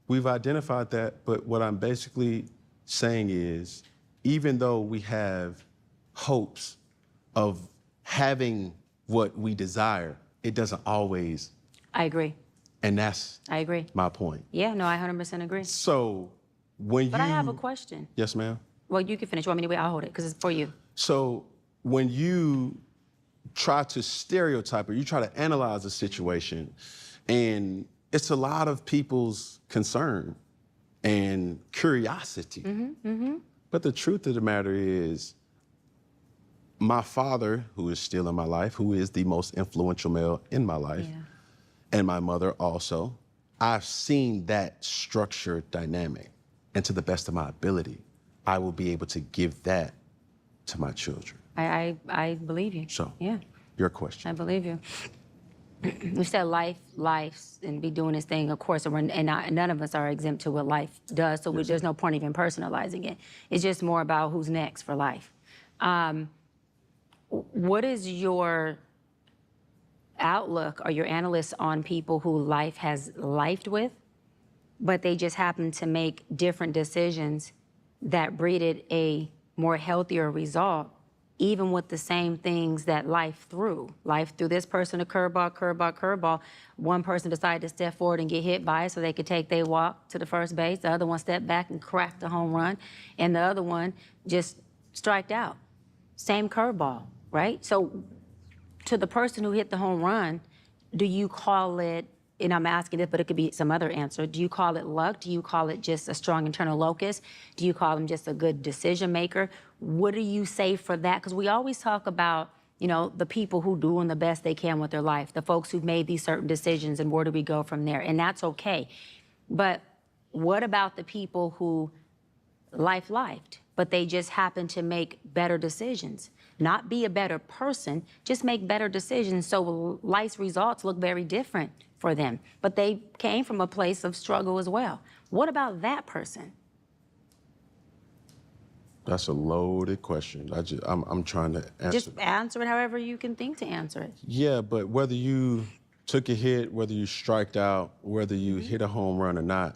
we've identified that, but what I'm basically saying is, even though we have hopes of having what we desire, it doesn't always, I agree. and that's I agree. my point. Yeah, no, I 100% agree. So when But I have a question. Yes, ma'am. Well, you can finish. You want me to wait? I'll hold it because it's for you. So when you try to stereotype or you try to analyze a situation, and it's a lot of people's concern and curiosity. But the truth of the matter is, my father, who is still in my life, who is the most influential male in my life, and my mother also, I've seen that structure dynamic. And to the best of my ability, I will be able to give that to my children. I believe you. So, Yeah, your question. I believe you. We said life, and be doing this thing, of course, and none of us are exempt to what life does, so there's no point even personalizing it. It's just more about who's next for life. What is your outlook or your analysis on people who life has lifed with, but they just happen to make different decisions that breeded a more healthier result, even with the same things that life threw? Life threw this person a curveball. One person decided to step forward and get hit by it so they could take their walk to the first base. The other one stepped back and cracked a home run. And the other one just striked out. Same curveball, right? So to the person who hit the home run, do you call it, and I'm asking this, but it could be some other answer, do you call it luck? Do you call it just a strong internal locus? Do you call him just a good decision maker? What do you say for that? Because we always talk about, the people who doing the best they can with their life, the folks who've made these certain decisions, and where do we go from there? And that's okay. But what about the people who lifed, but they just happen to make better decisions? Not be a better person, just make better decisions. So life's results look very different for them, but they came from a place of struggle as well. What about that person? That's a loaded question. I'm trying to answer. Just answer it however you can think to answer it. Yeah, but whether you took a hit, whether you striked out, whether you hit a home run or not,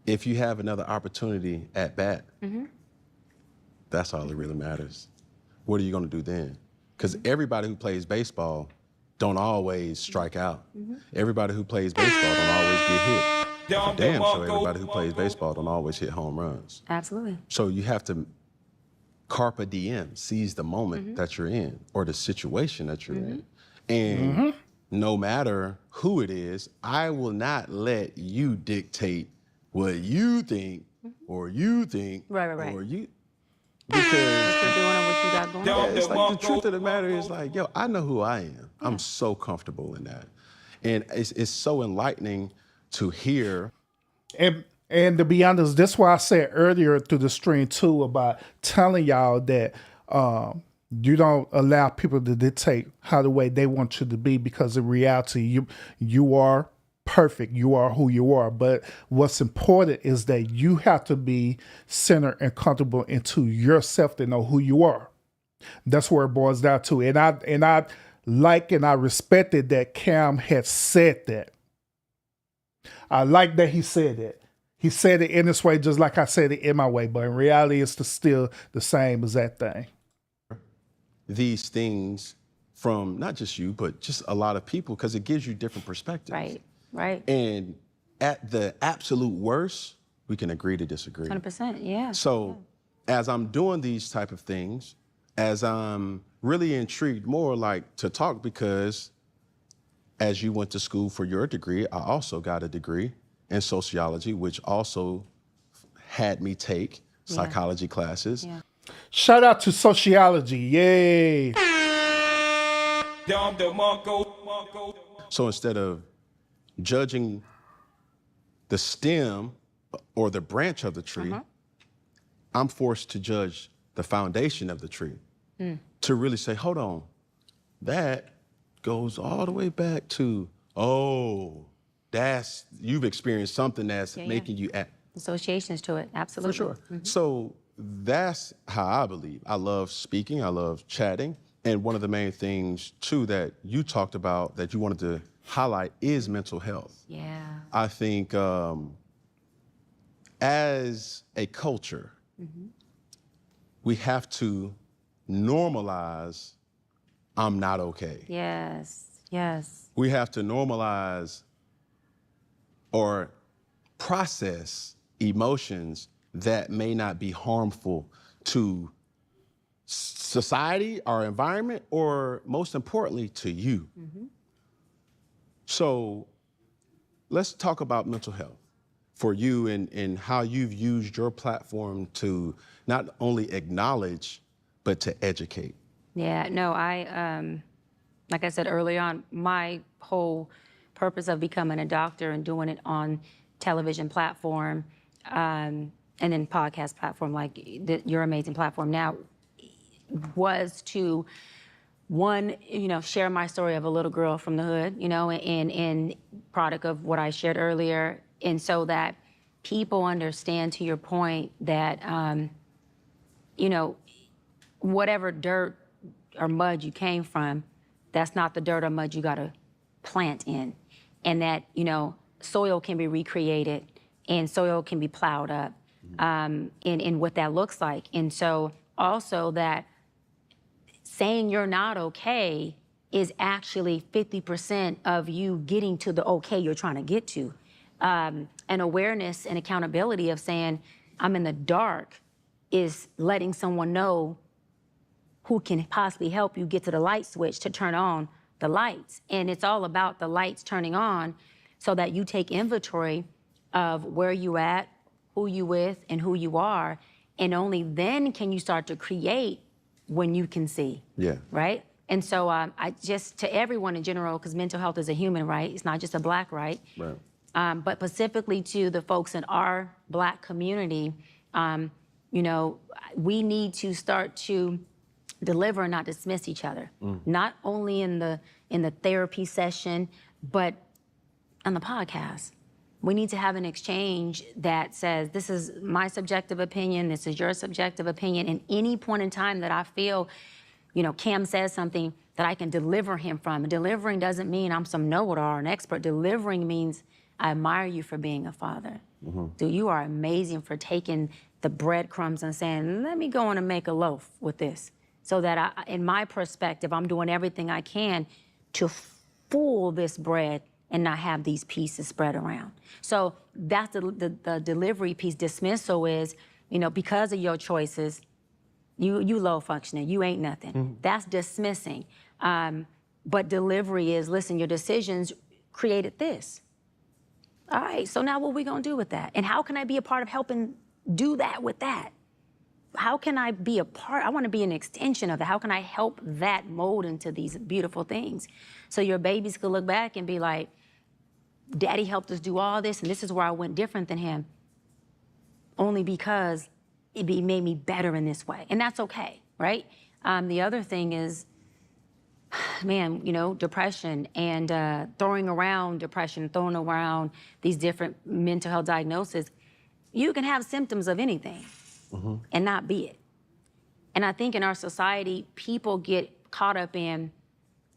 if you have another opportunity at bat, that's all that really matters. What are you gonna do then? Because everybody who plays baseball don't always strike out. Everybody who plays baseball don't always get hit. For damn sure, everybody who plays baseball don't always hit home runs. Absolutely. So you have to carpe diem, seize the moment that you're in or the situation that you're in. And no matter who it is, I will not let you dictate what you think or you think Right. or you, What because you're doing and what you got going on. yeah, it's like the truth of the matter is like, yo, I know who I am. I'm so comfortable in that. And it's so enlightening to hear. And to be honest, that's why I said earlier through the stream too about telling y'all that you don't allow people to dictate how the way they want you to be, because in reality, you are perfect. You are who you are. But what's important is that you have to be centered and comfortable into yourself to know who you are. That's where it boils down to. And I like and I respected that Cam had said that. I like that he said it. He said it in this way, just like I said it in my way. But in reality, it's still the same as that thing. These things from not just you, but just a lot of people, because it gives you different perspectives. Right. And at the absolute worst, we can agree to disagree. 100%, yeah. So as I'm doing these type of things, as I'm really intrigued more like to talk, because as you went to school for your degree, I also got a degree in sociology, which also had me take psychology classes. Yeah. Shout out to sociology. Yay. So instead of judging the stem or the branch of the tree, I'm forced to judge the foundation of the tree. To really say, hold on, that goes all the way back to, you've experienced something that's making you act. Associations to it, absolutely. For sure. So that's how I believe. I love speaking, I love chatting. And one of the main things too that you talked about that you wanted to highlight is mental health. Yeah. I think as a culture, we have to normalize I'm not okay. Yes. We have to normalize or process emotions that may not be harmful to society, our environment, or most importantly, to you. So let's talk about mental health for you and how you've used your platform to not only acknowledge, but to educate. Yeah, no, like I said early on, my whole purpose of becoming a doctor and doing it on television platform and then podcast platform like your amazing platform now was to, one, share my story of a little girl from the hood, and product of what I shared earlier. And so that people understand, to your point, that, whatever dirt or mud you came from, that's not the dirt or mud you gotta plant in. And that, soil can be recreated and soil can be plowed up in what that looks like. And so also that saying you're not okay is actually 50% of you getting to the okay you're trying to get to. And awareness and accountability of saying, I'm in the dark, is letting someone know who can possibly help you get to the light switch to turn on the lights. And it's all about the lights turning on so that you take inventory of where you at, who you with, and who you are. And only then can you start to create when you can see. Yeah. Right? And so I just, to everyone in general, because mental health is a human right, it's not just a Black right. Right. But specifically to the folks in our Black community, we need to start to deliver and not dismiss each other. Not only in the therapy session, but on the podcast. We need to have an exchange that says, this is my subjective opinion, this is your subjective opinion. And any point in time that I feel, Cam says something that I can deliver him from. And delivering doesn't mean I'm some know-it-all or an expert. Delivering means I admire you for being a father. Dude, you are amazing for taking the breadcrumbs and saying, let me go on and make a loaf with this. So that in my perspective, I'm doing everything I can to fool this bread and not have these pieces spread around. So that's the delivery piece. Dismissal is, because of your choices, you low functioning, you ain't nothing. That's dismissing. But delivery is, listen, your decisions created this. All right, so now what are we gonna do with that? And how can I be a part of helping do that with that? How can I be a part? I wanna be an extension of it. How can I help that mold into these beautiful things? So your babies could look back and be like, Daddy helped us do all this, and this is where I went different than him, only because it made me better in this way. And that's okay, right? The other thing is, man, depression and throwing around depression, throwing around these different mental health diagnoses. You can have symptoms of anything and not be it. And I think in our society, people get caught up in,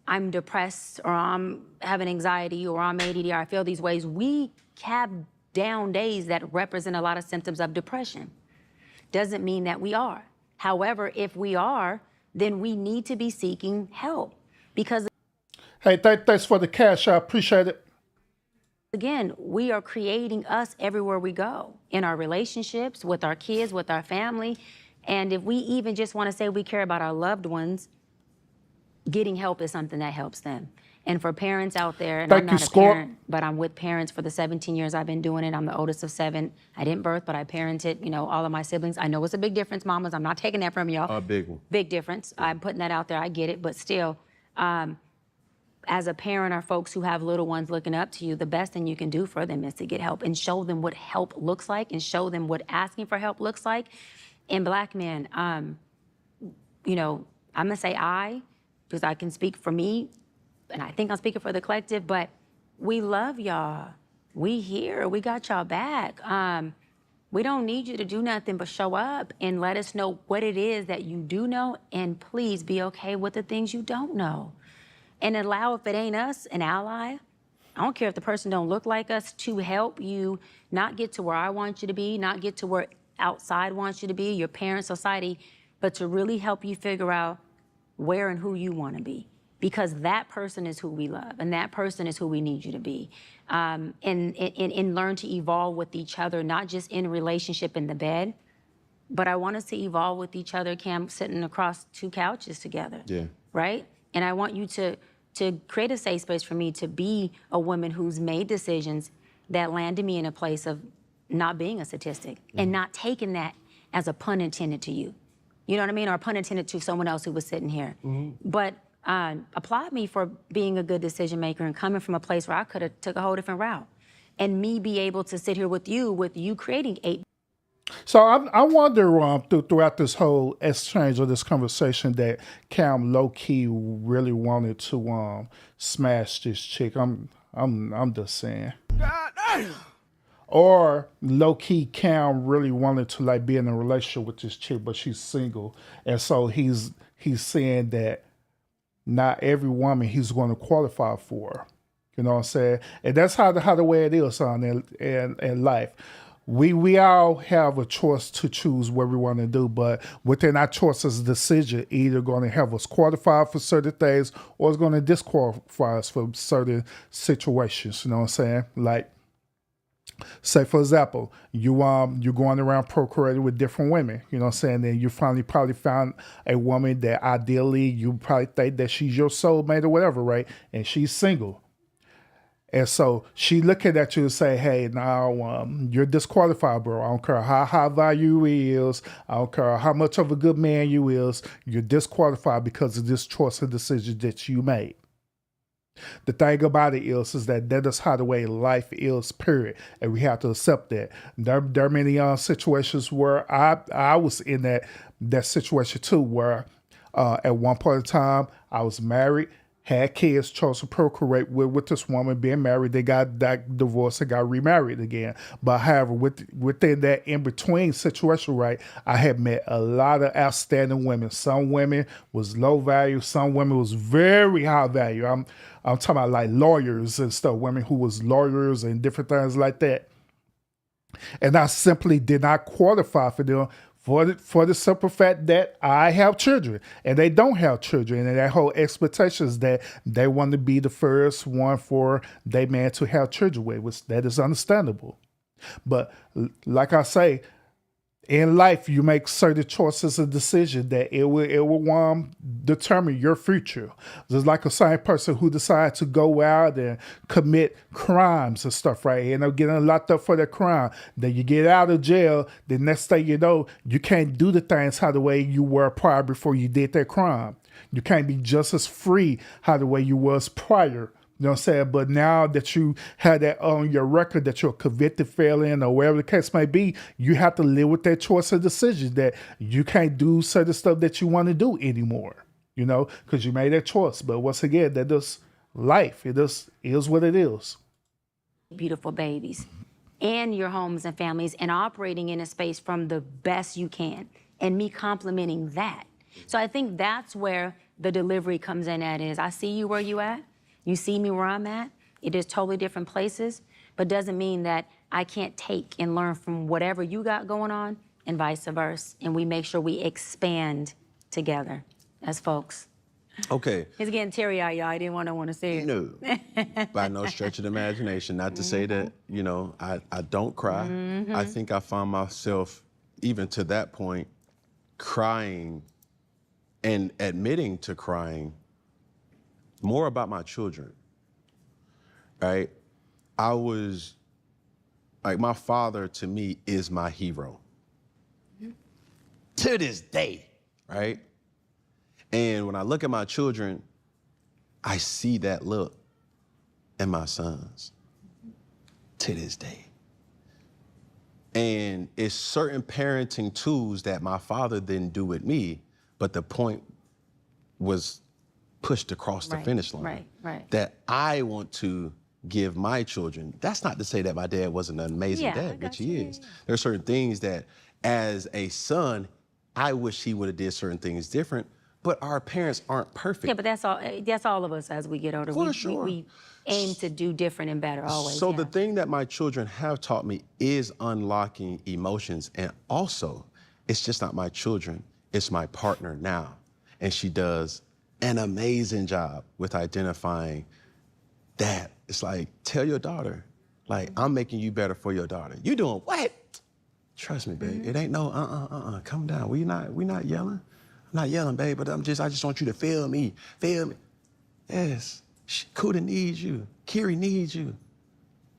I'm depressed, or I'm having anxiety, or I'm ADD, or I feel these ways. We have down days that represent a lot of symptoms of depression. Doesn't mean that we are. However, if we are, then we need to be seeking help. Because, Hey, thanks for the cash. I appreciate it. again, we are creating us everywhere we go, in our relationships, with our kids, with our family. And if we even just want to say we care about our loved ones, getting help is something that helps them. And for parents out there, and Thank I'm you, not a Scott. parent, but I'm with parents for the 17 years I've been doing it. I'm the oldest of 7. I didn't birth, but I parented, all of my siblings. I know it's a big difference, mamas. I'm not taking that from y'all. A big one. Big difference. I'm putting that out there. I get it. But still, as a parent or folks who have little ones looking up to you, the best thing you can do for them is to get help and show them what help looks like and show them what asking for help looks like. And Black men, I'm gonna say because I can speak for me, and I think I'm speaking for the collective, but we love y'all. We here, we got y'all back. We don't need you to do nothing but show up and let us know what it is that you do know, and please be okay with the things you don't know. And allow, if it ain't us, an ally. I don't care if the person don't look like us, to help you not get to where I want you to be, not get to where outside wants you to be, your parents, society, but to really help you figure out where and who you want to be. Because that person is who we love, and that person is who we need you to be. And learn to evolve with each other, not just in relationship in the bed, but I want us to evolve with each other, Cam, sitting across 2 couches together. Yeah. Right? And I want you to create a safe space for me to be a woman who's made decisions that landed me in a place of not being a statistic and not taking that as a pun intended to you. You know what I mean? Or a pun intended to someone else who was sitting here. But applaud me for being a good decision maker and coming from a place where I could have took a whole different route. And me be able to sit here with you creating 8. So I wonder throughout this whole exchange or this conversation that Cam low key really wanted to smash this chick. I'm just saying. God damn. Or low key Cam really wanted to be in a relationship with this chick, but she's single, and so he's saying that not every woman he's going to qualify for. You know what I'm saying? And that's how the way it is in life. We all have a choice to choose what we want to do, but within our choices, decision either going to have us qualified for certain things or it's going to disqualify us for certain situations. You know what I'm saying? Like, say for example, you're going around procreating with different women. You know what I'm saying? And you finally probably found a woman that ideally you probably think that she's your soulmate or whatever, right? And she's single. And so she looking at you and say, hey, now you're disqualified, bro. I don't care how high value you is. I don't care how much of a good man you is. You're disqualified because of this choice and decision that you made. The thing about it is that is how the way life is, period. And we have to accept that. There are many situations where I was in that situation too, where at one point in time I was married, had kids, chose to procreate with this woman, being married. They got divorced and got remarried again. But however, within that in-between situation, right, I had met a lot of outstanding women. Some women was low value. Some women was very high value. I'm talking about like lawyers and stuff, women who was lawyers and different things like that. And I simply did not qualify for them for the simple fact that I have children and they don't have children. And that whole expectation is that they want to be the first one for their man to have children with, which that is understandable. But like I say, in life, you make certain choices and decisions that it will determine your future. Just like a same person who decides to go out and commit crimes and stuff, right? You know, getting locked up for that crime. Then you get out of jail. The next thing you know, you can't do the things how the way you were prior before you did that crime. You can't be just as free how the way you was prior. You know what I'm saying? But now that you have that on your record that you're a convicted felon or whatever the case may be, you have to live with that choice of decision that you can't do certain stuff that you want to do anymore, you know, because you made that choice. But once again, that is life. It just is what it is. Beautiful babies and your homes and families and operating in a space from the best you can and me complimenting that. So I think that's where the delivery comes in at is I see you where you at. You see me where I'm at. It is totally different places, but doesn't mean that I can't take and learn from whatever you got going on and vice versa. And we make sure we expand together as folks. Okay. It's getting teary-eyed, y'all. I didn't want to say it. No, by no stretch of the imagination. Not to say that, you know, I don't cry. I think I found myself, even to that point, crying and admitting to crying more about my children, right? I was, like, my father to me is my hero. To this day, right? And when I look at my children, I see that look in my sons to this day. And it's certain parenting tools that my father didn't do with me, but the point was pushed across the finish line. Right. That I want to give my children. That's not to say that my dad wasn't an amazing dad, which he is. There are certain things that, as a son, I wish he would have did certain things different, but our parents aren't perfect. Yeah, but that's all of us as we get older. We aim to do different and better always. So the thing that my children have taught me is unlocking emotions. And also, it's just not my children, it's my partner now. And she does an amazing job with identifying that. It's like, tell your daughter, like, I'm making you better for your daughter. You doing what? Trust me, babe. It ain't no, calm down. We not yelling. I'm not yelling, babe, but I just want you to feel me. Feel me. Yes. Kuda needs you. Kiri needs you.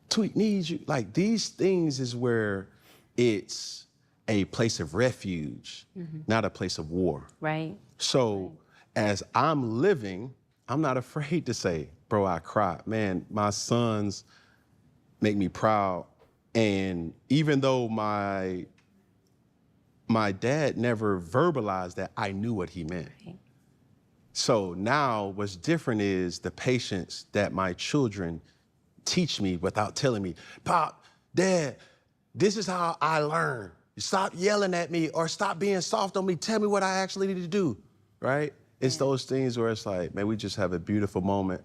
Tweet needs you. Like, these things is where it's a place of refuge, not a place of war. Right. So as I'm living, I'm not afraid to say, bro, I cry. Man, my sons make me proud. And even though my dad never verbalized that, I knew what he meant. Right. So now what's different is the patience that my children teach me without telling me, Pop, Dad, this is how I learn. Stop yelling at me or stop being soft on me. Tell me what I actually need to do, right? It's those things where it's like, man, we just have a beautiful moment.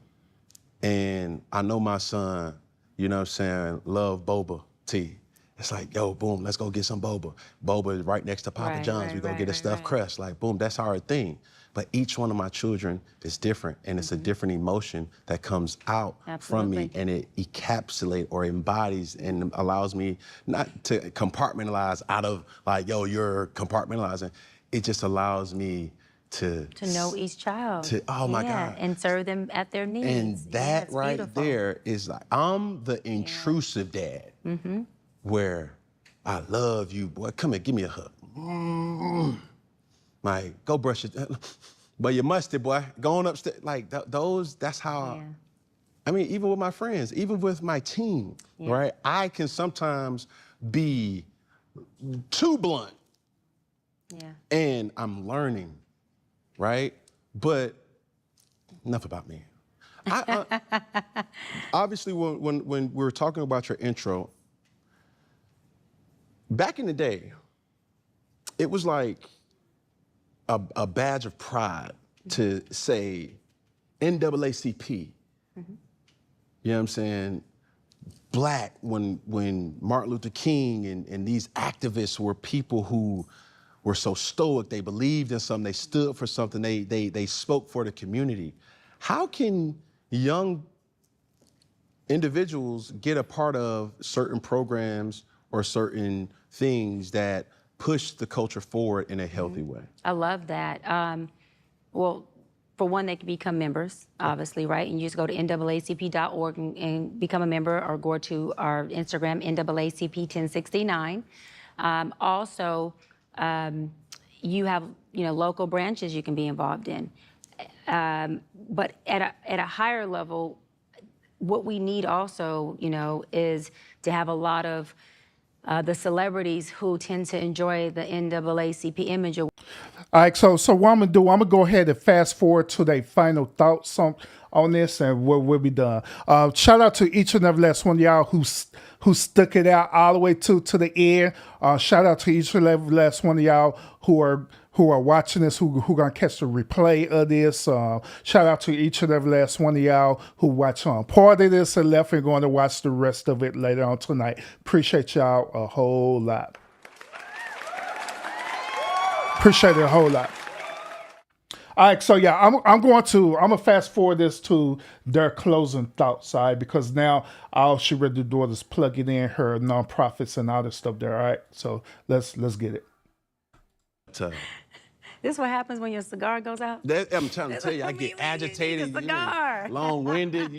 And I know my son, you know what I'm saying, love boba tea. It's like, yo, boom, let's go get some boba. Boba is right next to Papa John's. We go get a stuffed crust. Like, boom, that's our thing. But each one of my children is different, and it's a different emotion that comes out from me, and it encapsulates or embodies and allows me not to compartmentalize out of like, yo, you're compartmentalizing. It just allows me to know each child. Oh my God. And serve them at their needs. And that right beautiful. there is like, I'm the intrusive dad, where I love you, boy. Come here, give me a hug. Like, go brush it. But you musty, boy. Going upstairs. Like, those, that's how, I mean, even with my friends, even with my team, right? I can sometimes be too blunt. Yeah. And I'm learning, right? But enough about me. Obviously, when we were talking about your intro, back in the day, it was like a badge of pride to say NAACP. You know what I'm saying? black, when Martin Luther King and these activists were people who were so stoic, they believed in something, they stood for something, they spoke for the community. How can young individuals get a part of certain programs or certain things that push the culture forward in a healthy way? I love that. Well, for one, they can become members, obviously, right? And you just go to NAACP.org and become a member, or go to our Instagram, NAACP1069. Also, you have local branches you can be involved in. But at a higher level, what we need also, is to have a lot of the celebrities who tend to enjoy the NAACP image. All right, so what I'm gonna go ahead and fast forward to their final thoughts on this, and we'll be done. Shout out to each and every last one of y'all who stuck it out all the way to the end. Shout out to each and every last one of y'all who are watching this, who gonna catch the replay of this. Shout out to each and every last one of y'all who watch part of this and left and going to watch the rest of it later on tonight. Appreciate y'all a whole lot. Appreciate it a whole lot. All right, so yeah, I'm gonna fast forward this to their closing thoughts, all right? Because now all she ready to do is plug it in her nonprofits and all this stuff there, all right? So let's get it. This is what happens when your cigar goes out? I'm trying to tell you, I get agitated, long-winded.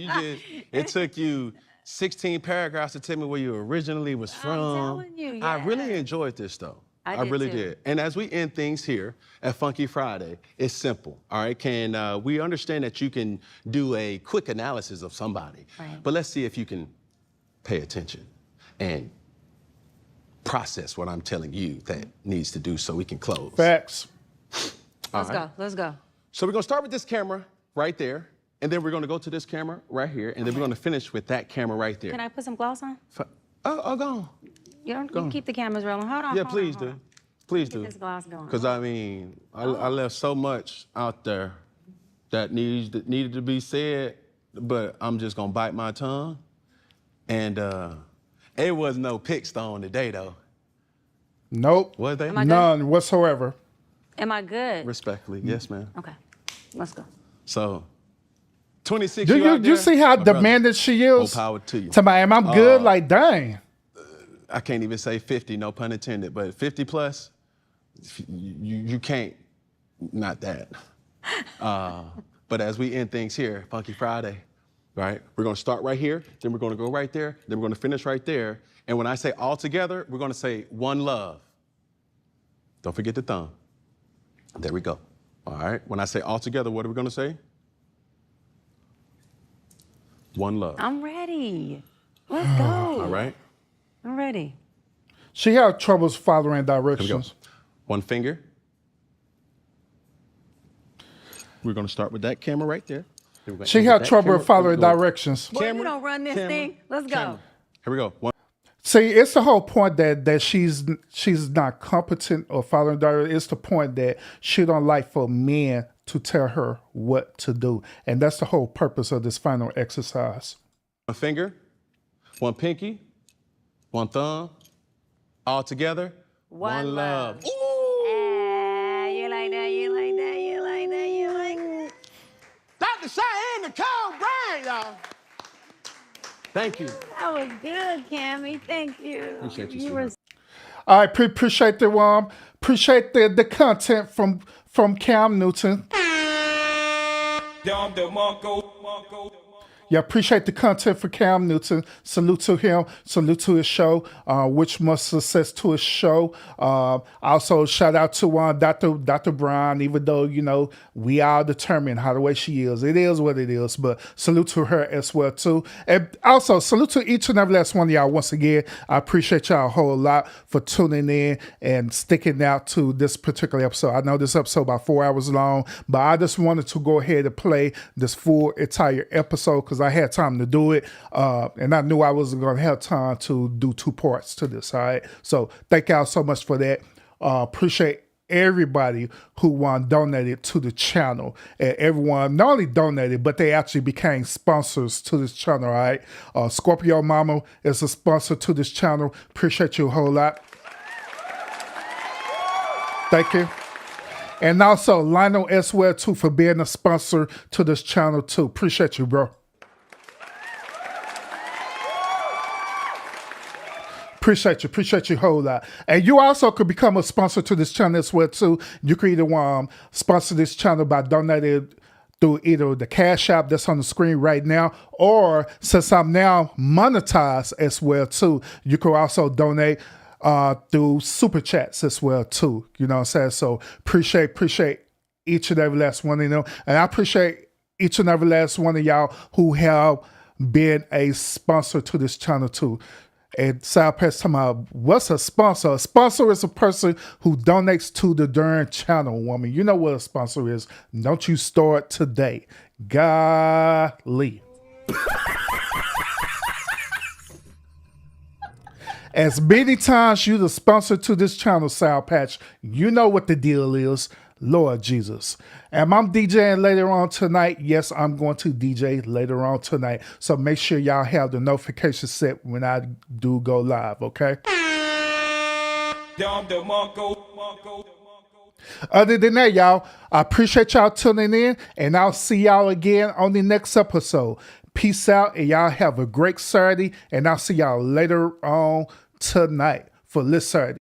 It took you 16 paragraphs to tell me where you originally was from. I'm telling you, yeah. I really enjoyed this, though. I really did. And as we end things here at Funky Friday, it's simple, all right? We understand that you can do a quick analysis of somebody, right, but let's see if you can pay attention and process what I'm telling you that needs to do so we can close. Facts. Let's go. So we're gonna start with this camera right there, and then we're gonna go to this camera right here, and then we're gonna finish with that camera right there. Can I put some gloss on? Oh, go on. You keep the cameras rolling. Hold on. Yeah, please do. Please do. Get this gloss going. Because I left so much out there that needed to be said, but I'm just gonna bite my tongue. And it was no pick stone today, though. Nope. Was they? None whatsoever. Am I good? Respectfully, yes, ma'am. Okay, let's go. So, 26. You see how demanding she is? More power to you. To my, I'm good. Like, dang. I can't even say 50, no pun intended, but 50 plus, you can't, not that. But as we end things here, Funky Friday, right? We're gonna start right here, then we're gonna go right there, then we're gonna finish right there. And when I say all together, we're gonna say one love. Don't forget the thumb. There we go. All right, when I say all together, what are we gonna say? One love. I'm ready. Let's go. All right. I'm ready. She had troubles following Here we go. directions. One finger. We're gonna start with that camera right there. She had trouble following directions. Boy, you don't run this thing. Let's go. Here we go. One. See, it's the whole point that she's not competent or following directions. It's the point that she don't like for men to tell her what to do. And that's the whole purpose of this final exercise. One finger, one pinky, one thumb, all together, one love. Ooh! You like that, you like that, you like that, you like that. Dr. Cheyenne Bryant, y'all. Thank you. That was good, Cammie. Thank you. Appreciate you, You were I appreciate the content from Cam Newton. Yeah, appreciate the content for Cam Newton. Salute to him. Salute to his show. Wish much success to his show. Also, shout out to Dr. Brown, even though, we all determine how the way she is. It is what it is, but salute to her as well, too. And also, salute to each and every last one of y'all once again. I appreciate y'all a whole lot for tuning in and sticking out to this particular episode. I know this episode about 4 hours long, but I just wanted to go ahead and play this full entire episode because I had time to do it, and I knew I wasn't going to have time to do 2 parts to this, all right? So thank y'all so much for that. Appreciate everybody who donated to the channel. And everyone not only donated, but they actually became sponsors to this channel, all right? Scorpio Mama is a sponsor to this channel. Appreciate you a whole lot. Thank you. And also Lionel as well too for being a sponsor to this channel too. Appreciate you, bro. Appreciate you a whole lot. And you also could become a sponsor to this channel as well too. You could either sponsor this channel by donating through either the Cash App that's on the screen right now, or since I'm now monetized as well too, you could also donate through Super Chats as well too. You know what I'm saying? So appreciate each and every last one of them. And I appreciate each and every last one of y'all who have been a sponsor to this channel too. And South Patch talking about, what's a sponsor? A sponsor is a person who donates to the darn channel, woman. You know what a sponsor is. Don't you start today. Golly. As many times you the sponsor to this channel, South Patch, you know what the deal is. Lord Jesus. And I'm DJing later on tonight. Yes, I'm going to DJ later on tonight. So make sure y'all have the notification set when I do go live, okay? Other than that, y'all, I appreciate y'all tuning in, and I'll see y'all again on the next episode. Peace out, and y'all have a great Saturday, and I'll see y'all later on tonight for this Saturday.